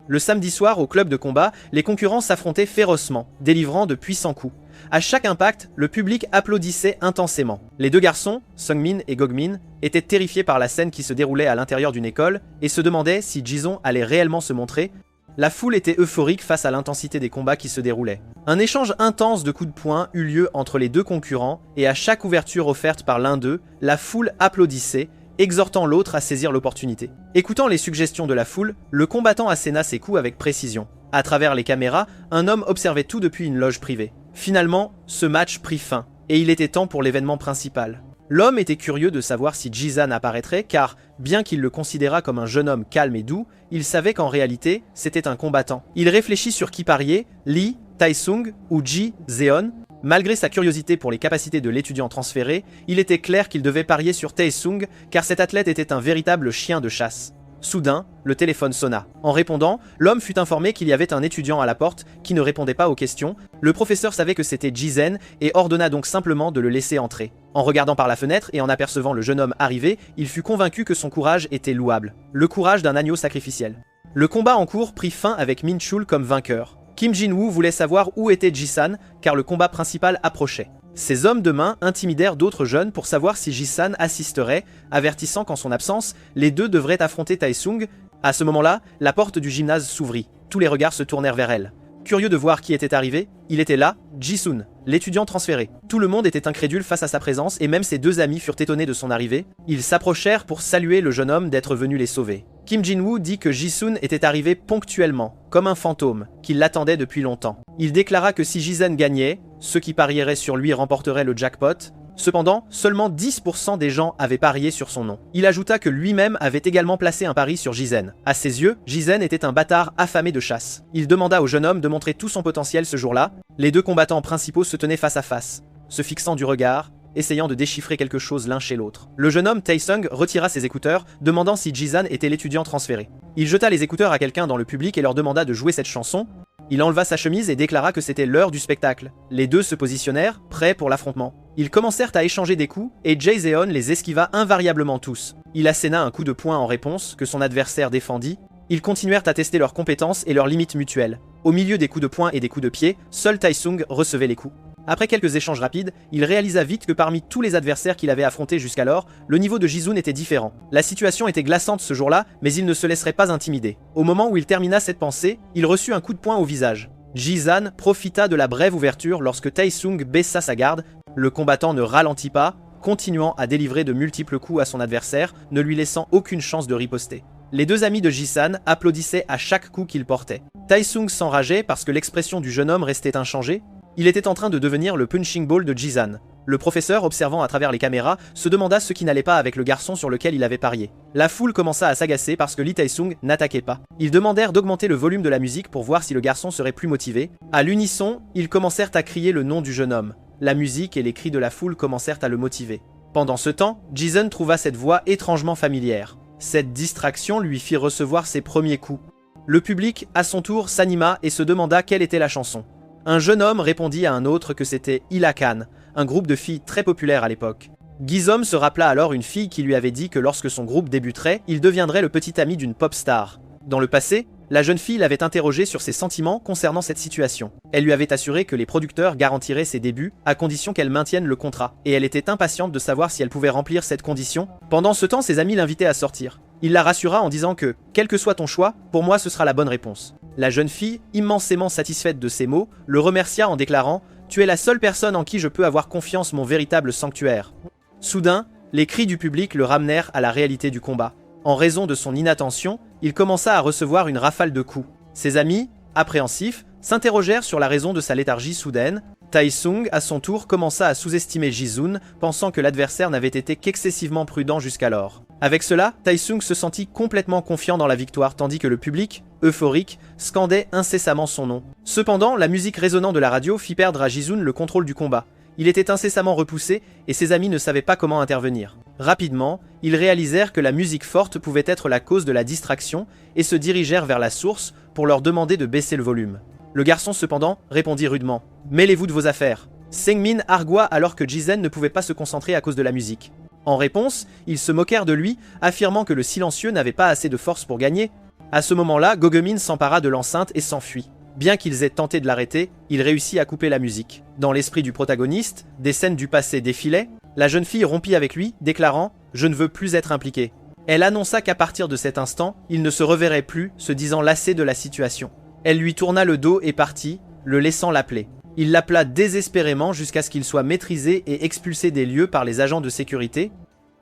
A: Le samedi soir, au club de combat, les concurrents s'affrontaient férocement, délivrant de puissants coups. À chaque impact, le public applaudissait intensément. Les deux garçons, Sungmin et Gogmin, étaient terrifiés par la scène qui se déroulait à l'intérieur d'une école et se demandaient si Jison allait réellement se montrer. La foule était euphorique face à l'intensité des combats qui se déroulaient. Un échange intense de coups de poing eut lieu entre les deux concurrents et à chaque ouverture offerte par l'un d'eux, la foule applaudissait, exhortant l'autre à saisir l'opportunité. Écoutant les suggestions de la foule, le combattant asséna ses coups avec précision. À travers les caméras, un homme observait tout depuis une loge privée. Finalement, ce match prit fin, et il était temps pour l'événement principal. L'homme était curieux de savoir si Jisan apparaîtrait, car, bien qu'il le considérât comme un jeune homme calme et doux, il savait qu'en réalité, c'était un combattant. Il réfléchit sur qui parier, Lee, Taesung ou Ji Zeon. Malgré sa curiosité pour les capacités de l'étudiant transféré, il était clair qu'il devait parier sur Taesung, car cet athlète était un véritable chien de chasse. Soudain, le téléphone sonna. En répondant, l'homme fut informé qu'il y avait un étudiant à la porte qui ne répondait pas aux questions. Le professeur savait que c'était Jizen et ordonna donc simplement de le laisser entrer. En regardant par la fenêtre et en apercevant le jeune homme arriver, il fut convaincu que son courage était louable. Le courage d'un agneau sacrificiel. Le combat en cours prit fin avec Min Chul comme vainqueur. Kim Jin-woo voulait savoir où était Ji-san car le combat principal approchait. Ces hommes de main intimidèrent d'autres jeunes pour savoir si Ji-san assisterait, avertissant qu'en son absence, les deux devraient affronter Taesung. À ce moment-là, la porte du gymnase s'ouvrit. Tous les regards se tournèrent vers elle. Curieux de voir qui était arrivé, il était là, Ji-sun, l'étudiant transféré. Tout le monde était incrédule face à sa présence et même ses deux amis furent étonnés de son arrivée. Ils s'approchèrent pour saluer le jeune homme d'être venu les sauver. Kim Jin-woo dit que Ji-sun était arrivé ponctuellement, comme un fantôme, qu'il l'attendait depuis longtemps. Il déclara que si Jizen gagnait, ceux qui parieraient sur lui remporteraient le jackpot. Cependant, seulement 10% des gens avaient parié sur son nom. Il ajouta que lui-même avait également placé un pari sur Jizen. À ses yeux, Jizen était un bâtard affamé de chasse. Il demanda au jeune homme de montrer tout son potentiel ce jour-là. Les deux combattants principaux se tenaient face à face, se fixant du regard, essayant de déchiffrer quelque chose l'un chez l'autre. Le jeune homme Taesung retira ses écouteurs, demandant si Jisan était l'étudiant transféré. Il jeta les écouteurs à quelqu'un dans le public et leur demanda de jouer cette chanson. Il enleva sa chemise et déclara que c'était l'heure du spectacle. Les deux se positionnèrent, prêts pour l'affrontement. Ils commencèrent à échanger des coups et Jae-seon les esquiva invariablement tous. Il asséna un coup de poing en réponse que son adversaire défendit. Ils continuèrent à tester leurs compétences et leurs limites mutuelles. Au milieu des coups de poing et des coups de pied, seul Taesung recevait les coups. Après quelques échanges rapides, il réalisa vite que parmi tous les adversaires qu'il avait affrontés jusqu'alors, le niveau de Ji-sun était différent. La situation était glaçante ce jour-là, mais il ne se laisserait pas intimider. Au moment où il termina cette pensée, il reçut un coup de poing au visage. Ji-san profita de la brève ouverture lorsque Taesung baissa sa garde. Le combattant ne ralentit pas, continuant à délivrer de multiples coups à son adversaire, ne lui laissant aucune chance de riposter. Les deux amis de Ji-san applaudissaient à chaque coup qu'il portait. Taesung s'enrageait parce que l'expression du jeune homme restait inchangée. Il était en train de devenir le punching ball de Ji-san. Le professeur, observant à travers les caméras, se demanda ce qui n'allait pas avec le garçon sur lequel il avait parié. La foule commença à s'agacer parce que Lee Taesung n'attaquait pas. Ils demandèrent d'augmenter le volume de la musique pour voir si le garçon serait plus motivé. À l'unisson, ils commencèrent à crier le nom du jeune homme. La musique et les cris de la foule commencèrent à le motiver. Pendant ce temps, Ji-sun trouva cette voix étrangement familière. Cette distraction lui fit recevoir ses premiers coups. Le public, à son tour, s'anima et se demanda quelle était la chanson. Un jeune homme répondit à un autre que c'était Ilakan, un groupe de filles très populaire à l'époque. Gizom se rappela alors une fille qui lui avait dit que lorsque son groupe débuterait, il deviendrait le petit ami d'une pop star. Dans le passé, La jeune fille l'avait interrogé sur ses sentiments concernant cette situation. Elle lui avait assuré que les producteurs garantiraient ses débuts à condition qu'elle maintienne le contrat, et elle était impatiente de savoir si elle pouvait remplir cette condition. Pendant ce temps, ses amis l'invitaient à sortir. Il la rassura en disant que, quel que soit ton choix, pour moi ce sera la bonne réponse. La jeune fille, immensément satisfaite de ces mots, le remercia en déclarant « Tu es la seule personne en qui je peux avoir confiance, mon véritable sanctuaire ». Soudain, les cris du public le ramenèrent à la réalité du combat. En raison de son inattention, il commença à recevoir une rafale de coups. Ses amis, appréhensifs, s'interrogèrent sur la raison de sa léthargie soudaine. Tae-sung, à son tour, commença à sous-estimer Ji-sun, pensant que l'adversaire n'avait été qu'excessivement prudent jusqu'alors. Avec cela, Tae-sung se sentit complètement confiant dans la victoire, tandis que le public, euphorique, scandait incessamment son nom. Cependant, la musique résonnant de la radio fit perdre à Ji-sun le contrôle du combat. Il était incessamment repoussé et ses amis ne savaient pas comment intervenir. Rapidement, ils réalisèrent que la musique forte pouvait être la cause de la distraction et se dirigèrent vers la source pour leur demander de baisser le volume. Le garçon cependant répondit rudement « Mêlez-vous de vos affaires ». Seung-min argua alors que Ji-sen ne pouvait pas se concentrer à cause de la musique. En réponse, ils se moquèrent de lui, affirmant que le silencieux n'avait pas assez de force pour gagner. À ce moment-là, Gogemin s'empara de l'enceinte et s'enfuit. Bien qu'ils aient tenté de l'arrêter, il réussit à couper la musique. Dans l'esprit du protagoniste, des scènes du passé défilaient. La jeune fille rompit avec lui, déclarant « Je ne veux plus être impliquée ». Elle annonça qu'à partir de cet instant, il ne se reverrait plus, se disant lassé de la situation. Elle lui tourna le dos et partit, le laissant l'appeler. Il l'appela désespérément jusqu'à ce qu'il soit maîtrisé et expulsé des lieux par les agents de sécurité.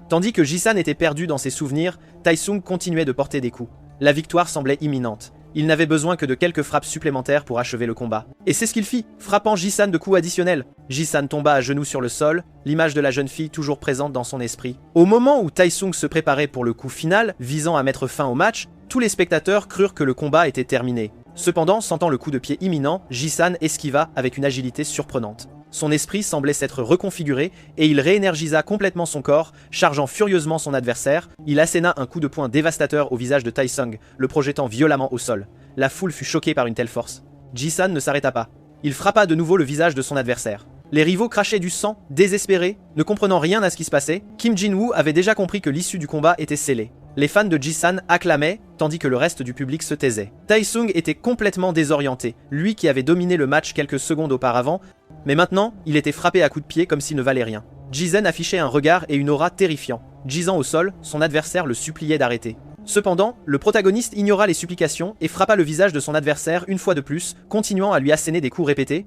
A: Tandis que Ji-san était perdu dans ses souvenirs, Tae-sung continuait de porter des coups. La victoire semblait imminente. Il n'avait besoin que de quelques frappes supplémentaires pour achever le combat. Et c'est ce qu'il fit, frappant Ji-san de coups additionnels. Ji-san tomba à genoux sur le sol, l'image de la jeune fille toujours présente dans son esprit. Au moment où Tae-sung se préparait pour le coup final, visant à mettre fin au match, tous les spectateurs crurent que le combat était terminé. Cependant, sentant le coup de pied imminent, Ji-san esquiva avec une agilité surprenante. Son esprit semblait s'être reconfiguré et il réénergisa complètement son corps, chargeant furieusement son adversaire. Il asséna un coup de poing dévastateur au visage de Tae-sung, le projetant violemment au sol. La foule fut choquée par une telle force. Ji-san ne s'arrêta pas. Il frappa de nouveau le visage de son adversaire. Les rivaux crachaient du sang, désespérés, ne comprenant rien à ce qui se passait. Kim Jin-woo avait déjà compris que l'issue du combat était scellée. Les fans de Ji-san acclamaient, tandis que le reste du public se taisait. Tae-sung était complètement désorienté, lui qui avait dominé le match quelques secondes auparavant, mais maintenant, il était frappé à coups de pied comme s'il ne valait rien. Ji-sen affichait un regard et une aura terrifiants. Gisant au sol, son adversaire le suppliait d'arrêter. Cependant, le protagoniste ignora les supplications et frappa le visage de son adversaire une fois de plus, continuant à lui asséner des coups répétés.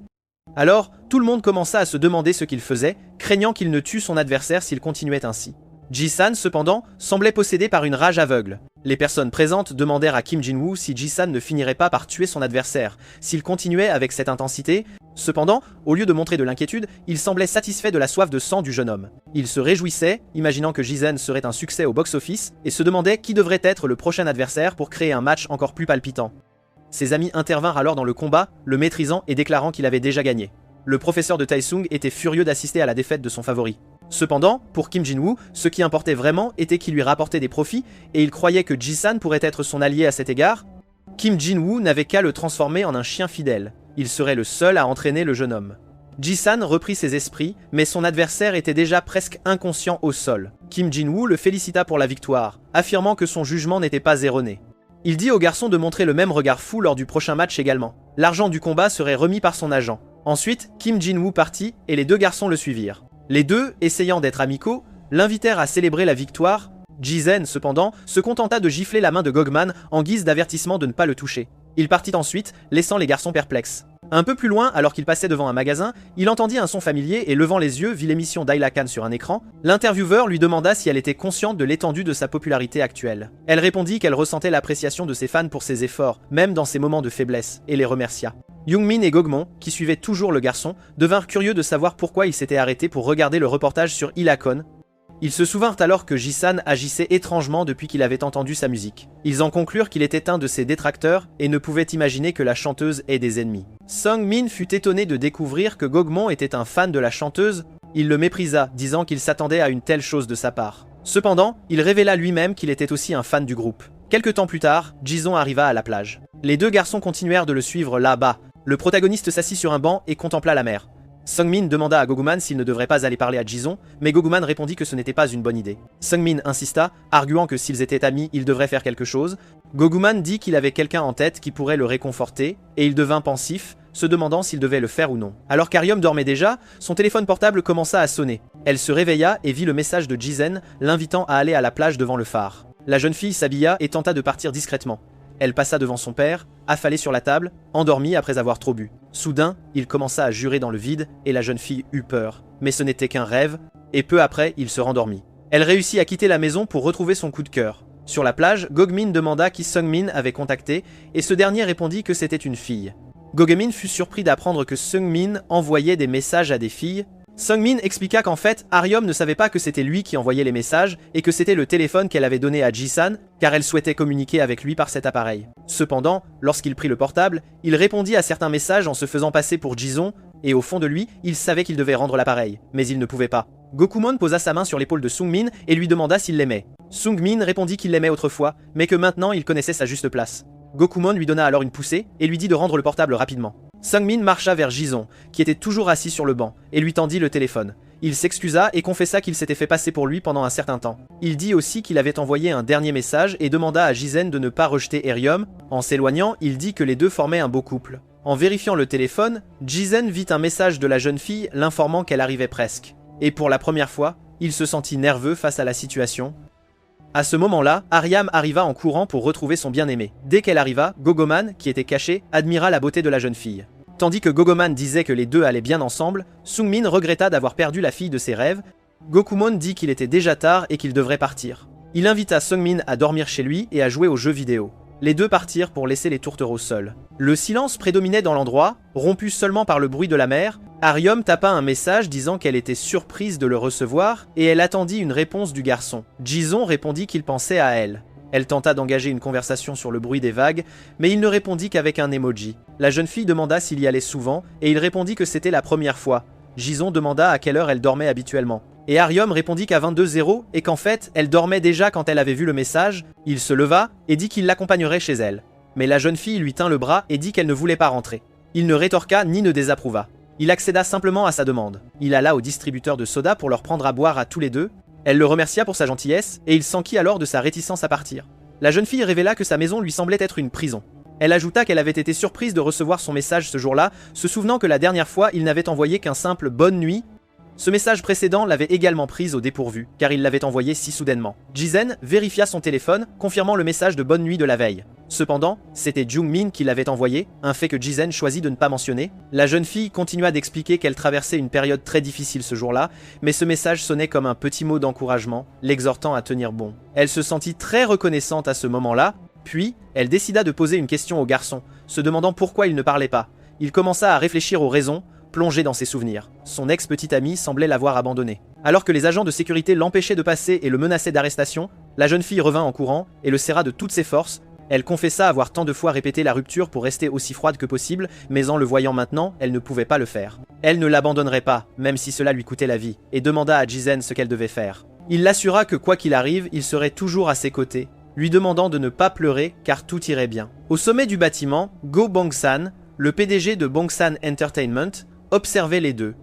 A: Alors, tout le monde commença à se demander ce qu'il faisait, craignant qu'il ne tue son adversaire s'il continuait ainsi. Ji-san, cependant, semblait possédé par une rage aveugle. Les personnes présentes demandèrent à Kim Jin-woo si Ji-san ne finirait pas par tuer son adversaire, s'il continuait avec cette intensité. Cependant, au lieu de montrer de l'inquiétude, il semblait satisfait de la soif de sang du jeune homme. Il se réjouissait, imaginant que Ji-sen serait un succès au box-office, et se demandait qui devrait être le prochain adversaire pour créer un match encore plus palpitant. Ses amis intervinrent alors dans le combat, le maîtrisant et déclarant qu'il avait déjà gagné. Le professeur de Tae-sung était furieux d'assister à la défaite de son favori. Cependant, pour Kim Jin-woo, ce qui importait vraiment était qu'il lui rapportait des profits, et il croyait que Ji-san pourrait être son allié à cet égard. Kim Jin-woo n'avait qu'à le transformer en un chien fidèle. Il serait le seul à entraîner le jeune homme. Ji-san reprit ses esprits, mais son adversaire était déjà presque inconscient au sol. Kim Jin-woo le félicita pour la victoire, affirmant que son jugement n'était pas erroné. Il dit au garçon de montrer le même regard fou lors du prochain match également. L'argent du combat serait remis par son agent. Ensuite, Kim Jin-woo partit et les deux garçons le suivirent. Les deux, essayant d'être amicaux, l'invitèrent à célébrer la victoire. Ji-sen, cependant, se contenta de gifler la main de Gogman en guise d'avertissement de ne pas le toucher. Il partit ensuite, laissant les garçons perplexes. Un peu plus loin, alors qu'il passait devant un magasin, il entendit un son familier et levant les yeux, vit l'émission d'Ayla Khan sur un écran. L'intervieweur lui demanda si elle était consciente de l'étendue de sa popularité actuelle. Elle répondit qu'elle ressentait l'appréciation de ses fans pour ses efforts, même dans ses moments de faiblesse, et les remercia. Young-min et Gogmon, qui suivaient toujours le garçon, devinrent curieux de savoir pourquoi il s'était arrêté pour regarder le reportage sur Ayla Khan. Ils se souvinrent alors que Ji-san agissait étrangement depuis qu'il avait entendu sa musique. Ils en conclurent qu'il était un de ses détracteurs et ne pouvaient imaginer que la chanteuse ait des ennemis. Sung-min fut étonné de découvrir que Gogmon était un fan de la chanteuse. Il le méprisa, disant qu'il s'attendait à une telle chose de sa part. Cependant, il révéla lui-même qu'il était aussi un fan du groupe. Quelque temps plus tard, Jison arriva à la plage. Les deux garçons continuèrent de le suivre là-bas. Le protagoniste s'assit sur un banc et contempla la mer. Seungmin demanda à Goguman s'il ne devrait pas aller parler à Jison, mais Goguman répondit que ce n'était pas une bonne idée. Seungmin insista, arguant que s'ils étaient amis, ils devraient faire quelque chose. Goguman dit qu'il avait quelqu'un en tête qui pourrait le réconforter, et il devint pensif, se demandant s'il devait le faire ou non. Alors qu'Aryom dormait déjà, son téléphone portable commença à sonner. Elle se réveilla et vit le message de Jizen l'invitant à aller à la plage devant le phare. La jeune fille s'habilla et tenta de partir discrètement. Elle passa devant son père, affalée sur la table, endormie après avoir trop bu. Soudain, il commença à jurer dans le vide et la jeune fille eut peur. Mais ce n'était qu'un rêve, et peu après, il se rendormit. Elle réussit à quitter la maison pour retrouver son coup de cœur. Sur la plage, Gogmin demanda qui Seungmin avait contacté, et ce dernier répondit que c'était une fille. Gogemin fut surpris d'apprendre que Seungmin envoyait des messages à des filles. Seungmin expliqua qu'en fait, Aryom ne savait pas que c'était lui qui envoyait les messages et que c'était le téléphone qu'elle avait donné à Jisan car elle souhaitait communiquer avec lui par cet appareil. Cependant, lorsqu'il prit le portable, il répondit à certains messages en se faisant passer pour Jison et au fond de lui, il savait qu'il devait rendre l'appareil, mais il ne pouvait pas. Gokumon posa sa main sur l'épaule de Seungmin et lui demanda s'il l'aimait. Seungmin répondit qu'il l'aimait autrefois, mais que maintenant il connaissait sa juste place. Gokumon lui donna alors une poussée et lui dit de rendre le portable rapidement. Seungmin marcha vers Jison, qui était toujours assis sur le banc, et lui tendit le téléphone. Il s'excusa et confessa qu'il s'était fait passer pour lui pendant un certain temps. Il dit aussi qu'il avait envoyé un dernier message et demanda à Jizen de ne pas rejeter Aryom. En s'éloignant, il dit que les deux formaient un beau couple. En vérifiant le téléphone, Jizen vit un message de la jeune fille l'informant qu'elle arrivait presque. Et pour la première fois, il se sentit nerveux face à la situation. À ce moment-là, Aryam arriva en courant pour retrouver son bien-aimé. Dès qu'elle arriva, Gogoman, qui était caché, admira la beauté de la jeune fille. Tandis que Gogoman disait que les deux allaient bien ensemble, Seungmin regretta d'avoir perdu la fille de ses rêves. Gokumon dit qu'il était déjà tard et qu'il devrait partir. Il invita Seungmin à dormir chez lui et à jouer aux jeux vidéo. Les deux partirent pour laisser les tourtereaux seuls. Le silence prédominait dans l'endroit, rompu seulement par le bruit de la mer. Aryom tapa un message disant qu'elle était surprise de le recevoir et elle attendit une réponse du garçon. Jison répondit qu'il pensait à elle. Elle tenta d'engager une conversation sur le bruit des vagues, mais il ne répondit qu'avec un emoji. La jeune fille demanda s'il y allait souvent et il répondit que c'était la première fois. Jison demanda à quelle heure elle dormait habituellement. Et Aryom répondit qu'à 22h et qu'en fait, elle dormait déjà quand elle avait vu le message. Il se leva et dit qu'il l'accompagnerait chez elle. Mais la jeune fille lui tint le bras et dit qu'elle ne voulait pas rentrer. Il ne rétorqua ni ne désapprouva. Il accéda simplement à sa demande. Il alla au distributeur de soda pour leur prendre à boire à tous les deux. Elle le remercia pour sa gentillesse et il s'enquit alors de sa réticence à partir. La jeune fille révéla que sa maison lui semblait être une prison. Elle ajouta qu'elle avait été surprise de recevoir son message ce jour-là, se souvenant que la dernière fois, il n'avait envoyé qu'un simple « bonne nuit ». Ce message précédent l'avait également prise au dépourvu, car il l'avait envoyé si soudainement. Jizen vérifia son téléphone, confirmant le message de bonne nuit de la veille. Cependant, c'était Jungmin qui l'avait envoyé, un fait que Jizen choisit de ne pas mentionner. La jeune fille continua d'expliquer qu'elle traversait une période très difficile ce jour-là, mais ce message sonnait comme un petit mot d'encouragement, l'exhortant à tenir bon. Elle se sentit très reconnaissante à ce moment-là, puis elle décida de poser une question au garçon, se demandant pourquoi il ne parlait pas. Il commença à réfléchir aux raisons, plongé dans ses souvenirs. Son ex-petite amie semblait l'avoir abandonné. Alors que les agents de sécurité l'empêchaient de passer et le menaçaient d'arrestation, la jeune fille revint en courant et le serra de toutes ses forces. Elle confessa avoir tant de fois répété la rupture pour rester aussi froide que possible, mais en le voyant maintenant, elle ne pouvait pas le faire. Elle ne l'abandonnerait pas, même si cela lui coûtait la vie, et demanda à Jizen ce qu'elle devait faire. Il l'assura que quoi qu'il arrive, il serait toujours à ses côtés, lui demandant de ne pas pleurer car tout irait bien. Au sommet du bâtiment, Go Bong-san, le PDG de Bongsan Entertainment, observait les deux.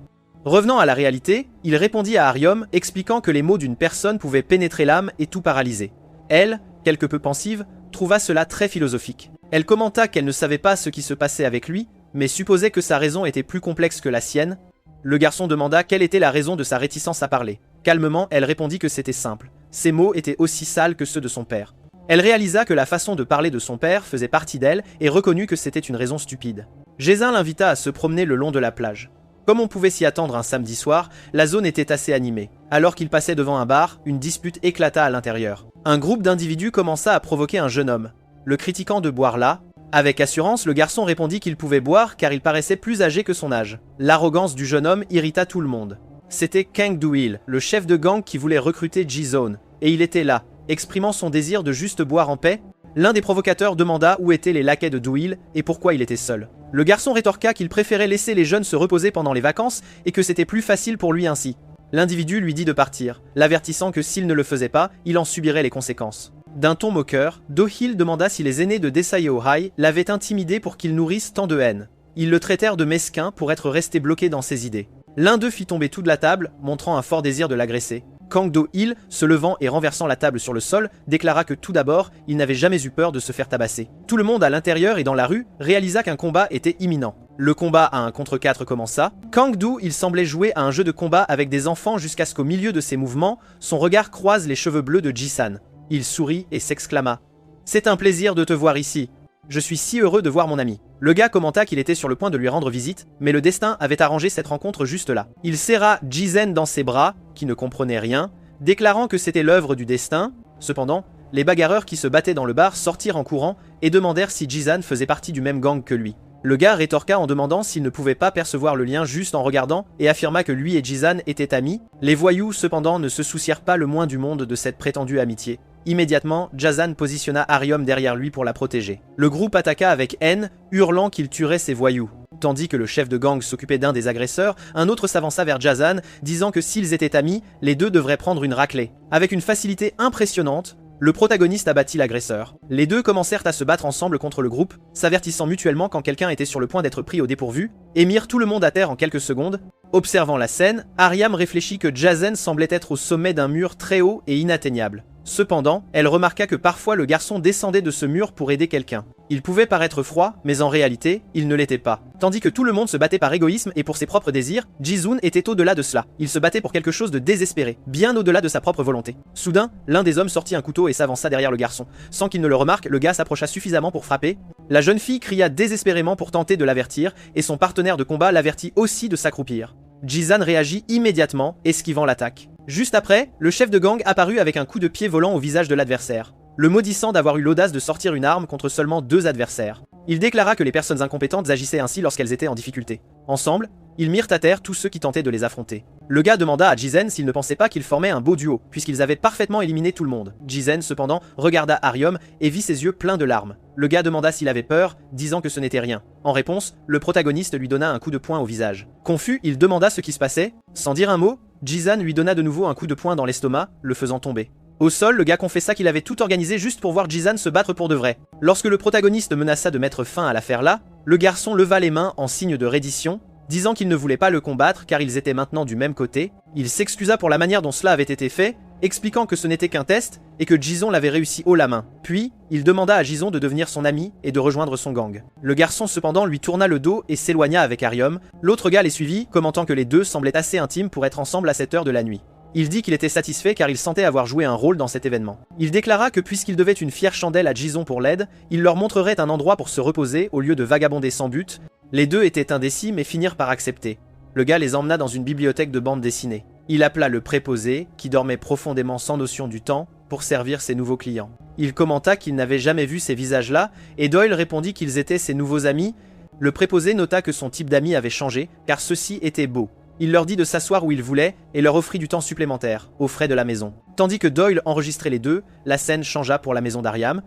A: Revenant à la réalité, il répondit à Aryom, expliquant que les mots d'une personne pouvaient pénétrer l'âme et tout paralyser. Elle, quelque peu pensive, trouva cela très philosophique. Elle commenta qu'elle ne savait pas ce qui se passait avec lui, mais supposait que sa raison était plus complexe que la sienne. Le garçon demanda quelle était la raison de sa réticence à parler. Calmement, elle répondit que c'était simple. Ses mots étaient aussi sales que ceux de son père. Elle réalisa que la façon de parler de son père faisait partie d'elle et reconnut que c'était une raison stupide. Jézin l'invita à se promener le long de la plage. Comme on pouvait s'y attendre un samedi soir, la zone était assez animée. Alors qu'il passait devant un bar, une dispute éclata à l'intérieur. Un groupe d'individus commença à provoquer un jeune homme, le critiquant de boire là. Avec assurance, le garçon répondit qu'il pouvait boire car il paraissait plus âgé que son âge. L'arrogance du jeune homme irrita tout le monde. C'était Kang Do-il, le chef de gang qui voulait recruter Ji-Zone, et il était là, exprimant son désir de juste boire en paix. L'un des provocateurs demanda où étaient les laquais de Do-il et pourquoi il était seul. Le garçon rétorqua qu'il préférait laisser les jeunes se reposer pendant les vacances et que c'était plus facile pour lui ainsi. L'individu lui dit de partir, l'avertissant que s'il ne le faisait pas, il en subirait les conséquences. D'un ton moqueur, Do-il demanda si les aînés de Desayeo High l'avaient intimidé pour qu'il nourrisse tant de haine. Ils le traitèrent de mesquin pour être resté bloqué dans ses idées. L'un d'eux fit tomber tout de la table, montrant un fort désir de l'agresser. Kang Do-il, se levant et renversant la table sur le sol, déclara que tout d'abord, il n'avait jamais eu peur de se faire tabasser. Tout le monde à l'intérieur et dans la rue réalisa qu'un combat était imminent. Le combat à 1 contre 4 commença. Kang Do-il semblait jouer à un jeu de combat avec des enfants jusqu'à ce qu'au milieu de ses mouvements, son regard croise les cheveux bleus de Ji-san. Il sourit et s'exclama « C'est un plaisir de te voir ici. Je suis si heureux de voir mon ami. » Le gars commenta qu'il était sur le point de lui rendre visite, mais le destin avait arrangé cette rencontre juste là. Il serra Ji-zen dans ses bras, qui ne comprenait rien, déclarant que c'était l'œuvre du destin. Cependant, les bagarreurs qui se battaient dans le bar sortirent en courant et demandèrent si Ji-san faisait partie du même gang que lui. Le gars rétorqua en demandant s'il ne pouvait pas percevoir le lien juste en regardant et affirma que lui et Ji-san étaient amis. Les voyous, cependant, ne se soucièrent pas le moins du monde de cette prétendue amitié. Immédiatement, Ji-san positionna Aryom derrière lui pour la protéger. Le groupe attaqua avec haine, hurlant qu'il tuerait ces voyous. Tandis que le chef de gang s'occupait d'un des agresseurs, un autre s'avança vers Ji-san, disant que s'ils étaient amis, les deux devraient prendre une raclée. Avec une facilité impressionnante, le protagoniste abattit l'agresseur. Les deux commencèrent à se battre ensemble contre le groupe, s'avertissant mutuellement quand quelqu'un était sur le point d'être pris au dépourvu, et mirent tout le monde à terre en quelques secondes. Observant la scène, Aryam réfléchit que Ji-san semblait être au sommet d'un mur très haut et inatteignable. Cependant, elle remarqua que parfois le garçon descendait de ce mur pour aider quelqu'un. Il pouvait paraître froid, mais en réalité, il ne l'était pas. Tandis que tout le monde se battait par égoïsme et pour ses propres désirs, Ji-sun était au-delà de cela. Il se battait pour quelque chose de désespéré, bien au-delà de sa propre volonté. Soudain, l'un des hommes sortit un couteau et s'avança derrière le garçon. Sans qu'il ne le remarque, le gars s'approcha suffisamment pour frapper. La jeune fille cria désespérément pour tenter de l'avertir, et son partenaire de combat l'avertit aussi de s'accroupir. Ji-san réagit immédiatement, esquivant l'attaque. Juste après, le chef de gang apparut avec un coup de pied volant au visage de l'adversaire, le maudissant d'avoir eu l'audace de sortir une arme contre seulement 2 adversaires. Il déclara que les personnes incompétentes agissaient ainsi lorsqu'elles étaient en difficulté. Ensemble, ils mirent à terre tous ceux qui tentaient de les affronter. Le gars demanda à Ji-zen s'il ne pensait pas qu'ils formaient un beau duo, puisqu'ils avaient parfaitement éliminé tout le monde. Ji-zen, cependant, regarda Aryom et vit ses yeux pleins de larmes. Le gars demanda s'il avait peur, disant que ce n'était rien. En réponse, le protagoniste lui donna un coup de poing au visage. Confus, il demanda ce qui se passait. Sans dire un mot, Ji-san lui donna de nouveau un coup de poing dans l'estomac, le faisant tomber. Au sol, le gars confessa qu'il avait tout organisé juste pour voir Ji-san se battre pour de vrai. Lorsque le protagoniste menaça de mettre fin à l'affaire là, le garçon leva les mains en signe de reddition, disant qu'il ne voulait pas le combattre car ils étaient maintenant du même côté. Il s'excusa pour la manière dont cela avait été fait, expliquant que ce n'était qu'un test et que Ji-son l'avait réussi haut la main. Puis, il demanda à Ji-son de devenir son ami et de rejoindre son gang. Le garçon cependant lui tourna le dos et s'éloigna avec Aryom. L'autre gars les suivit, commentant que les deux semblaient assez intimes pour être ensemble à cette heure de la nuit. Il dit qu'il était satisfait car il sentait avoir joué un rôle dans cet événement. Il déclara que puisqu'il devait une fière chandelle à Ji-son pour l'aide, il leur montrerait un endroit pour se reposer au lieu de vagabonder sans but. Les deux étaient indécis mais finirent par accepter. Le gars les emmena dans une bibliothèque de bande dessinée. Il appela le préposé, qui dormait profondément sans notion du temps, pour servir ses nouveaux clients. Il commenta qu'il n'avait jamais vu ces visages-là, et Doyle répondit qu'ils étaient ses nouveaux amis. Le préposé nota que son type d'amis avait changé, car ceux-ci étaient beaux. Il leur dit de s'asseoir où ils voulaient, et leur offrit du temps supplémentaire, aux frais de la maison. Tandis que Doyle enregistrait les deux, la scène changea pour la maison d'Aryam.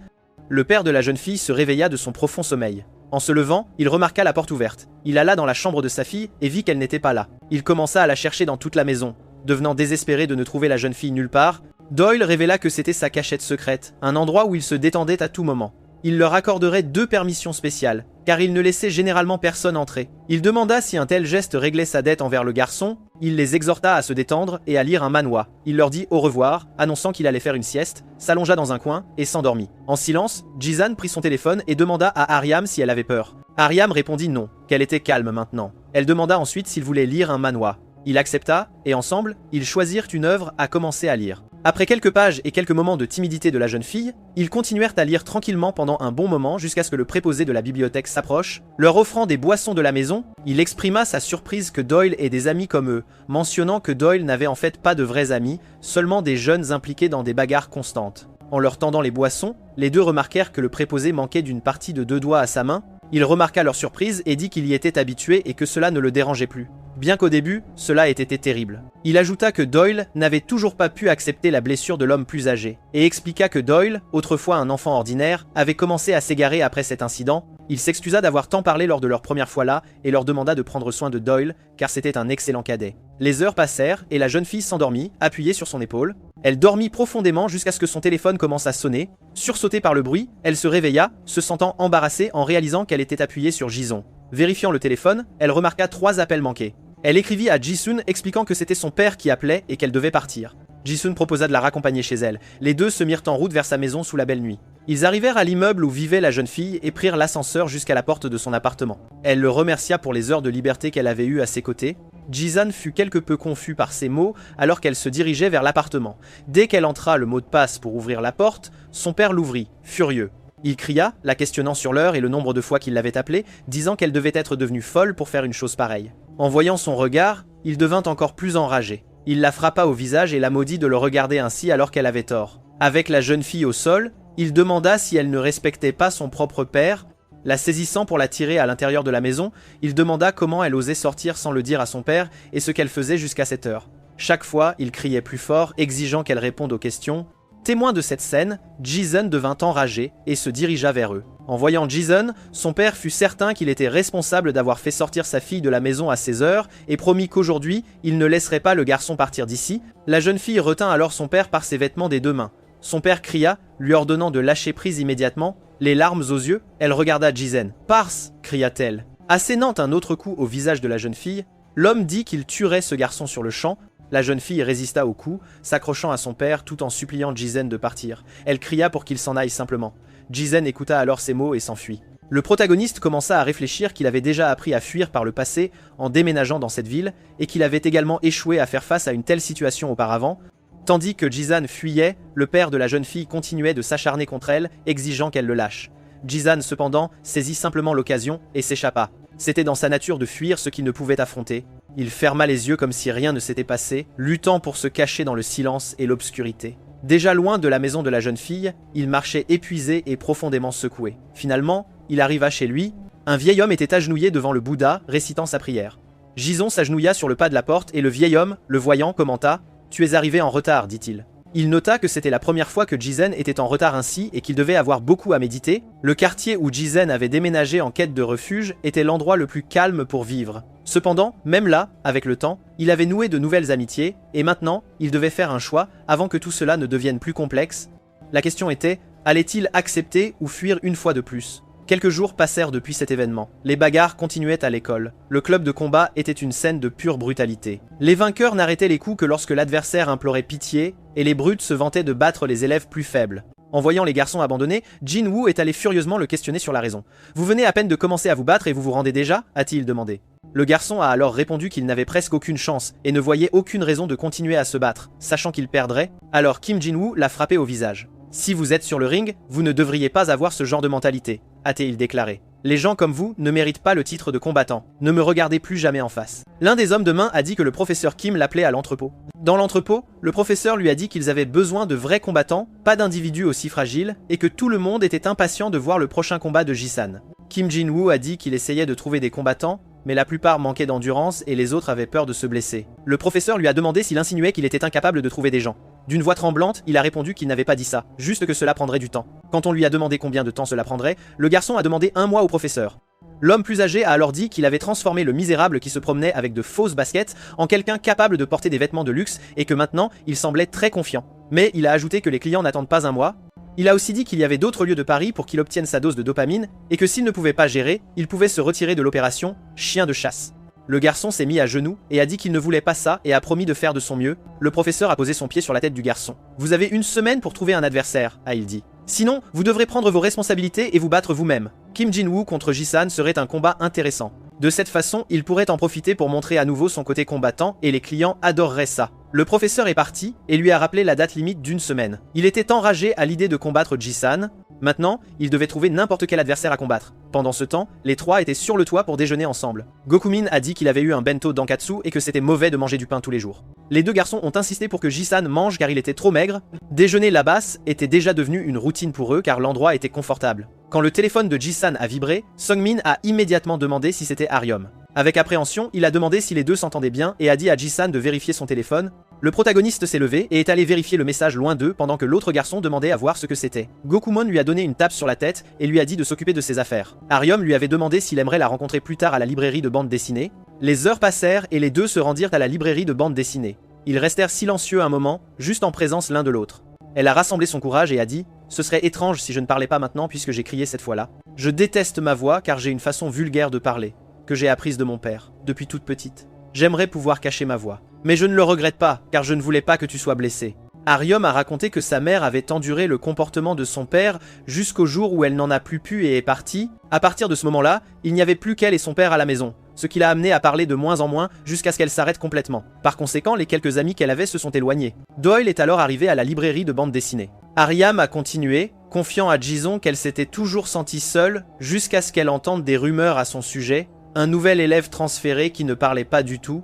A: Le père de la jeune fille se réveilla de son profond sommeil. En se levant, il remarqua la porte ouverte. Il alla dans la chambre de sa fille et vit qu'elle n'était pas là. Il commença à la chercher dans toute la maison. Devenant désespéré de ne trouver la jeune fille nulle part, Doyle révéla que c'était sa cachette secrète, un endroit où il se détendait à tout moment. Il leur accorderait 2 permissions spéciales, car il ne laissait généralement personne entrer. Il demanda si un tel geste réglait sa dette envers le garçon. Il les exhorta à se détendre et à lire un manhwa. Il leur dit au revoir, annonçant qu'il allait faire une sieste, s'allongea dans un coin et s'endormit. En silence, Ji-san prit son téléphone et demanda à Aryam si elle avait peur. Aryam répondit non, qu'elle était calme maintenant. Elle demanda ensuite s'il voulait lire un manhwa. Il accepta, et ensemble, ils choisirent une œuvre à commencer à lire. Après quelques pages et quelques moments de timidité de la jeune fille, ils continuèrent à lire tranquillement pendant un bon moment jusqu'à ce que le préposé de la bibliothèque s'approche. Leur offrant des boissons de la maison, il exprima sa surprise que Doyle ait des amis comme eux, mentionnant que Doyle n'avait en fait pas de vrais amis, seulement des jeunes impliqués dans des bagarres constantes. En leur tendant les boissons, les deux remarquèrent que le préposé manquait d'une partie de 2 doigts à sa main. Il remarqua leur surprise et dit qu'il y était habitué et que cela ne le dérangeait plus. Bien qu'au début, cela ait été terrible. Il ajouta que Doyle n'avait toujours pas pu accepter la blessure de l'homme plus âgé, et expliqua que Doyle, autrefois un enfant ordinaire, avait commencé à s'égarer après cet incident. Il s'excusa d'avoir tant parlé lors de leur première fois là, et leur demanda de prendre soin de Doyle, car c'était un excellent cadet. Les heures passèrent, et la jeune fille s'endormit, appuyée sur son épaule. Elle dormit profondément jusqu'à ce que son téléphone commence à sonner. Sursautée par le bruit, elle se réveilla, se sentant embarrassée en réalisant qu'elle était appuyée sur Ji-son. Vérifiant le téléphone, elle remarqua 3 appels manqués. Elle écrivit à Ji-sun expliquant que c'était son père qui appelait et qu'elle devait partir. Ji-sun proposa de la raccompagner chez elle. Les deux se mirent en route vers sa maison sous la belle nuit. Ils arrivèrent à l'immeuble où vivait la jeune fille et prirent l'ascenseur jusqu'à la porte de son appartement. Elle le remercia pour les heures de liberté qu'elle avait eues à ses côtés. Ji-sun fut quelque peu confus par ces mots alors qu'elle se dirigeait vers l'appartement. Dès qu'elle entra le mot de passe pour ouvrir la porte, son père l'ouvrit, furieux. Il cria, la questionnant sur l'heure et le nombre de fois qu'il l'avait appelée, disant qu'elle devait être devenue folle pour faire une chose pareille. En voyant son regard, il devint encore plus enragé. Il la frappa au visage et la maudit de le regarder ainsi alors qu'elle avait tort. Avec la jeune fille au sol, il demanda si elle ne respectait pas son propre père. La saisissant pour la tirer à l'intérieur de la maison, il demanda comment elle osait sortir sans le dire à son père et ce qu'elle faisait jusqu'à cette heure. Chaque fois, il criait plus fort, exigeant qu'elle réponde aux questions. Témoin de cette scène, Ji-sun devint enragé et se dirigea vers eux. En voyant Ji-sun, son père fut certain qu'il était responsable d'avoir fait sortir sa fille de la maison à 16 heures et promit qu'aujourd'hui, il ne laisserait pas le garçon partir d'ici. La jeune fille retint alors son père par ses vêtements des 2 mains. Son père cria, lui ordonnant de lâcher prise immédiatement. Les larmes aux yeux, elle regarda Ji-sun. « Pars !» cria-t-elle. Assénant un autre coup au visage de la jeune fille, l'homme dit qu'il tuerait ce garçon sur le champ. La jeune fille résista au coup, s'accrochant à son père tout en suppliant Ji-sun de partir. Elle cria pour qu'il s'en aille simplement. Ji-sun écouta alors ces mots et s'enfuit. Le protagoniste commença à réfléchir qu'il avait déjà appris à fuir par le passé en déménageant dans cette ville et qu'il avait également échoué à faire face à une telle situation auparavant. Tandis que Ji-sun fuyait, le père de la jeune fille continuait de s'acharner contre elle, exigeant qu'elle le lâche. Ji-sun, cependant, saisit simplement l'occasion et s'échappa. C'était dans sa nature de fuir ce qu'il ne pouvait affronter. Il ferma les yeux comme si rien ne s'était passé, luttant pour se cacher dans le silence et l'obscurité. Déjà loin de la maison de la jeune fille, il marchait épuisé et profondément secoué. Finalement, il arriva chez lui. Un vieil homme était agenouillé devant le Bouddha, récitant sa prière. Ji-sun s'agenouilla sur le pas de la porte et le vieil homme, le voyant, commenta « Tu es arrivé en retard », dit-il. Il nota que c'était la première fois que Ji-sun était en retard ainsi et qu'il devait avoir beaucoup à méditer. Le quartier où Ji-sun avait déménagé en quête de refuge était l'endroit le plus calme pour vivre. Cependant, même là, avec le temps, il avait noué de nouvelles amitiés, et maintenant, il devait faire un choix avant que tout cela ne devienne plus complexe. La question était, allait-il accepter ou fuir une fois de plus ? Quelques jours passèrent depuis cet événement. Les bagarres continuaient à l'école. Le club de combat était une scène de pure brutalité. Les vainqueurs n'arrêtaient les coups que lorsque l'adversaire implorait pitié, et les brutes se vantaient de battre les élèves plus faibles. En voyant les garçons abandonnés, Jin-woo est allé furieusement le questionner sur la raison. « Vous venez à peine de commencer à vous battre et vous vous rendez déjà ?» a-t-il demandé. Le garçon a alors répondu qu'il n'avait presque aucune chance et ne voyait aucune raison de continuer à se battre, sachant qu'il perdrait. Alors Kim Jin-woo l'a frappé au visage. « Si vous êtes sur le ring, vous ne devriez pas avoir ce genre de mentalité », a-t-il déclaré. « Les gens comme vous ne méritent pas le titre de combattant. Ne me regardez plus jamais en face. » L'un des hommes de main a dit que le professeur Kim l'appelait à l'entrepôt. Dans l'entrepôt, le professeur lui a dit qu'ils avaient besoin de vrais combattants, pas d'individus aussi fragiles, et que tout le monde était impatient de voir le prochain combat de Ji-san. Kim Jin-woo a dit qu'il essayait de trouver des combattants, mais la plupart manquaient d'endurance et les autres avaient peur de se blesser. Le professeur lui a demandé s'il insinuait qu'il était incapable de trouver des gens. D'une voix tremblante, il a répondu qu'il n'avait pas dit ça, juste que cela prendrait du temps. Quand on lui a demandé combien de temps cela prendrait, le garçon a demandé 1 mois au professeur. L'homme plus âgé a alors dit qu'il avait transformé le misérable qui se promenait avec de fausses baskets en quelqu'un capable de porter des vêtements de luxe et que maintenant, il semblait très confiant. Mais il a ajouté que les clients n'attendent pas 1 mois. Il a aussi dit qu'il y avait d'autres lieux de pari pour qu'il obtienne sa dose de dopamine et que s'il ne pouvait pas gérer, il pouvait se retirer de l'opération chien de chasse. Le garçon s'est mis à genoux et a dit qu'il ne voulait pas ça et a promis de faire de son mieux. Le professeur a posé son pied sur la tête du garçon. « Vous avez 1 semaine pour trouver un adversaire », a-il dit. « Sinon, vous devrez prendre vos responsabilités et vous battre vous-même. » Kim Jin-woo contre Ji-san serait un combat intéressant. De cette façon, il pourrait en profiter pour montrer à nouveau son côté combattant et les clients adoreraient ça. Le professeur est parti et lui a rappelé la date limite d'1 semaine. Il était enragé à l'idée de combattre Ji-san. Maintenant, il devait trouver n'importe quel adversaire à combattre. Pendant ce temps, les 3 étaient sur le toit pour déjeuner ensemble. Gokumin a dit qu'il avait eu un bento dankatsu et que c'était mauvais de manger du pain tous les jours. Les 2 garçons ont insisté pour que Ji-san mange car il était trop maigre. Déjeuner là-bas était déjà devenu une routine pour eux car l'endroit était confortable. Quand le téléphone de Ji-san a vibré, Sungmin a immédiatement demandé si c'était Aryom. Avec appréhension, il a demandé si les 2 s'entendaient bien et a dit à Ji-san de vérifier son téléphone. Le protagoniste s'est levé et est allé vérifier le message loin d'eux pendant que l'autre garçon demandait à voir ce que c'était. Gokumon lui a donné une tape sur la tête et lui a dit de s'occuper de ses affaires. Aryom lui avait demandé s'il aimerait la rencontrer plus tard à la librairie de bande dessinée. Les heures passèrent et les 2 se rendirent à la librairie de bande dessinée. Ils restèrent silencieux un moment, juste en présence l'un de l'autre. Elle a rassemblé son courage et a dit « Ce serait étrange si je ne parlais pas maintenant puisque j'ai crié cette fois-là. » Je déteste ma voix car j'ai une façon vulgaire de parler, que j'ai apprise de mon père, depuis toute petite. J'aimerais pouvoir cacher ma voix. Mais je ne le regrette pas, car je ne voulais pas que tu sois blessé. Arium a raconté que sa mère avait enduré le comportement de son père jusqu'au jour où elle n'en a plus pu et est partie. À partir de ce moment-là, il n'y avait plus qu'elle et son père à la maison, ce qui l'a amené à parler de moins en moins jusqu'à ce qu'elle s'arrête complètement. Par conséquent, les quelques amis qu'elle avait se sont éloignés. Doyle est alors arrivé à la librairie de bande dessinée. Ariam a continué, confiant à Jason qu'elle s'était toujours sentie seule jusqu'à ce qu'elle entende des rumeurs à son sujet, un nouvel élève transféré qui ne parlait pas du tout.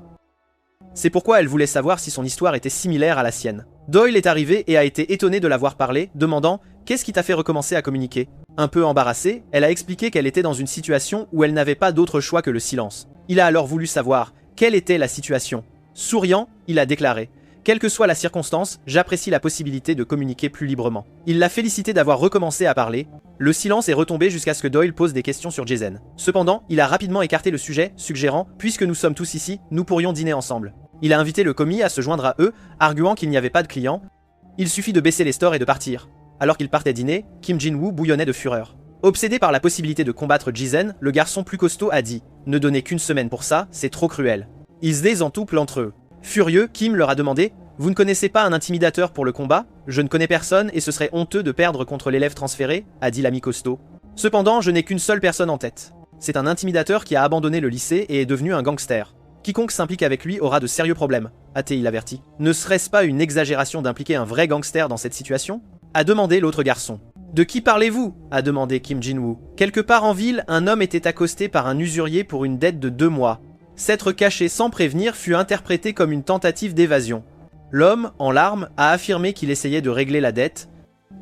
A: C'est pourquoi elle voulait savoir si son histoire était similaire à la sienne. Doyle est arrivé et a été étonné de la voir parler, demandant « Qu'est-ce qui t'a fait recommencer à communiquer ?» Un peu embarrassée, elle a expliqué qu'elle était dans une situation où elle n'avait pas d'autre choix que le silence. Il a alors voulu savoir quelle était la situation. Souriant, il a déclaré « Quelle que soit la circonstance, j'apprécie la possibilité de communiquer plus librement. » Il l'a félicité d'avoir recommencé à parler. Le silence est retombé jusqu'à ce que Doyle pose des questions sur Jason. Cependant, il a rapidement écarté le sujet, suggérant « Puisque nous sommes tous ici, nous pourrions dîner ensemble. » Il a invité le commis à se joindre à eux, arguant qu'il n'y avait pas de clients. Il suffit de baisser les stores et de partir. Alors qu'il partait dîner, Kim Jin-woo bouillonnait de fureur. Obsédé par la possibilité de combattre Jizen, le garçon plus costaud a dit « Ne donnez qu'une semaine pour ça, c'est trop cruel. » Ils se désentouplent entre eux. Furieux, Kim leur a demandé « Vous ne connaissez pas un intimidateur pour le combat? Je ne connais personne et ce serait honteux de perdre contre l'élève transféré, a dit l'ami costaud. Cependant, je n'ai qu'une seule personne en tête. C'est un intimidateur qui a abandonné le lycée et est devenu un gangster. Quiconque s'implique avec lui aura de sérieux problèmes, a-t-il averti. Ne serait-ce pas une exagération d'impliquer un vrai gangster dans cette situation? A demandé l'autre garçon. De qui parlez-vous? A demandé Kim Jin-woo. Quelque part en ville, un homme était accosté par un usurier pour une dette de 2 mois. S'être caché sans prévenir fut interprété comme une tentative d'évasion. L'homme, en larmes, a affirmé qu'il essayait de régler la dette.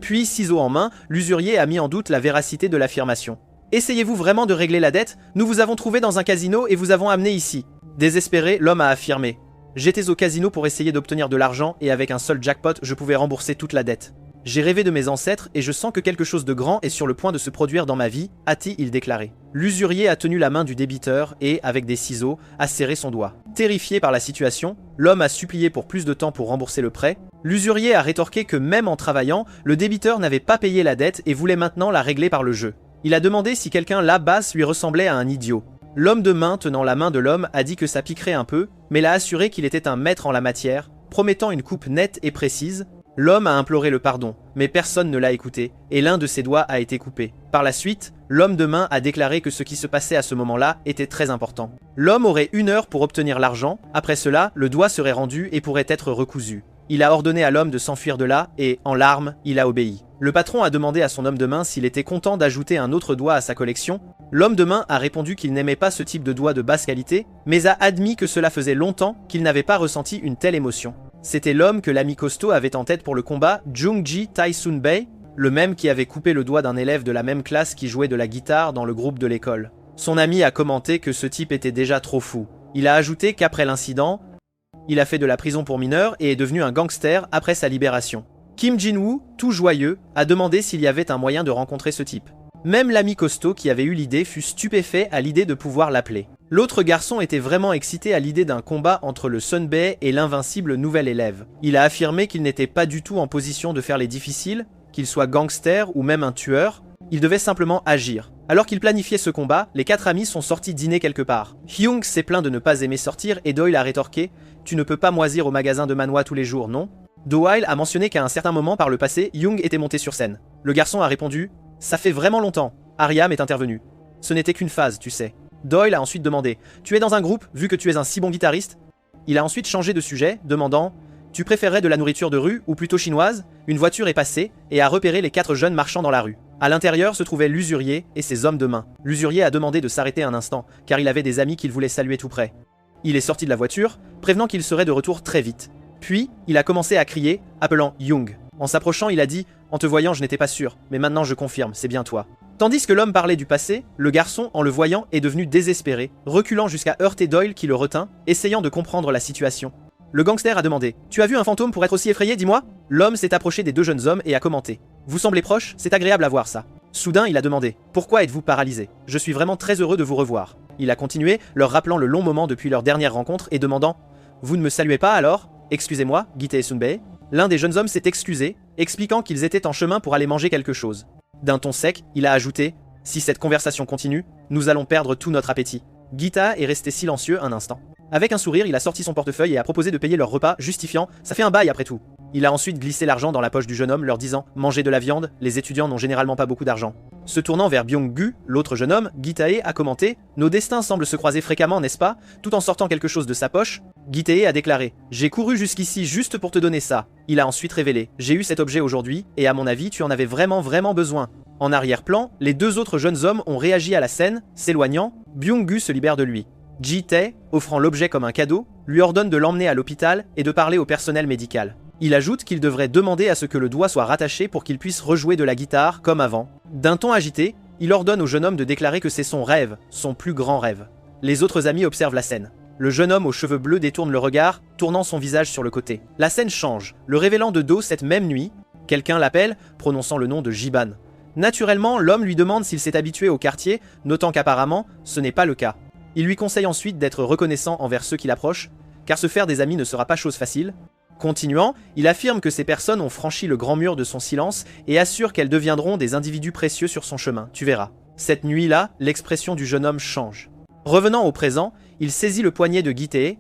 A: Puis, ciseaux en main, l'usurier a mis en doute la véracité de l'affirmation. Essayez-vous vraiment de régler la dette? Nous vous avons trouvé dans un casino et vous avons amené ici. Désespéré, l'homme a affirmé. J'étais au casino pour essayer d'obtenir de l'argent et avec un seul jackpot, je pouvais rembourser toute la dette. J'ai rêvé de mes ancêtres et je sens que quelque chose de grand est sur le point de se produire dans ma vie, a-t-il déclaré. L'usurier a tenu la main du débiteur et, avec des ciseaux, a serré son doigt. Terrifié par la situation, l'homme a supplié pour plus de temps pour rembourser le prêt. L'usurier a rétorqué que même en travaillant, le débiteur n'avait pas payé la dette et voulait maintenant la régler par le jeu. Il a demandé si quelqu'un là-bas lui ressemblait à un idiot. L'homme de main tenant la main de l'homme a dit que ça piquerait un peu, mais l'a assuré qu'il était un maître en la matière, promettant une coupe nette et précise. L'homme a imploré le pardon, mais personne ne l'a écouté, et l'un de ses doigts a été coupé. Par la suite, l'homme de main a déclaré que ce qui se passait à ce moment-là était très important. L'homme aurait 1 heure pour obtenir l'argent, après cela, le doigt serait rendu et pourrait être recousu. Il a ordonné à l'homme de s'enfuir de là, et, en larmes, il a obéi. Le patron a demandé à son homme de main s'il était content d'ajouter un autre doigt à sa collection. L'homme de main a répondu qu'il n'aimait pas ce type de doigt de basse qualité, mais a admis que cela faisait longtemps qu'il n'avait pas ressenti une telle émotion. C'était l'homme que l'ami costaud avait en tête pour le combat, Jung-ji Tae-sun-bae, le même qui avait coupé le doigt d'un élève de la même classe qui jouait de la guitare dans le groupe de l'école. Son ami a commenté que ce type était déjà trop fou. Il a ajouté qu'après l'incident, il a fait de la prison pour mineurs et est devenu un gangster après sa libération. Kim Jin-woo, tout joyeux, a demandé s'il y avait un moyen de rencontrer ce type. Même l'ami costaud qui avait eu l'idée fut stupéfait à l'idée de pouvoir l'appeler. L'autre garçon était vraiment excité à l'idée d'un combat entre le Sunbae et l'invincible nouvel élève. Il a affirmé qu'il n'était pas du tout en position de faire les difficiles, qu'il soit gangster ou même un tueur, il devait simplement agir. Alors qu'il planifiait ce combat, les 4 amis sont sortis dîner quelque part. Hyung s'est plaint de ne pas aimer sortir et Doyle a rétorqué « Tu ne peux pas moisir au magasin de manhwa tous les jours, non ?» Doyle a mentionné qu'à un certain moment par le passé, Hyung était monté sur scène. Le garçon a répondu « Ça fait vraiment longtemps ». Ariam est intervenu. « Ce n'était qu'une phase, tu sais. » Doyle a ensuite demandé « Tu es dans un groupe, vu que tu es un si bon guitariste ?» Il a ensuite changé de sujet, demandant « Tu préférerais de la nourriture de rue ou plutôt chinoise ?» Une voiture est passée et a repéré les 4 jeunes marchant dans la rue. À l'intérieur se trouvaient l'usurier et ses hommes de main. L'usurier a demandé de s'arrêter un instant, car il avait des amis qu'il voulait saluer tout près. Il est sorti de la voiture, prévenant qu'il serait de retour très vite. Puis, il a commencé à crier, appelant Hyung. En s'approchant, il a dit « En te voyant, je n'étais pas sûr, mais maintenant je confirme, c'est bien toi. » Tandis que l'homme parlait du passé, le garçon, en le voyant, est devenu désespéré, reculant jusqu'à heurter Doyle qui le retint, essayant de comprendre la situation. Le gangster a demandé « Tu as vu un fantôme pour être aussi effrayé, dis-moi » L'homme s'est approché des 2 jeunes hommes et a commenté « Vous semblez proches, c'est agréable à voir ça. » Soudain, il a demandé « Pourquoi êtes-vous paralysé? Je suis vraiment très heureux de vous revoir. » Il a continué, leur rappelant le long moment depuis leur dernière rencontre et demandant « Vous ne me saluez pas alors? Excusez-moi, Gitae Sunbae. » L'un des jeunes hommes s'est excusé, expliquant qu'ils étaient en chemin pour aller manger quelque chose. D'un ton sec, il a ajouté Si cette conversation continue, nous allons perdre tout notre appétit. Gita est resté silencieux un instant. Avec un sourire, il a sorti son portefeuille et a proposé de payer leur repas, justifiant « ça fait un bail après tout ». Il a ensuite glissé l'argent dans la poche du jeune homme, leur disant « mangez de la viande, les étudiants n'ont généralement pas beaucoup d'argent ». Se tournant vers Byung-gu, l'autre jeune homme, Gitae a commenté « Nos destins semblent se croiser fréquemment, n'est-ce pas ?» Tout en sortant quelque chose de sa poche, Gitae a déclaré « J'ai couru jusqu'ici juste pour te donner ça ». Il a ensuite révélé « J'ai eu cet objet aujourd'hui, et à mon avis, tu en avais vraiment besoin ». En arrière-plan, les deux autres jeunes hommes ont réagi à la scène, s'éloignant, Byung-gu se libère de lui. Ji-tae, offrant l'objet comme un cadeau, lui ordonne de l'emmener à l'hôpital et de parler au personnel médical. Il ajoute qu'il devrait demander à ce que le doigt soit rattaché pour qu'il puisse rejouer de la guitare comme avant. D'un ton agité, il ordonne au jeune homme de déclarer que c'est son rêve, son plus grand rêve. Les autres amis observent la scène. Le jeune homme aux cheveux bleus détourne le regard, tournant son visage sur le côté. La scène change, le révélant de dos cette même nuit. Quelqu'un l'appelle, prononçant le nom de Jiban. Naturellement, l'homme lui demande s'il s'est habitué au quartier, notant qu'apparemment, ce n'est pas le cas. Il lui conseille ensuite d'être reconnaissant envers ceux qui l'approchent, car se faire des amis ne sera pas chose facile. Continuant, il affirme que ces personnes ont franchi le grand mur de son silence et assure qu'elles deviendront des individus précieux sur son chemin, tu verras. Cette nuit-là, l'expression du jeune homme change. Revenant au présent, il saisit le poignet de Gitae.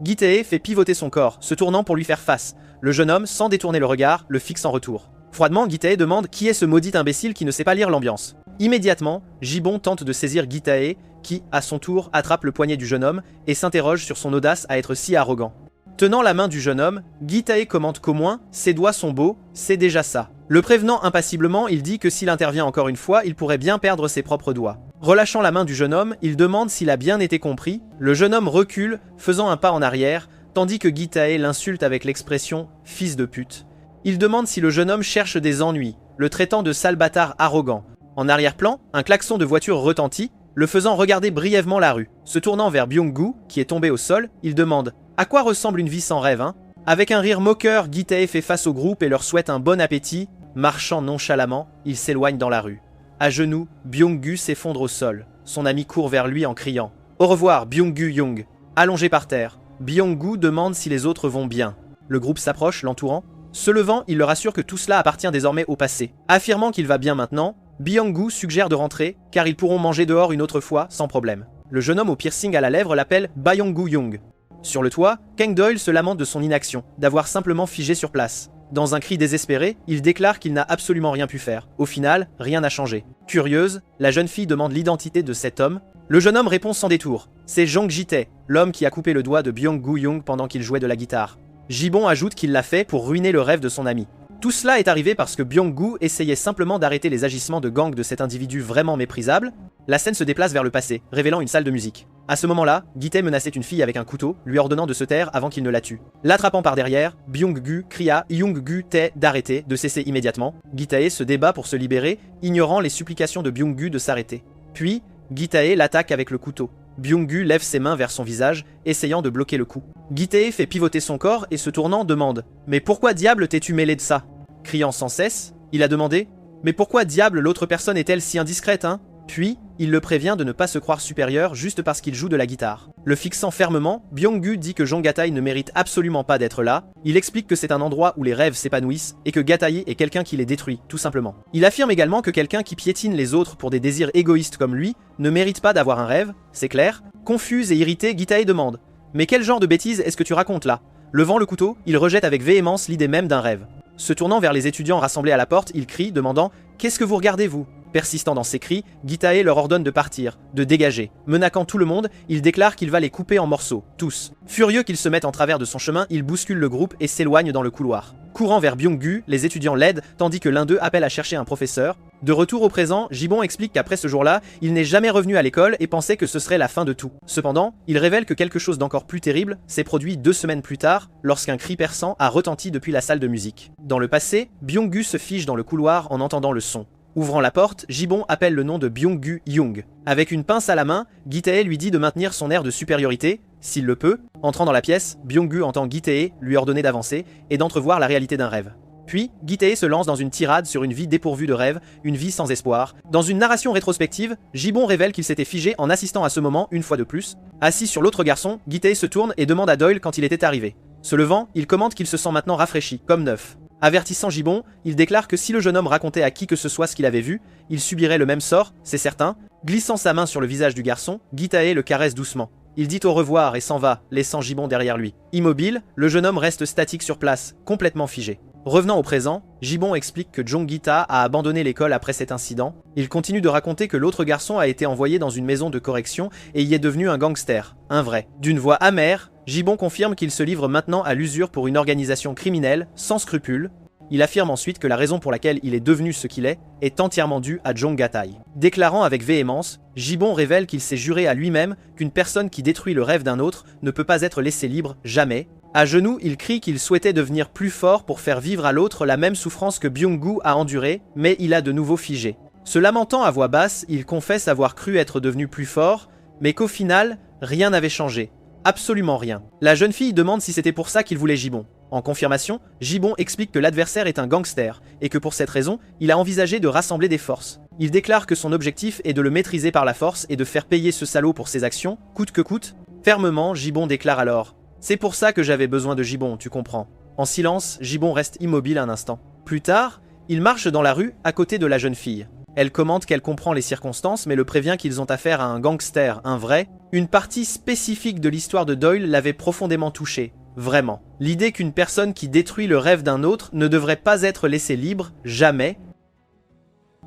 A: Gitae fait pivoter son corps, se tournant pour lui faire face. Le jeune homme, sans détourner le regard, le fixe en retour. Froidement, Gitae demande qui est ce maudit imbécile qui ne sait pas lire l'ambiance. Immédiatement, Jibon tente de saisir Gitae, qui, à son tour, attrape le poignet du jeune homme et s'interroge sur son audace à être si arrogant. Tenant la main du jeune homme, Gitae commente qu'au moins, ses doigts sont beaux, c'est déjà ça. Le prévenant impassiblement, il dit que s'il intervient encore une fois, il pourrait bien perdre ses propres doigts. Relâchant la main du jeune homme, il demande s'il a bien été compris. Le jeune homme recule, faisant un pas en arrière, tandis que Gitae l'insulte avec l'expression « fils de pute ». Il demande si le jeune homme cherche des ennuis, le traitant de sale bâtard arrogant. En arrière-plan, un klaxon de voiture retentit, le faisant regarder brièvement la rue. Se tournant vers Byung-gu, qui est tombé au sol, il demande « À quoi ressemble une vie sans rêve, hein ?» Avec un rire moqueur, Gitae fait face au groupe et leur souhaite un bon appétit. Marchant nonchalamment, il s'éloigne dans la rue. À genoux, Byung-gu s'effondre au sol. Son ami court vers lui en criant « Au revoir, Byung-gu Young !» Allongé par terre, Byung-gu demande si les autres vont bien. Le groupe s'approche, l'entourant. Se levant, il leur assure que tout cela appartient désormais au passé. Affirmant qu'il va bien maintenant, Byung-gu suggère de rentrer, car ils pourront manger dehors une autre fois, sans problème. Le jeune homme au piercing à la lèvre l'appelle Byung-gu Young. Sur le toit, Kang Doyle se lamente de son inaction, d'avoir simplement figé sur place. Dans un cri désespéré, il déclare qu'il n'a absolument rien pu faire. Au final, rien n'a changé. Curieuse, la jeune fille demande l'identité de cet homme. Le jeune homme répond sans détour. C'est Jong Ji-tae, l'homme qui a coupé le doigt de Byung-gu Young pendant qu'il jouait de la guitare. Jibon ajoute qu'il l'a fait pour ruiner le rêve de son ami. Tout cela est arrivé parce que Byung-gu essayait simplement d'arrêter les agissements de gang de cet individu vraiment méprisable. La scène se déplace vers le passé, révélant une salle de musique. À ce moment-là, Gitae menaçait une fille avec un couteau, lui ordonnant de se taire avant qu'il ne la tue. L'attrapant par derrière, Byung-gu cria Young-gu tae d'arrêter, de cesser immédiatement. Gitae se débat pour se libérer, ignorant les supplications de Byung-gu de s'arrêter. Puis, Gitae l'attaque avec le couteau. Byung-gu lève ses mains vers son visage, essayant de bloquer le coup. Gitae fait pivoter son corps et se tournant demande « Mais pourquoi diable t'es-tu mêlé de ça ?» Criant sans cesse, il a demandé « Mais pourquoi diable l'autre personne est-elle si indiscrète, hein ?» Puis, il le prévient de ne pas se croire supérieur juste parce qu'il joue de la guitare. Le fixant fermement, Byung-gu dit que Jong Gatae ne mérite absolument pas d'être là. Il explique que c'est un endroit où les rêves s'épanouissent et que Gatae est quelqu'un qui les détruit, tout simplement. Il affirme également que quelqu'un qui piétine les autres pour des désirs égoïstes comme lui ne mérite pas d'avoir un rêve, c'est clair. Confuse et irrité, Gitae demande « Mais quel genre de bêtises est-ce que tu racontes là ?» Levant le couteau, il rejette avec véhémence l'idée même d'un rêve. Se tournant vers les étudiants rassemblés à la porte, il crie, demandant « Qu'est-ce que vous regardez, vous ?» Persistant dans ses cris, Gitae leur ordonne de partir, de dégager. Menaquant tout le monde, il déclare qu'il va les couper en morceaux, tous. Furieux qu'ils se mettent en travers de son chemin, il bouscule le groupe et s'éloigne dans le couloir. Courant vers Byung-gu, les étudiants l'aident, tandis que l'un d'eux appelle à chercher un professeur. De retour au présent, Jibon explique qu'après ce jour-là, il n'est jamais revenu à l'école et pensait que ce serait la fin de tout. Cependant, il révèle que quelque chose d'encore plus terrible s'est produit 2 semaines plus tard, lorsqu'un cri perçant a retenti depuis la salle de musique. Dans le passé, Byung-gu se fige dans le couloir en entendant le son. Ouvrant la porte, Jibon appelle le nom de Byung-gu Young. Avec une pince à la main, Gitae lui dit de maintenir son air de supériorité, s'il le peut. Entrant dans la pièce, Byung-gu entend Gitae lui ordonner d'avancer et d'entrevoir la réalité d'un rêve. Puis, Gitae se lance dans une tirade sur une vie dépourvue de rêve, une vie sans espoir. Dans une narration rétrospective, Jibon révèle qu'il s'était figé en assistant à ce moment une fois de plus. Assis sur l'autre garçon, Gitae se tourne et demande à Doyle quand il était arrivé. Se levant, il commente qu'il se sent maintenant rafraîchi, comme neuf. Avertissant Gibbon, il déclare que si le jeune homme racontait à qui que ce soit ce qu'il avait vu, il subirait le même sort, c'est certain. Glissant sa main sur le visage du garçon, Gitae le caresse doucement. Il dit au revoir et s'en va, laissant Gibbon derrière lui. Immobile, le jeune homme reste statique sur place, complètement figé. Revenant au présent, Gibbon explique que Jong-Gita a abandonné l'école après cet incident. Il continue de raconter que l'autre garçon a été envoyé dans une maison de correction et y est devenu un gangster, un vrai. D'une voix amère, Gibbon confirme qu'il se livre maintenant à l'usure pour une organisation criminelle, sans scrupules. Il affirme ensuite que la raison pour laquelle il est devenu ce qu'il est entièrement due à Jong-Gatai. Déclarant avec véhémence, Gibbon révèle qu'il s'est juré à lui-même qu'une personne qui détruit le rêve d'un autre ne peut pas être laissée libre, jamais. À genoux, il crie qu'il souhaitait devenir plus fort pour faire vivre à l'autre la même souffrance que Byung-gu a endurée, mais il a de nouveau figé. Se lamentant à voix basse, il confesse avoir cru être devenu plus fort, mais qu'au final, rien n'avait changé. Absolument rien. La jeune fille demande si c'était pour ça qu'il voulait Gibbon. En confirmation, Gibbon explique que l'adversaire est un gangster, et que pour cette raison, il a envisagé de rassembler des forces. Il déclare que son objectif est de le maîtriser par la force et de faire payer ce salaud pour ses actions, coûte que coûte. Fermement, Gibbon déclare alors: « C'est pour ça que j'avais besoin de Gibbon, tu comprends. » En silence, Gibbon reste immobile un instant. Plus tard, il marche dans la rue à côté de la jeune fille. Elle commente qu'elle comprend les circonstances, mais le prévient qu'ils ont affaire à un gangster, un vrai. Une partie spécifique de l'histoire de Doyle l'avait profondément touché. Vraiment. L'idée qu'une personne qui détruit le rêve d'un autre ne devrait pas être laissée libre, jamais.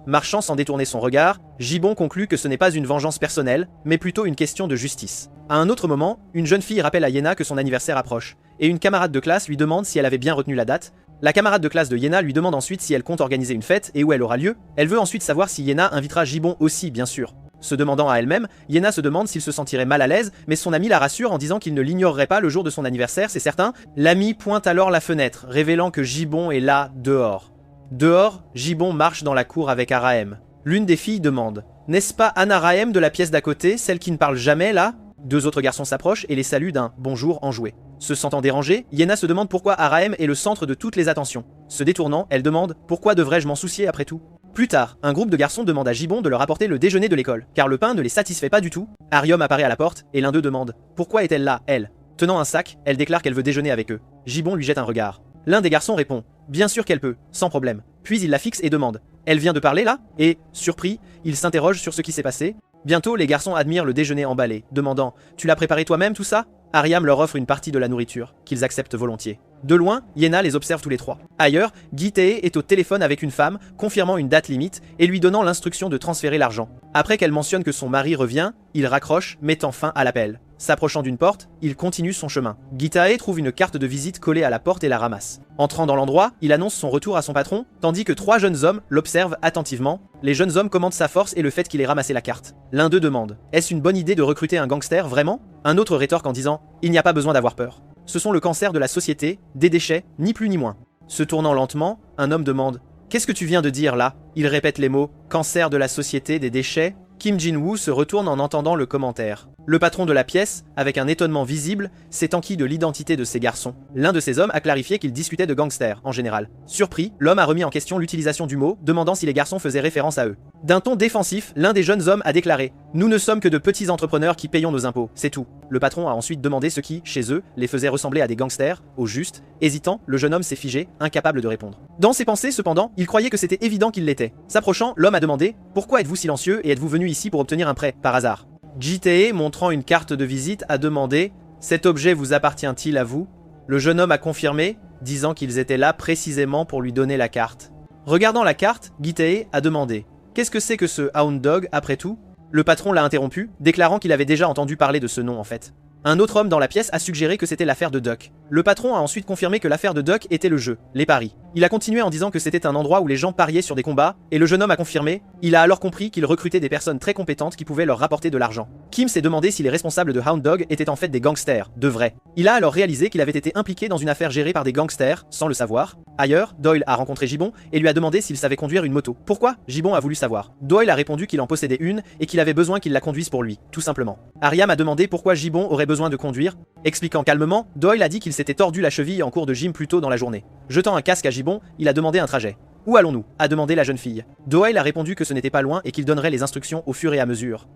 A: Marchant sans détourner son regard, Gibbon conclut que ce n'est pas une vengeance personnelle, mais plutôt une question de justice. À un autre moment, une jeune fille rappelle à Yena que son anniversaire approche, et une camarade de classe lui demande si elle avait bien retenu la date. La camarade de classe de Yena lui demande ensuite si elle compte organiser une fête et où elle aura lieu. Elle veut ensuite savoir si Yena invitera Gibbon aussi, bien sûr. Se demandant à elle-même, Yena se demande s'il se sentirait mal à l'aise, mais son ami la rassure en disant qu'il ne l'ignorerait pas le jour de son anniversaire, c'est certain. L'ami pointe alors la fenêtre, révélant que Gibbon est là, dehors. Dehors, Gibbon marche dans la cour avec Araem. L'une des filles demande: « N'est-ce pas Anna Raem de la pièce d'à côté, celle qui ne parle jamais, là ?» Deux autres garçons s'approchent et les saluent d'un « bonjour » enjoué. Se sentant dérangée, Yena se demande pourquoi Araem est le centre de toutes les attentions. Se détournant, elle demande « Pourquoi devrais-je m'en soucier après tout ?» Plus tard, un groupe de garçons demande à Gibbon de leur apporter le déjeuner de l'école, car le pain ne les satisfait pas du tout. Ariom apparaît à la porte, et l'un d'eux demande « Pourquoi est-elle là, elle ?» Tenant un sac, elle déclare qu'elle veut déjeuner avec eux. Gibbon lui jette un regard. L'un des garçons répond « Bien sûr qu'elle peut, sans problème ». Puis il la fixe et demande « Elle vient de parler là ?» Et, surpris, il s'interroge sur ce qui s'est passé. Bientôt, les garçons admirent le déjeuner emballé, demandant « Tu l'as préparé toi-même tout ça ?» Ariam leur offre une partie de la nourriture, qu'ils acceptent volontiers. De loin, Yena les observe tous les trois. Ailleurs, Gitae est au téléphone avec une femme, confirmant une date limite et lui donnant l'instruction de transférer l'argent. Après qu'elle mentionne que son mari revient, il raccroche, mettant fin à l'appel. S'approchant d'une porte, il continue son chemin. Gitae trouve une carte de visite collée à la porte et la ramasse. Entrant dans l'endroit, il annonce son retour à son patron, tandis que trois jeunes hommes l'observent attentivement. Les jeunes hommes commentent sa force et le fait qu'il ait ramassé la carte. L'un d'eux demande « Est-ce une bonne idée de recruter un gangster, vraiment ?» Un autre rétorque en disant « Il n'y a pas besoin d'avoir peur. Ce sont le cancer de la société, des déchets, ni plus ni moins. » Se tournant lentement, un homme demande « Qu'est-ce que tu viens de dire là ?» Il répète les mots « cancer de la société, des déchets ». Kim Jin-woo se retourne en entendant le commentaire. Le patron de la pièce, avec un étonnement visible, s'est enquis de l'identité de ces garçons. L'un de ces hommes a clarifié qu'il discutait de gangsters, en général. Surpris, l'homme a remis en question l'utilisation du mot, demandant si les garçons faisaient référence à eux. D'un ton défensif, l'un des jeunes hommes a déclaré « Nous ne sommes que de petits entrepreneurs qui payons nos impôts, c'est tout. » Le patron a ensuite demandé ce qui, chez eux, les faisait ressembler à des gangsters, au juste. Hésitant, le jeune homme s'est figé, incapable de répondre. Dans ses pensées, cependant, il croyait que c'était évident qu'il l'était. S'approchant, l'homme a demandé « Pourquoi êtes-vous silencieux et êtes-vous venu ici pour obtenir un prêt, par hasard ?» Gitae, montrant une carte de visite, a demandé « Cet objet vous appartient-il à vous ?» Le jeune homme a confirmé, disant qu'ils étaient là précisément pour lui donner la carte. Regardant la carte, Gitae a demandé « Qu'est-ce que c'est que ce Hound Dog, après tout ?» Le patron l'a interrompu, déclarant qu'il avait déjà entendu parler de ce nom en fait. Un autre homme dans la pièce a suggéré que c'était l'affaire de Duck. Le patron a ensuite confirmé que l'affaire de Duck était le jeu, les paris. Il a continué en disant que c'était un endroit où les gens pariaient sur des combats, et le jeune homme a confirmé. Il a alors compris qu'il recrutait des personnes très compétentes qui pouvaient leur rapporter de l'argent. Kim s'est demandé si les responsables de Hound Dog étaient en fait des gangsters, de vrais. Il a alors réalisé qu'il avait été impliqué dans une affaire gérée par des gangsters, sans le savoir. Ailleurs, Doyle a rencontré Gibbon et lui a demandé s'il savait conduire une moto. Pourquoi? Gibbon a voulu savoir. Doyle a répondu qu'il en possédait une et qu'il avait besoin qu'il la conduise pour lui, tout simplement. Ariam a demandé pourquoi Gibbon aurait besoin de conduire. Expliquant calmement, Doyle a dit qu'il s'était tordu la cheville en cours de gym plus tôt dans la journée. Jetant un casque à Gibbon, il a demandé un trajet. « Où allons-nous » a demandé la jeune fille. Doyle a répondu que ce n'était pas loin et qu'il donnerait les instructions au fur et à mesure.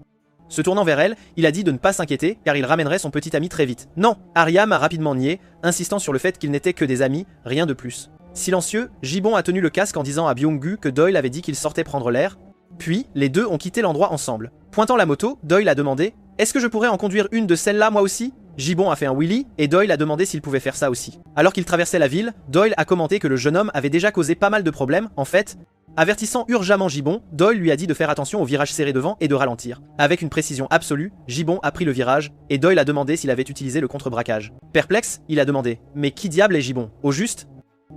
A: Se tournant vers elle, il a dit de ne pas s'inquiéter car il ramènerait son petit ami très vite. Non, Ariam a rapidement nié, insistant sur le fait qu'ils n'étaient que des amis, rien de plus. Silencieux, Gibbon a tenu le casque en disant à Byung-gu que Doyle avait dit qu'il sortait prendre l'air. Puis, les deux ont quitté l'endroit ensemble. Pointant la moto, Doyle a demandé « Est-ce que je pourrais en conduire une de celles-là moi aussi ?» Gibbon a fait un wheelie et Doyle a demandé s'il pouvait faire ça aussi. Alors qu'il traversait la ville, Doyle a commenté que le jeune homme avait déjà causé pas mal de problèmes, en fait. Avertissant urgemment Gibbon, Doyle lui a dit de faire attention aux virages serrés devant et de ralentir. Avec une précision absolue, Gibbon a pris le virage et Doyle a demandé s'il avait utilisé le contre-braquage. Perplexe, il a demandé « Mais qui diable est Gibbon ? Au juste ?»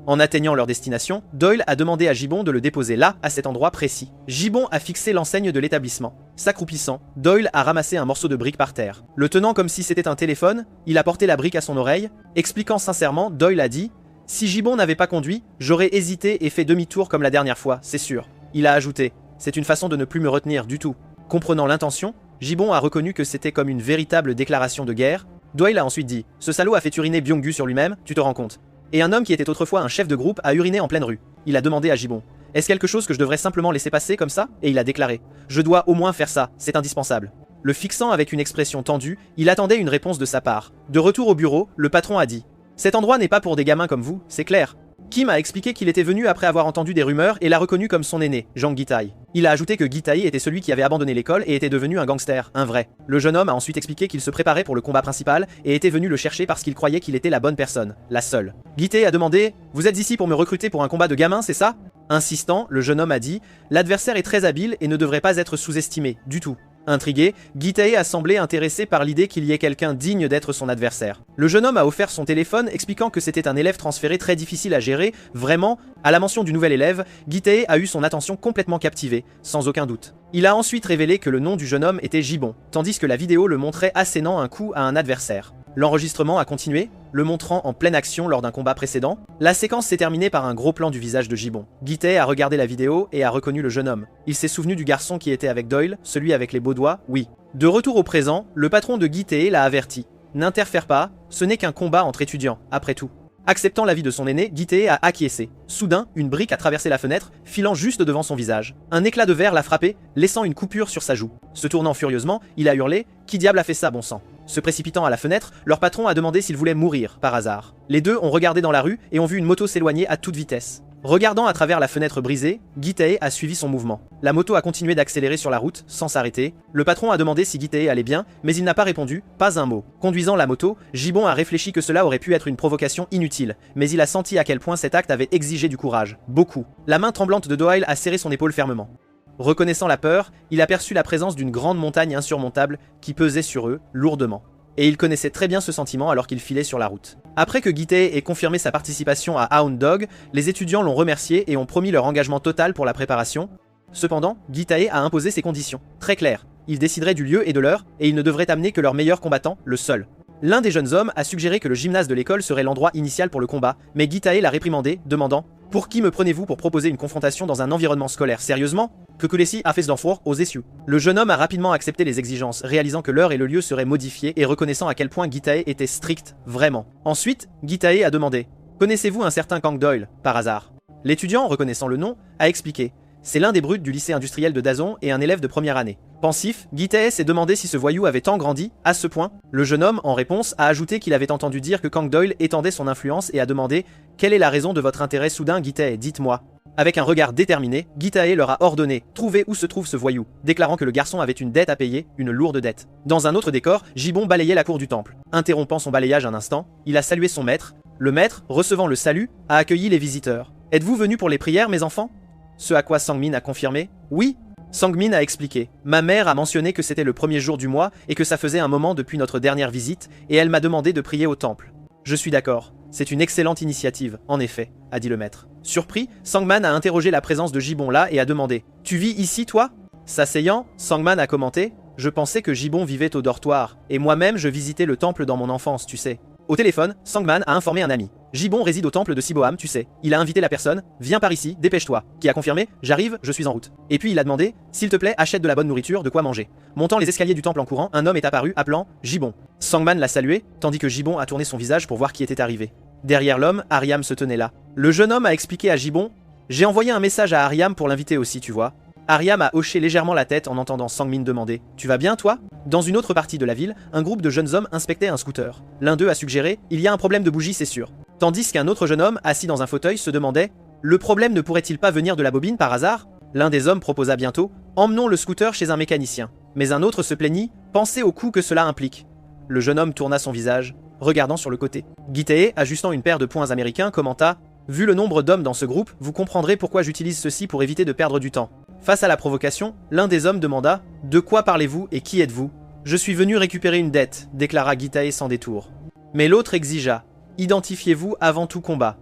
A: En atteignant leur destination, Doyle a demandé à Gibbon de le déposer là, à cet endroit précis. Gibbon a fixé l'enseigne de l'établissement. S'accroupissant, Doyle a ramassé un morceau de brique par terre. Le tenant comme si c'était un téléphone, il a porté la brique à son oreille. Expliquant sincèrement, Doyle a dit « Si Gibbon n'avait pas conduit, j'aurais hésité et fait demi-tour comme la dernière fois, c'est sûr. » Il a ajouté « C'est une façon de ne plus me retenir du tout. » Comprenant l'intention, Gibbon a reconnu que c'était comme une véritable déclaration de guerre. Doyle a ensuite dit « Ce salaud a fait uriner Byung-gu sur lui-même, tu te rends compte ? Et un homme qui était autrefois un chef de groupe a uriné en pleine rue. » Il a demandé à Gibbon « Est-ce quelque chose que je devrais simplement laisser passer comme ça ?» Et il a déclaré « Je dois au moins faire ça, c'est indispensable. » Le fixant avec une expression tendue, il attendait une réponse de sa part. De retour au bureau, le patron a dit « Cet endroit n'est pas pour des gamins comme vous, c'est clair. » Kim a expliqué qu'il était venu après avoir entendu des rumeurs et l'a reconnu comme son aîné, Jang Gi-tae. Il a ajouté que Gi-tae était celui qui avait abandonné l'école et était devenu un gangster, un vrai. Le jeune homme a ensuite expliqué qu'il se préparait pour le combat principal et était venu le chercher parce qu'il croyait qu'il était la bonne personne, la seule. Gi-tae a demandé « Vous êtes ici pour me recruter pour un combat de gamins, c'est ça ?» Insistant, le jeune homme a dit « L'adversaire est très habile et ne devrait pas être sous-estimé, du tout. » Intrigué, Gi-tae a semblé intéressé par l'idée qu'il y ait quelqu'un digne d'être son adversaire. Le jeune homme a offert son téléphone, expliquant que c'était un élève transféré très difficile à gérer. Vraiment, à la mention du nouvel élève, Gi-tae a eu son attention complètement captivée, sans aucun doute. Il a ensuite révélé que le nom du jeune homme était Gibbon, tandis que la vidéo le montrait assénant un coup à un adversaire. L'enregistrement a continué, le montrant en pleine action lors d'un combat précédent. La séquence s'est terminée par un gros plan du visage de Gibbon. Gi-tae a regardé la vidéo et a reconnu le jeune homme. Il s'est souvenu du garçon qui était avec Doyle, celui avec les beaux doigts, oui. De retour au présent, le patron de Gi-tae l'a averti. N'interfère pas, ce n'est qu'un combat entre étudiants, après tout. Acceptant l'avis de son aîné, Gi-tae a acquiescé. Soudain, une brique a traversé la fenêtre, filant juste devant son visage. Un éclat de verre l'a frappé, laissant une coupure sur sa joue. Se tournant furieusement, il a hurlé « Qui diable a fait ça, bon sang ?» Se précipitant à la fenêtre, leur patron a demandé s'il voulait mourir, par hasard. Les deux ont regardé dans la rue et ont vu une moto s'éloigner à toute vitesse. Regardant à travers la fenêtre brisée, Gi-tae a suivi son mouvement. La moto a continué d'accélérer sur la route, sans s'arrêter. Le patron a demandé si Gi-tae allait bien, mais il n'a pas répondu, pas un mot. Conduisant la moto, Gibbon a réfléchi que cela aurait pu être une provocation inutile, mais il a senti à quel point cet acte avait exigé du courage. Beaucoup. La main tremblante de Doyle a serré son épaule fermement. Reconnaissant la peur, il aperçut la présence d'une grande montagne insurmontable qui pesait sur eux, lourdement. Et il connaissait très bien ce sentiment alors qu'il filait sur la route. Après que Gi-tae ait confirmé sa participation à Hound Dog, les étudiants l'ont remercié et ont promis leur engagement total pour la préparation. Cependant, Gi-tae a imposé ses conditions. Très claires. Il déciderait du lieu et de l'heure, et il ne devrait amener que leur meilleur combattant, le seul. L'un des jeunes hommes a suggéré que le gymnase de l'école serait l'endroit initial pour le combat, mais Gi-tae l'a réprimandé, demandant « Pour qui me prenez-vous pour proposer une confrontation dans un environnement scolaire, sérieusement ? Que kulesi a fait d'enfoir aux essieux. » Le jeune homme a rapidement accepté les exigences, réalisant que l'heure et le lieu seraient modifiés et reconnaissant à quel point Gi-tae était strict, vraiment. Ensuite, Gi-tae a demandé « Connaissez-vous un certain Kang Doyle, par hasard ?» L'étudiant, reconnaissant le nom, a expliqué « C'est l'un des brutes du lycée industriel de Dazon et un élève de première année. » Pensif, Gi-tae s'est demandé si ce voyou avait tant grandi, à ce point. Le jeune homme, en réponse, a ajouté qu'il avait entendu dire que Kang Doyle étendait son influence et a demandé « Quelle est la raison de votre intérêt soudain, Gi-tae, dites-moi » Avec un regard déterminé, Gi-tae leur a ordonné « Trouvez où se trouve ce voyou », déclarant que le garçon avait une dette à payer, une lourde dette. Dans un autre décor, Gibbon balayait la cour du temple. Interrompant son balayage un instant, il a salué son maître. Le maître, recevant le salut, a accueilli les visiteurs. « Êtes-vous venus pour les prières, mes enfants ?» Ce à quoi Sang-min a confirmé « Oui ». Sang-min a expliqué « Ma mère a mentionné que c'était le premier jour du mois et que ça faisait un moment depuis notre dernière visite et elle m'a demandé de prier au temple. Je suis d'accord. C'est une excellente initiative, en effet, a dit le maître. Surpris, Sang-man a interrogé la présence de Gibbon là et a demandé « Tu vis ici, toi ?» S'asseyant, Sang-man a commenté « Je pensais que Gibbon vivait au dortoir, et moi-même je visitais le temple dans mon enfance, tu sais. » Au téléphone, Sang-man a informé un ami. Gibbon réside au temple de Siboam, tu sais. Il a invité la personne, viens par ici, dépêche-toi. Qui a confirmé, j'arrive, je suis en route. Et puis il a demandé, s'il te plaît, achète de la bonne nourriture, de quoi manger. Montant les escaliers du temple en courant, un homme est apparu, appelant Gibbon. Sang-man l'a salué, tandis que Gibbon a tourné son visage pour voir qui était arrivé. Derrière l'homme, Aryam se tenait là. Le jeune homme a expliqué à Gibbon, j'ai envoyé un message à Aryam pour l'inviter aussi, tu vois. Aryam a hoché légèrement la tête en entendant Sang-min demander « Tu vas bien, toi ?» Dans une autre partie de la ville, un groupe de jeunes hommes inspectait un scooter. L'un d'eux a suggéré « Il y a un problème de bougie, c'est sûr. » Tandis qu'un autre jeune homme, assis dans un fauteuil, se demandait « Le problème ne pourrait-il pas venir de la bobine par hasard ?» L'un des hommes proposa bientôt « Emmenons le scooter chez un mécanicien ». Mais un autre se plaignit « Pensez au coût que cela implique ». Le jeune homme tourna son visage, regardant sur le côté. Gitae, ajustant une paire de poings américains, commenta « Vu le nombre d'hommes dans ce groupe, vous comprendrez pourquoi j'utilise ceci pour éviter de perdre du temps. » Face à la provocation, l'un des hommes demanda « De quoi parlez-vous et qui êtes-vous »« Je suis venu récupérer une dette », déclara Gitae sans détour. Mais l'autre exigea « Identifiez-vous avant tout combat ».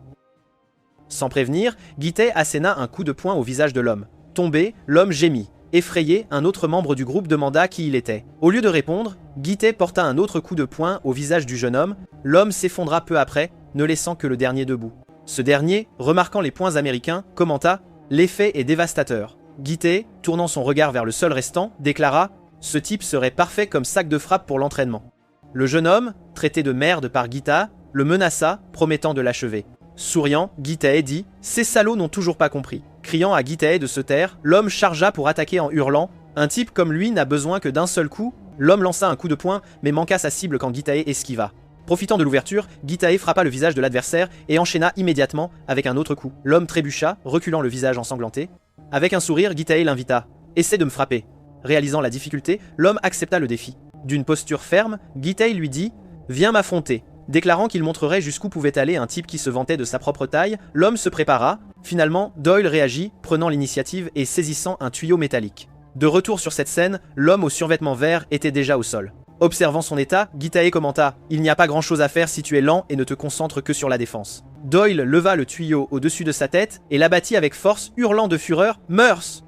A: Sans prévenir, Gitae asséna un coup de poing au visage de l'homme. Tombé, l'homme gémit. Effrayé, un autre membre du groupe demanda qui il était. Au lieu de répondre, Gitae porta un autre coup de poing au visage du jeune homme. L'homme s'effondra peu après, ne laissant que le dernier debout. Ce dernier, remarquant les poings américains, commenta « L'effet est dévastateur ». Gitae, tournant son regard vers le seul restant, déclara « Ce type serait parfait comme sac de frappe pour l'entraînement ». Le jeune homme, traité de merde par Gitae, le menaça, promettant de l'achever. Souriant, Gitae dit « Ces salauds n'ont toujours pas compris ». Criant à Gitae de se taire, l'homme chargea pour attaquer en hurlant « Un type comme lui n'a besoin que d'un seul coup ». L'homme lança un coup de poing, mais manqua sa cible quand Gitae esquiva. Profitant de l'ouverture, Gitae frappa le visage de l'adversaire et enchaîna immédiatement avec un autre coup. L'homme trébucha, reculant le visage ensanglanté. Avec un sourire, Gitae l'invita « Essaie de me frapper ». Réalisant la difficulté, l'homme accepta le défi. D'une posture ferme, Gitae lui dit « Viens m'affronter ». Déclarant qu'il montrerait jusqu'où pouvait aller un type qui se vantait de sa propre taille, l'homme se prépara. Finalement, Doyle réagit, prenant l'initiative et saisissant un tuyau métallique. De retour sur cette scène, l'homme au survêtement vert était déjà au sol. Observant son état, Gitae commenta « Il n'y a pas grand-chose à faire si tu es lent et ne te concentres que sur la défense ». Doyle leva le tuyau au-dessus de sa tête et l'abattit avec force, hurlant de fureur « Meurs !»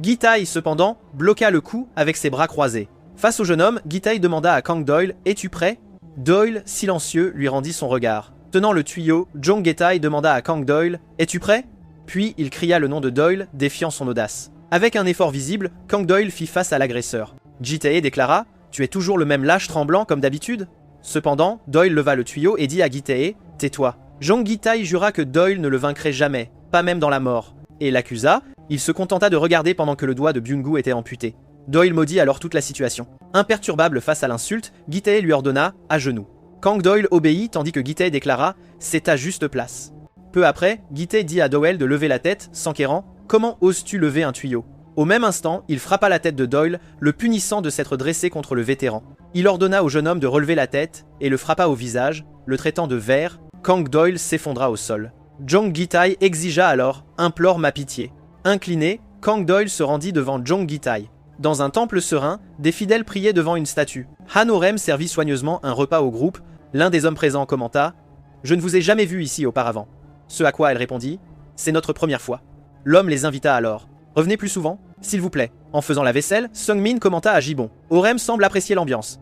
A: Gitae, cependant, bloqua le coup avec ses bras croisés. Face au jeune homme, Gitae demanda à Kang Doyle « Es-tu prêt ?» Doyle, silencieux, lui rendit son regard. Tenant le tuyau, Jong Getai demanda à Kang Doyle « Es-tu prêt ?» Puis il cria le nom de Doyle, défiant son audace. Avec un effort visible, Kang Doyle fit face à l'agresseur. Gitae déclara « Tu es toujours le même lâche tremblant comme d'habitude ?» Cependant, Doyle leva le tuyau et dit à Gitae « Tais-toi ». Jong Getai jura que Doyle ne le vaincrait jamais, pas même dans la mort, et l'accusa. Il se contenta de regarder pendant que le doigt de Byung-gu était amputé. Doyle maudit alors toute la situation. Imperturbable face à l'insulte, Gitae lui ordonna « À genoux ». Kang Doyle obéit tandis que Gitae déclara « C'est ta juste place ». Peu après, Gitae dit à Doyle de lever la tête, s'enquérant « Comment oses-tu lever un tuyau ?» Au même instant, il frappa la tête de Doyle, le punissant de s'être dressé contre le vétéran. Il ordonna au jeune homme de relever la tête et le frappa au visage, le traitant de vert. Kang Doyle s'effondra au sol. Jong Getai exigea alors « Implore ma pitié ». Incliné, Kang Doyle se rendit devant Jong Getai. Dans un temple serein, des fidèles priaient devant une statue. Han Orem servit soigneusement un repas au groupe. L'un des hommes présents commenta « Je ne vous ai jamais vu ici auparavant ». Ce à quoi elle répondit « C'est notre première fois ». L'homme les invita alors « Revenez plus souvent, s'il vous plaît ». En faisant la vaisselle, Sungmin commenta à Gibbon « Orem semble apprécier l'ambiance ».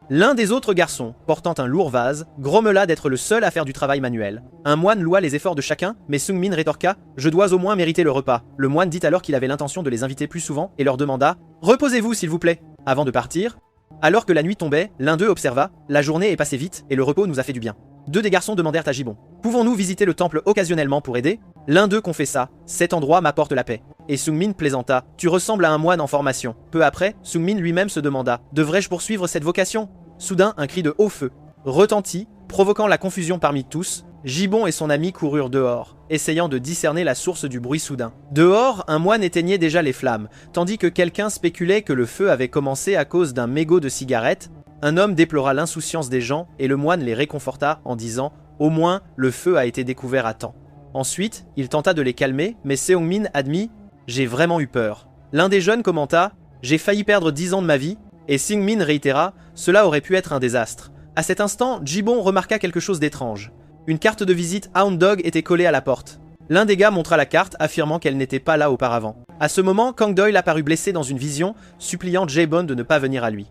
A: L'un des autres garçons, portant un lourd vase, grommela d'être le seul à faire du travail manuel. Un moine loua les efforts de chacun, mais Sungmin rétorqua « Je dois au moins mériter le repas ». Le moine dit alors qu'il avait l'intention de les inviter plus souvent et leur demanda « Reposez-vous s'il vous plaît ». Avant de partir, alors que la nuit tombait, l'un d'eux observa « La journée est passée vite et le repos nous a fait du bien ». Deux des garçons demandèrent à Gibbon « Pouvons-nous visiter le temple occasionnellement pour aider ?» L'un d'eux confessa « Cet endroit m'apporte la paix ». Et Sungmin plaisanta « Tu ressembles à un moine en formation ». Peu après, Sungmin lui-même se demanda « Devrais-je poursuivre cette vocation ?» Soudain, un cri de haut feu retentit, provoquant la confusion parmi tous. Gibbon et son ami coururent dehors, essayant de discerner la source du bruit soudain. Dehors, un moine éteignait déjà les flammes, tandis que quelqu'un spéculait que le feu avait commencé à cause d'un mégot de cigarette. Un homme déplora l'insouciance des gens et le moine les réconforta en disant « Au moins, le feu a été découvert à temps ». Ensuite, il tenta de les calmer, mais Seongmin admit « J'ai vraiment eu peur ». L'un des jeunes commenta « J'ai failli perdre 10 ans de ma vie ». Et Singmin réitéra « Cela aurait pu être un désastre ». À cet instant, Gibbon remarqua quelque chose d'étrange. Une carte de visite Hound Dog était collée à la porte. L'un des gars montra la carte, affirmant qu'elle n'était pas là auparavant. À ce moment, Kang Doyle apparut blessé dans une vision, suppliant Jae-Bone de ne pas venir à lui.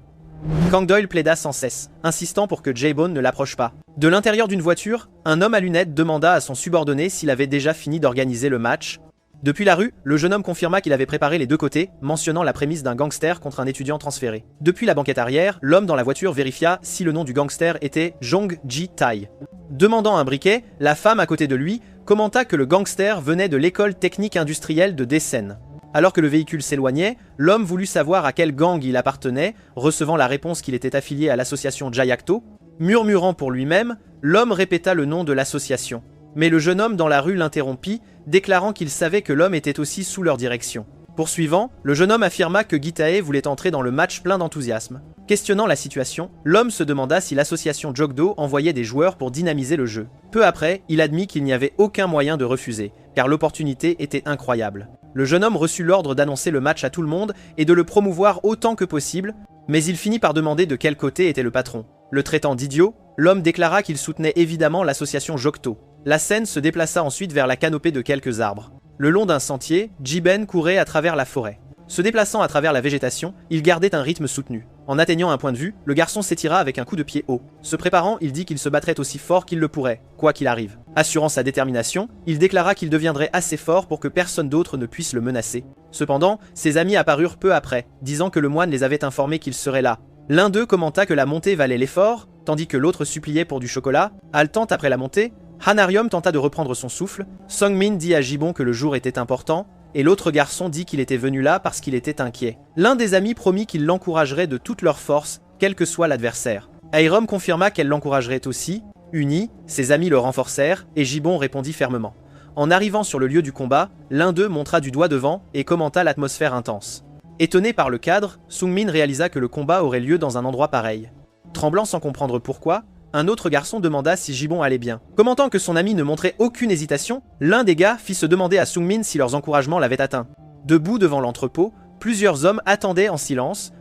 A: Kang Doyle plaida sans cesse, insistant pour que Jae-Bone ne l'approche pas. De l'intérieur d'une voiture, un homme à lunettes demanda à son subordonné s'il avait déjà fini d'organiser le match. Depuis la rue, le jeune homme confirma qu'il avait préparé les deux côtés, mentionnant la prémisse d'un gangster contre un étudiant transféré. Depuis la banquette arrière, l'homme dans la voiture vérifia si le nom du gangster était Jong Ji-tae. Demandant un briquet, la femme à côté de lui commenta que le gangster venait de l'école technique industrielle de Dessen. Alors que le véhicule s'éloignait, l'homme voulut savoir à quel gang il appartenait, recevant la réponse qu'il était affilié à l'association Jayakto. Murmurant pour lui-même, l'homme répéta le nom de l'association. Mais le jeune homme dans la rue l'interrompit, déclarant qu'il savait que l'homme était aussi sous leur direction. Poursuivant, le jeune homme affirma que Gitae voulait entrer dans le match plein d'enthousiasme. Questionnant la situation, l'homme se demanda si l'association Jogdo envoyait des joueurs pour dynamiser le jeu. Peu après, il admit qu'il n'y avait aucun moyen de refuser, car l'opportunité était incroyable. Le jeune homme reçut l'ordre d'annoncer le match à tout le monde et de le promouvoir autant que possible, mais il finit par demander de quel côté était le patron. Le traitant d'idiot, l'homme déclara qu'il soutenait évidemment l'association Jogto. La scène se déplaça ensuite vers la canopée de quelques arbres. Le long d'un sentier, Jiben courait à travers la forêt. Se déplaçant à travers la végétation, il gardait un rythme soutenu. En atteignant un point de vue, le garçon s'étira avec un coup de pied haut. Se préparant, il dit qu'il se battrait aussi fort qu'il le pourrait, quoi qu'il arrive. Assurant sa détermination, il déclara qu'il deviendrait assez fort pour que personne d'autre ne puisse le menacer. Cependant, ses amis apparurent peu après, disant que le moine les avait informés qu'il serait là. L'un d'eux commenta que la montée valait l'effort, tandis que l'autre suppliait pour du chocolat. Haletant après la montée, Hanarium tenta de reprendre son souffle, Songmin dit à Gibbon que le jour était important, et l'autre garçon dit qu'il était venu là parce qu'il était inquiet. L'un des amis promit qu'il l'encouragerait de toute leur force, quel que soit l'adversaire. Airom confirma qu'elle l'encouragerait aussi. Unis, ses amis le renforcèrent, et Gibbon répondit fermement. En arrivant sur le lieu du combat, l'un d'eux montra du doigt devant et commenta l'atmosphère intense. Étonné par le cadre, Sungmin réalisa que le combat aurait lieu dans un endroit pareil. Tremblant sans comprendre pourquoi, un autre garçon demanda si Gibbon allait bien. Commentant que son ami ne montrait aucune hésitation, l'un des gars fit se demander à Sungmin si leurs encouragements l'avaient atteint. Debout devant l'entrepôt, plusieurs hommes attendaient en silence.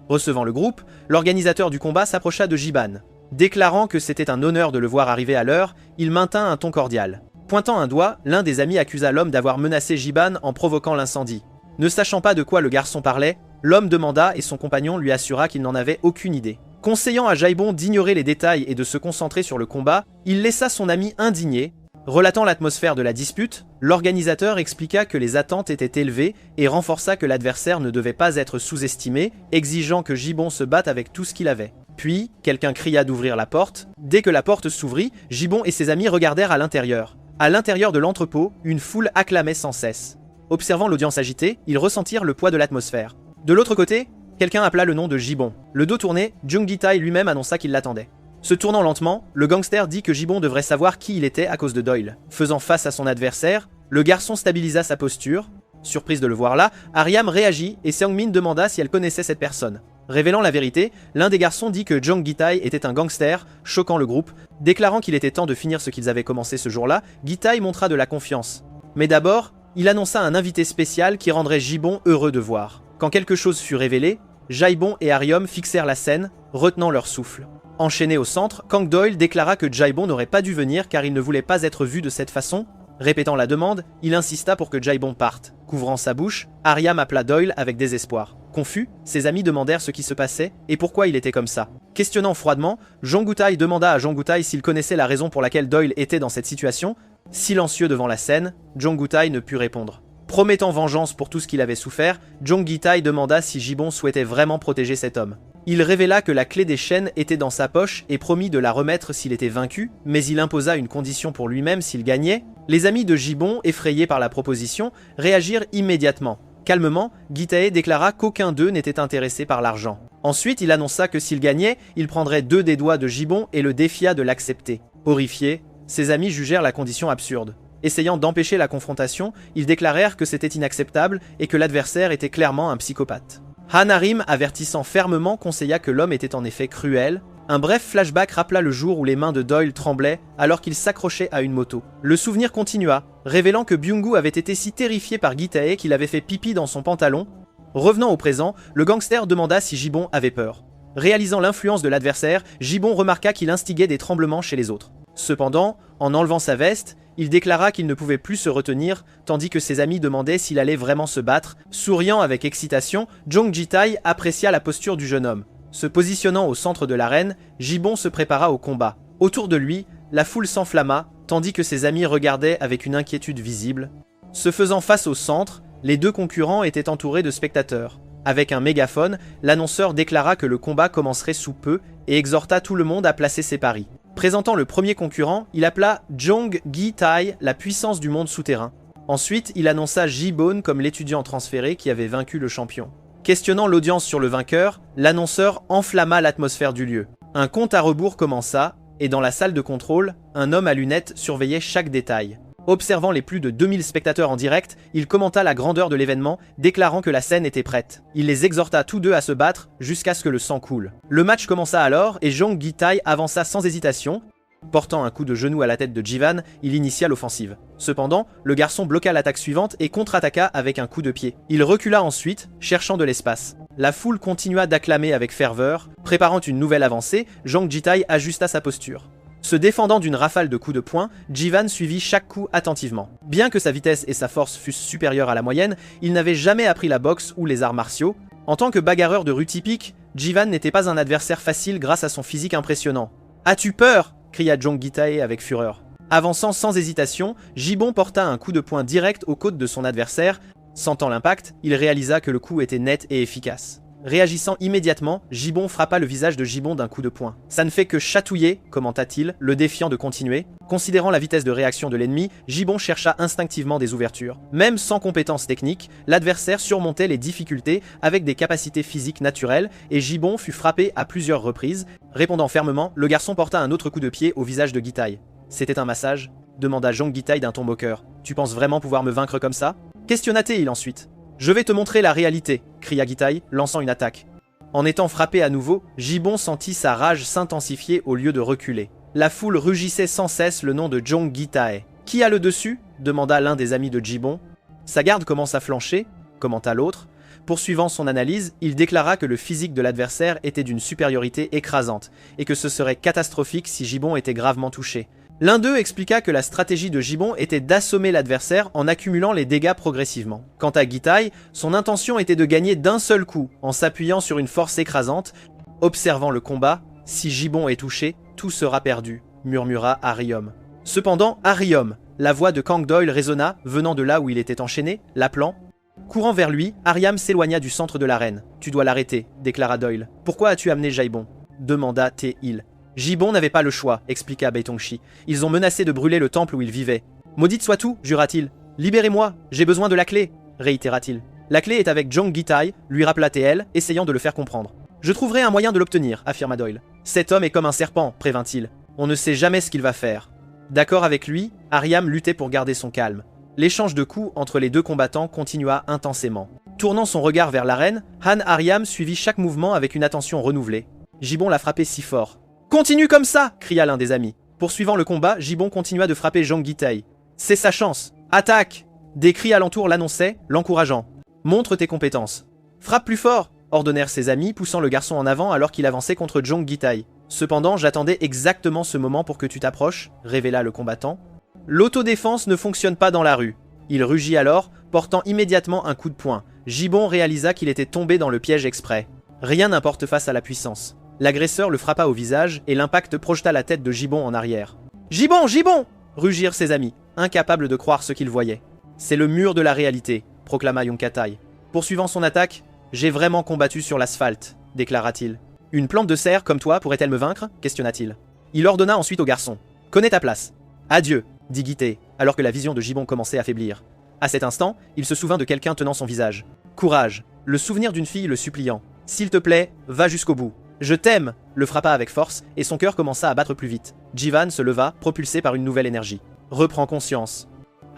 A: Recevant le groupe, l'organisateur du combat s'approcha de Jiban. Déclarant que c'était un honneur de le voir arriver à l'heure, il maintint un ton cordial. Pointant un doigt, l'un des amis accusa l'homme d'avoir menacé Jiban en provoquant l'incendie. Ne sachant pas de quoi le garçon parlait, l'homme demanda et son compagnon lui assura qu'il n'en avait aucune idée. Conseillant à Jaibon d'ignorer les détails et de se concentrer sur le combat, il laissa son ami indigné. Relatant l'atmosphère de la dispute, l'organisateur expliqua que les attentes étaient élevées et renforça que l'adversaire ne devait pas être sous-estimé, exigeant que Gibbon se batte avec tout ce qu'il avait. Puis, quelqu'un cria d'ouvrir la porte. Dès que la porte s'ouvrit, Gibbon et ses amis regardèrent à l'intérieur. À l'intérieur de l'entrepôt, une foule acclamait sans cesse. Observant l'audience agitée, ils ressentirent le poids de l'atmosphère. De l'autre côté, quelqu'un appela le nom de Gibbon. Le dos tourné, Jung Gitai lui-même annonça qu'il l'attendait. Se tournant lentement, le gangster dit que Gibbon devrait savoir qui il était à cause de Doyle. Faisant face à son adversaire, le garçon stabilisa sa posture. Surprise de le voir là, Ariam réagit et Seongmin demanda si elle connaissait cette personne. Révélant la vérité, l'un des garçons dit que Jung Gitai était un gangster, choquant le groupe. Déclarant qu'il était temps de finir ce qu'ils avaient commencé ce jour-là, Gitai montra de la confiance. Mais d'abord, il annonça un invité spécial qui rendrait Gibbon heureux de voir. Quand quelque chose fut révélé, Jaibon et Ariom fixèrent la scène, retenant leur souffle. Enchaîné au centre, Kang Doyle déclara que Jaibon n'aurait pas dû venir car il ne voulait pas être vu de cette façon. Répétant la demande, il insista pour que Jaibon parte. Couvrant sa bouche, Ariam appela Doyle avec désespoir. Confus, ses amis demandèrent ce qui se passait et pourquoi il était comme ça. Questionnant froidement, Jonggutai demanda à Jonggutai s'il connaissait la raison pour laquelle Doyle était dans cette situation. Silencieux devant la scène, Jonggutai ne put répondre. Promettant vengeance pour tout ce qu'il avait souffert, Jonggitai demanda si Gibbon souhaitait vraiment protéger cet homme. Il révéla que la clé des chaînes était dans sa poche et promit de la remettre s'il était vaincu, mais il imposa une condition pour lui-même s'il gagnait. Les amis de Gibbon, effrayés par la proposition, réagirent immédiatement. Calmement, Gitae déclara qu'aucun d'eux n'était intéressé par l'argent. Ensuite, il annonça que s'il gagnait, il prendrait 2 des doigts de Gibbon et le défia de l'accepter. Horrifiés, ses amis jugèrent la condition absurde. Essayant d'empêcher la confrontation, ils déclarèrent que c'était inacceptable et que l'adversaire était clairement un psychopathe. Hanarim, avertissant fermement, conseilla que l'homme était en effet cruel. Un bref flashback rappela le jour où les mains de Doyle tremblaient alors qu'il s'accrochait à une moto. Le souvenir continua, révélant que Byung-gu avait été si terrifié par Gitae qu'il avait fait pipi dans son pantalon. Revenant au présent, le gangster demanda si Gibbon avait peur. Réalisant l'influence de l'adversaire, Gibbon remarqua qu'il instiguait des tremblements chez les autres. Cependant, en enlevant sa veste, il déclara qu'il ne pouvait plus se retenir, tandis que ses amis demandaient s'il allait vraiment se battre. Souriant avec excitation, Jonggitai apprécia la posture du jeune homme. Se positionnant au centre de l'arène, Gibbon se prépara au combat. Autour de lui, la foule s'enflamma, tandis que ses amis regardaient avec une inquiétude visible. Se faisant face au centre, les 2 concurrents étaient entourés de spectateurs. Avec un mégaphone, l'annonceur déclara que le combat commencerait sous peu et exhorta tout le monde à placer ses paris. Présentant le premier concurrent, il appela Jong-gi-tai, la puissance du monde souterrain. Ensuite, il annonça Gibbon comme l'étudiant transféré qui avait vaincu le champion. Questionnant l'audience sur le vainqueur, l'annonceur enflamma l'atmosphère du lieu. Un compte à rebours commença, et dans la salle de contrôle, un homme à lunettes surveillait chaque détail. Observant les plus de 2000 spectateurs en direct, il commenta la grandeur de l'événement, déclarant que la scène était prête. Il les exhorta tous deux à se battre jusqu'à ce que le sang coule. Le match commença alors et Jong Gi-tae avança sans hésitation. Portant un coup de genou à la tête de Jivan, il initia l'offensive. Cependant, le garçon bloqua l'attaque suivante et contre-attaqua avec un coup de pied. Il recula ensuite, cherchant de l'espace. La foule continua d'acclamer avec ferveur. Préparant une nouvelle avancée, Jong Gi-tae ajusta sa posture. Se défendant d'une rafale de coups de poing, Jivan suivit chaque coup attentivement. Bien que sa vitesse et sa force fussent supérieures à la moyenne, il n'avait jamais appris la boxe ou les arts martiaux. En tant que bagarreur de rue typique, Jivan n'était pas un adversaire facile grâce à son physique impressionnant. « As-tu peur ?» cria Jong Gi-tae avec fureur. Avançant sans hésitation, Jibon porta un coup de poing direct aux côtes de son adversaire. Sentant l'impact, il réalisa que le coup était net et efficace. Réagissant immédiatement, Jibon frappa le visage de Jibon d'un coup de poing. « Ça ne fait que chatouiller », commenta-t-il, le défiant de continuer. Considérant la vitesse de réaction de l'ennemi, Jibon chercha instinctivement des ouvertures. Même sans compétences techniques, l'adversaire surmontait les difficultés avec des capacités physiques naturelles et Jibon fut frappé à plusieurs reprises. Répondant fermement, le garçon porta un autre coup de pied au visage de Gi-tae. « C'était un massage ?» demanda Jong Gi-tae d'un ton moqueur. « Tu penses vraiment pouvoir me vaincre comme ça ?» questionna-t-il ensuite. « Je vais te montrer la réalité », cria Gi-tae, lançant une attaque. En étant frappé à nouveau, Jibon sentit sa rage s'intensifier au lieu de reculer. La foule rugissait sans cesse le nom de Jong Gi-tae. « Qui a le dessus ?» demanda l'un des amis de Jibon. « Sa garde commence à flancher », commenta l'autre. Poursuivant son analyse, il déclara que le physique de l'adversaire était d'une supériorité écrasante, et que ce serait catastrophique si Jibon était gravement touché. L'un d'eux expliqua que la stratégie de Jibon était d'assommer l'adversaire en accumulant les dégâts progressivement. Quant à Gi-tae, son intention était de gagner d'un seul coup, en s'appuyant sur une force écrasante. Observant le combat, « Si Jibon est touché, tout sera perdu », murmura Aryom. Cependant, Aryom, la voix de Kang Doyle résonna, venant de là où il était enchaîné, l'appelant. Courant vers lui, Aryam s'éloigna du centre de l'arène. « Tu dois l'arrêter », déclara Doyle. « Pourquoi as-tu amené Jaibon » demanda Tae-il. Jibon n'avait pas le choix, expliqua Baitongshi. Ils ont menacé de brûler le temple où il vivait. Maudite soit tout, jura-t-il. Libérez-moi, j'ai besoin de la clé, réitéra-t-il. La clé est avec Jong Gi-tae, lui rappela TL, essayant de le faire comprendre. Je trouverai un moyen de l'obtenir, affirma Doyle. Cet homme est comme un serpent, prévint-il. On ne sait jamais ce qu'il va faire. D'accord avec lui, Aryam luttait pour garder son calme. L'échange de coups entre les deux combattants continua intensément. Tournant son regard vers l'arène, Han Aryam suivit chaque mouvement avec une attention renouvelée. Jibon l'a frappé si fort. « Continue comme ça !» cria l'un des amis. Poursuivant le combat, Jibon continua de frapper Jong Gi-tae. « C'est sa chance !»« Attaque !» Des cris alentour l'annonçaient, l'encourageant. « Montre tes compétences !»« Frappe plus fort !» ordonnèrent ses amis, poussant le garçon en avant alors qu'il avançait contre Jong Gi-tae. « Cependant, j'attendais exactement ce moment pour que tu t'approches, » révéla le combattant. « L'autodéfense ne fonctionne pas dans la rue. » Il rugit alors, portant immédiatement un coup de poing. Jibon réalisa qu'il était tombé dans le piège exprès. Rien n'importe face à la puissance. L'agresseur le frappa au visage et l'impact projeta la tête de Jibon en arrière. « Jibon, Jibon !» rugirent ses amis, incapables de croire ce qu'ils voyaient. « C'est le mur de la réalité », proclama Yonkatai. Poursuivant son attaque, « J'ai vraiment combattu sur l'asphalte », déclara-t-il. « Une plante de serre comme toi pourrait-elle me vaincre ?» questionna-t-il. Il ordonna ensuite au garçon. « Connais ta place. »« Adieu », dit Gi-tae, alors que la vision de Jibon commençait à faiblir. À cet instant, il se souvint de quelqu'un tenant son visage. « Courage !» Le souvenir d'une fille le suppliant. « S'il te plaît, va jusqu'au bout. »« Je t'aime !» le frappa avec force, et son cœur commença à battre plus vite. Jivan se leva, propulsé par une nouvelle énergie. « Reprends conscience !»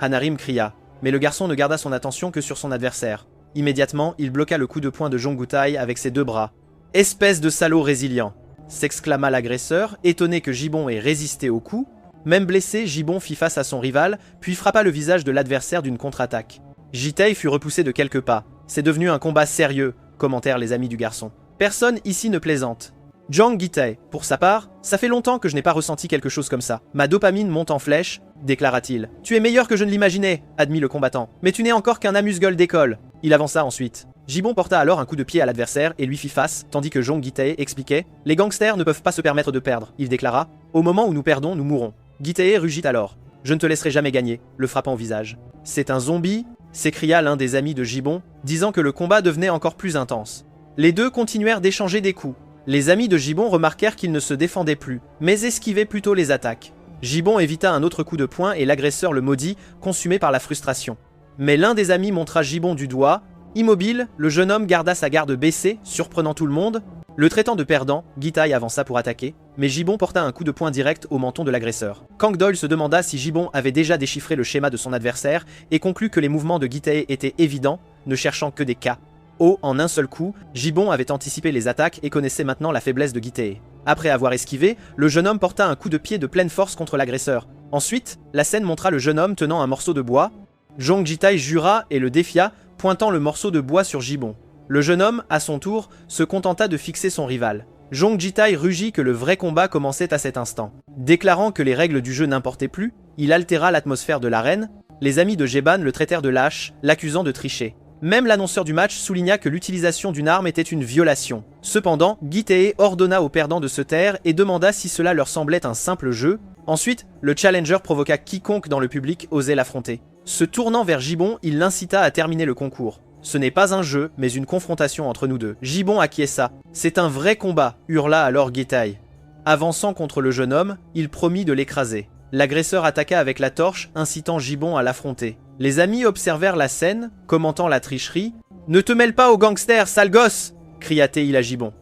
A: Hanarim cria, mais le garçon ne garda son attention que sur son adversaire. Immédiatement, il bloqua le coup de poing de Jong Gi-tae avec ses deux bras. « Espèce de salaud résilient !» s'exclama l'agresseur, étonné que Jibon ait résisté au coup. Même blessé, Jibon fit face à son rival, puis frappa le visage de l'adversaire d'une contre-attaque. Gi-tae fut repoussé de quelques pas. « C'est devenu un combat sérieux », commentèrent les amis du garçon. Personne ici ne plaisante. Jong Gi-tae, pour sa part, ça fait longtemps que je n'ai pas ressenti quelque chose comme ça. Ma dopamine monte en flèche, déclara-t-il. Tu es meilleur que je ne l'imaginais, admit le combattant. Mais tu n'es encore qu'un amuse-gueule d'école. Il avança ensuite. Jibon porta alors un coup de pied à l'adversaire et lui fit face, tandis que Jong Gi-tae expliquait « Les gangsters ne peuvent pas se permettre de perdre », il déclara. « Au moment où nous perdons, nous mourrons. » Gi-tae rugit alors. « Je ne te laisserai jamais gagner », le frappant au visage. « C'est un zombie ?» s'écria l'un des amis de Jibon, disant que le combat devenait encore plus intense. Les deux continuèrent d'échanger des coups. Les amis de Jibon remarquèrent qu'il ne se défendait plus, mais esquivait plutôt les attaques. Jibon évita un autre coup de poing et l'agresseur le maudit, consumé par la frustration. Mais l'un des amis montra Jibon du doigt. Immobile, le jeune homme garda sa garde baissée, surprenant tout le monde. Le traitant de perdant, Gitai avança pour attaquer, mais Gibbon porta un coup de poing direct au menton de l'agresseur. Kang Doyle se demanda si Gibbon avait déjà déchiffré le schéma de son adversaire et conclut que les mouvements de Gitai étaient évidents, ne cherchant que des KO en un seul coup. Gibbon avait anticipé les attaques et connaissait maintenant la faiblesse de Gitai. Après avoir esquivé, le jeune homme porta un coup de pied de pleine force contre l'agresseur. Ensuite, la scène montra le jeune homme tenant un morceau de bois. Jong Gitai jura et le défia, pointant le morceau de bois sur Gibbon. Le jeune homme, à son tour, se contenta de fixer son rival. Jong Gitai rugit que le vrai combat commençait à cet instant. Déclarant que les règles du jeu n'importaient plus, il altéra l'atmosphère de l'arène. Les amis de Jeban le traitèrent de lâche, l'accusant de tricher. Même l'annonceur du match souligna que l'utilisation d'une arme était une violation. Cependant, Gitai ordonna aux perdants de se taire et demanda si cela leur semblait un simple jeu. Ensuite, le challenger provoqua quiconque dans le public osait l'affronter. Se tournant vers Gibbon, il l'incita à terminer le concours. Ce n'est pas un jeu, mais une confrontation entre nous deux. Gibbon acquiesça. C'est un vrai combat, hurla alors Gitai. Avançant contre le jeune homme, il promit de l'écraser. L'agresseur attaqua avec la torche, incitant Gibbon à l'affronter. Les amis observèrent la scène, commentant la tricherie. « Ne te mêle pas aux gangsters, sale gosse !» cria-t-il à Gibbon.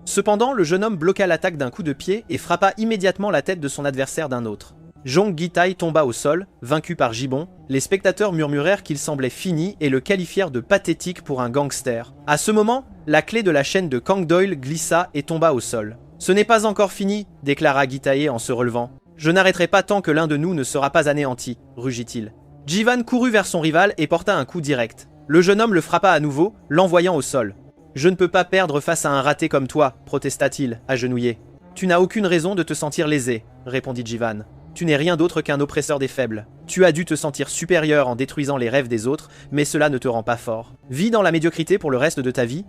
A: Cependant, le jeune homme bloqua l'attaque d'un coup de pied et frappa immédiatement la tête de son adversaire d'un autre. Jong Gitai tomba au sol, vaincu par Gibbon. Les spectateurs murmurèrent qu'il semblait fini et le qualifièrent de pathétique pour un gangster. À ce moment, la clé de la chaîne de Kang Doyle glissa et tomba au sol. « Ce n'est pas encore fini », déclara Gitai en se relevant. « Je n'arrêterai pas tant que l'un de nous ne sera pas anéanti », rugit-il. Jivan courut vers son rival et porta un coup direct. Le jeune homme le frappa à nouveau, l'envoyant au sol. « Je ne peux pas perdre face à un raté comme toi », protesta-t-il, agenouillé. « Tu n'as aucune raison de te sentir lésé », répondit Jivan. Tu n'es rien d'autre qu'un oppresseur des faibles. Tu as dû te sentir supérieur en détruisant les rêves des autres, mais cela ne te rend pas fort. Vis dans la médiocrité pour le reste de ta vie.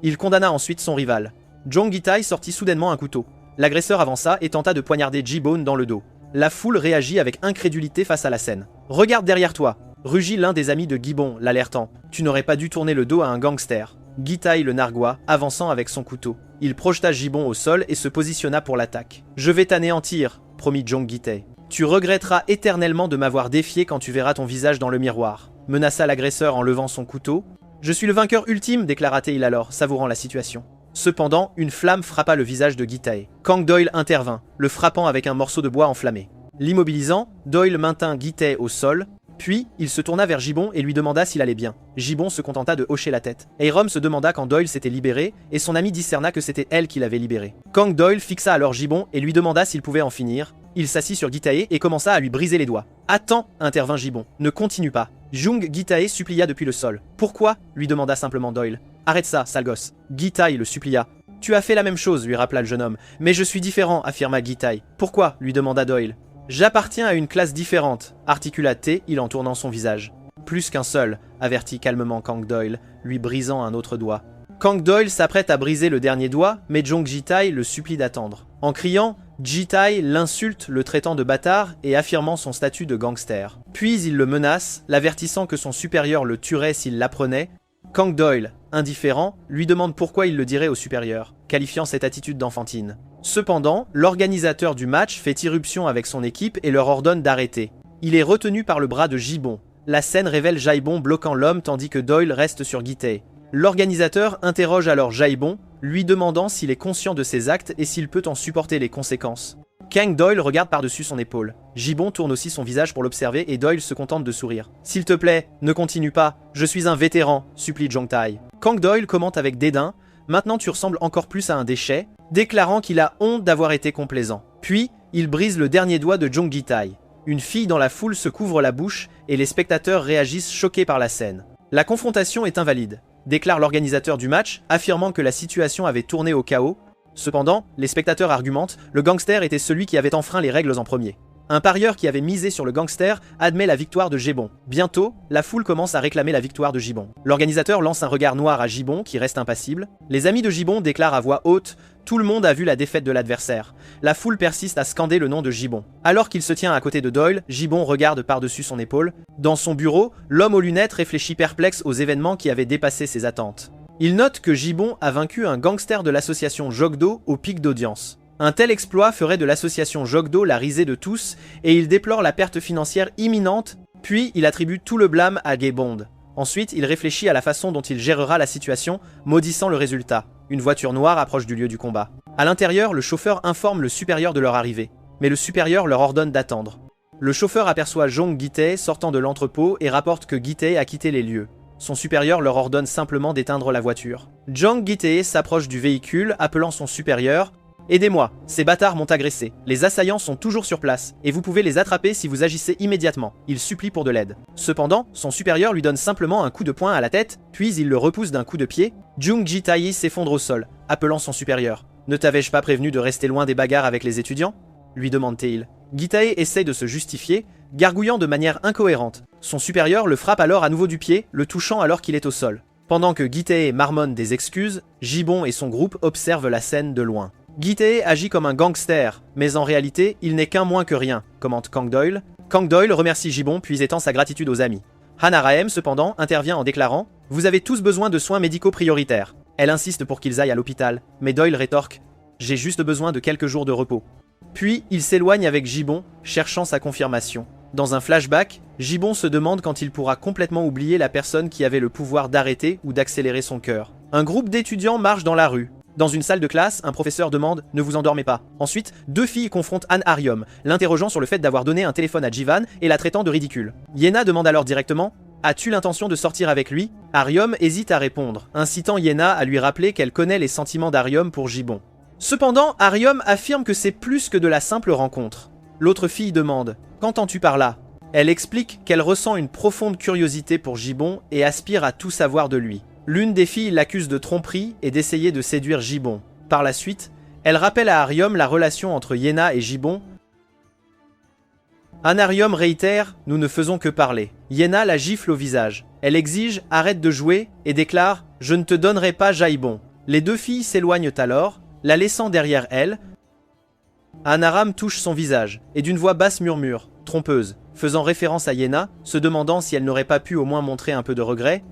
A: Il condamna ensuite son rival. Jong Gitai sortit soudainement un couteau. L'agresseur avança et tenta de poignarder Gibbon dans le dos. La foule réagit avec incrédulité face à la scène. « Regarde derrière toi !» rugit l'un des amis de Gibbon, l'alertant. « Tu n'aurais pas dû tourner le dos à un gangster. » Gitai le nargua, avançant avec son couteau. Il projeta Gibbon au sol et se positionna pour l'attaque. « Je vais t'anéantir !» promit Jong Gitai. « Tu regretteras éternellement de m'avoir défié quand tu verras ton visage dans le miroir », menaça l'agresseur en levant son couteau. « Je suis le vainqueur ultime », déclara-t-il alors, savourant la situation. Cependant, une flamme frappa le visage de Gitai. Kang Doyle intervint, le frappant avec un morceau de bois enflammé. L'immobilisant, Doyle maintint Gitai au sol, puis il se tourna vers Gibbon et lui demanda s'il allait bien. Gibbon se contenta de hocher la tête. Aram se demanda quand Doyle s'était libéré, et son ami discerna que c'était elle qui l'avait libéré. Kang Doyle fixa alors Gibbon et lui demanda s'il pouvait en finir. Il s'assit sur Gitai et commença à lui briser les doigts. « Attends !» intervint Gibbon. « Ne continue pas. » Jung Gitai supplia depuis le sol. « Pourquoi ?» lui demanda simplement Doyle. « Arrête ça, sale gosse. » Gitai le supplia. « Tu as fait la même chose, lui rappela le jeune homme. « Mais je suis différent, affirma Gitai. »« Pourquoi ?» lui demanda Doyle. « J'appartiens à une classe différente, articula T-il en tournant son visage. « Plus qu'un seul, avertit calmement Kang Doyle, lui brisant un autre doigt. Kang Doyle s'apprête à briser le dernier doigt, mais Jong Gitai le supplie d'attendre. En criant, Gitai l'insulte, le traitant de bâtard et affirmant son statut de gangster. Puis il le menace, l'avertissant que son supérieur le tuerait s'il l'apprenait. Kang Doyle, indifférent, lui demande pourquoi il le dirait au supérieur, qualifiant cette attitude d'enfantine. Cependant, l'organisateur du match fait irruption avec son équipe et leur ordonne d'arrêter. Il est retenu par le bras de Gibbon. La scène révèle Jaibon bloquant l'homme tandis que Doyle reste sur Gitai. L'organisateur interroge alors Jaibon, lui demandant s'il est conscient de ses actes et s'il peut en supporter les conséquences. Kang Doyle regarde par-dessus son épaule. Gibbon tourne aussi son visage pour l'observer et Doyle se contente de sourire. « S'il te plaît, ne continue pas, je suis un vétéran, supplie Jong Tai. » Kang Doyle commente avec dédain. « Maintenant tu ressembles encore plus à un déchet », déclarant qu'il a honte d'avoir été complaisant. Puis, il brise le dernier doigt de Jong Gitai. Une fille dans la foule se couvre la bouche et les spectateurs réagissent choqués par la scène. La confrontation est invalide, déclare l'organisateur du match, affirmant que la situation avait tourné au chaos. Cependant, les spectateurs argumentent, le gangster était celui qui avait enfreint les règles en premier. Un parieur qui avait misé sur le gangster admet la victoire de Gibbon. Bientôt, la foule commence à réclamer la victoire de Gibbon. L'organisateur lance un regard noir à Gibbon qui reste impassible. Les amis de Gibbon déclarent à voix haute « Tout le monde a vu la défaite de l'adversaire ». La foule persiste à scander le nom de Gibbon. Alors qu'il se tient à côté de Doyle, Gibbon regarde par-dessus son épaule. Dans son bureau, l'homme aux lunettes réfléchit perplexe aux événements qui avaient dépassé ses attentes. Il note que Gibbon a vaincu un gangster de l'association Jogdo au pic d'audience. Un tel exploit ferait de l'association Jogdo la risée de tous et il déplore la perte financière imminente, puis il attribue tout le blâme à Gibbon. Ensuite, il réfléchit à la façon dont il gérera la situation, maudissant le résultat. Une voiture noire approche du lieu du combat. À l'intérieur, le chauffeur informe le supérieur de leur arrivée, mais le supérieur leur ordonne d'attendre. Le chauffeur aperçoit Jong Gi-tae sortant de l'entrepôt et rapporte que Gi-tae a quitté les lieux. Son supérieur leur ordonne simplement d'éteindre la voiture. Jong Gi-tae s'approche du véhicule, appelant son supérieur. « Aidez-moi, ces bâtards m'ont agressé. Les assaillants sont toujours sur place, et vous pouvez les attraper si vous agissez immédiatement. » Il supplie pour de l'aide. Cependant, son supérieur lui donne simplement un coup de poing à la tête, puis il le repousse d'un coup de pied. Jung Gi-tae s'effondre au sol, appelant son supérieur. « Ne t'avais-je pas prévenu de rester loin des bagarres avec les étudiants ?» lui demande-t-il. Gi-tae essaie de se justifier, gargouillant de manière incohérente. Son supérieur le frappe alors à nouveau du pied, le touchant alors qu'il est au sol. Pendant que Gi-tae marmonne des excuses, Gibbon et son groupe observent la scène de loin. Gi-tae agit comme un gangster, mais en réalité, il n'est qu'un moins que rien, commente Kang Doyle. Kang Doyle remercie Gibbon puis étend sa gratitude aux amis. Hannah Rahem, cependant, intervient en déclarant « Vous avez tous besoin de soins médicaux prioritaires ». Elle insiste pour qu'ils aillent à l'hôpital, mais Doyle rétorque « J'ai juste besoin de quelques jours de repos ». Puis, il s'éloigne avec Gibbon, cherchant sa confirmation. Dans un flashback, Gibbon se demande quand il pourra complètement oublier la personne qui avait le pouvoir d'arrêter ou d'accélérer son cœur. Un groupe d'étudiants marche dans la rue. Dans une salle de classe, un professeur demande « Ne vous endormez pas ». Ensuite, deux filles confrontent Anne Aryom, l'interrogeant sur le fait d'avoir donné un téléphone à Jivan et la traitant de ridicule. Yena demande alors directement « As-tu l'intention de sortir avec lui ?» Aryom hésite à répondre, incitant Yena à lui rappeler qu'elle connaît les sentiments d'Aryom pour Gibbon. Cependant, Aryom affirme que c'est plus que de la simple rencontre. L'autre fille demande « Qu'entends-tu par là ?» Elle explique qu'elle ressent une profonde curiosité pour Gibbon et aspire à tout savoir de lui. L'une des filles l'accuse de tromperie et d'essayer de séduire Gibbon. Par la suite, elle rappelle à Aryom la relation entre Yena et Gibbon. Aryom réitère « Nous ne faisons que parler ». Yena la gifle au visage. Elle exige « Arrête de jouer » et déclare « Je ne te donnerai pas Jaibon ». Les deux filles s'éloignent alors, la laissant derrière elle. Anaram touche son visage, et d'une voix basse murmure, trompeuse, faisant référence à Yena, se demandant si elle n'aurait pas pu au moins montrer un peu de regret.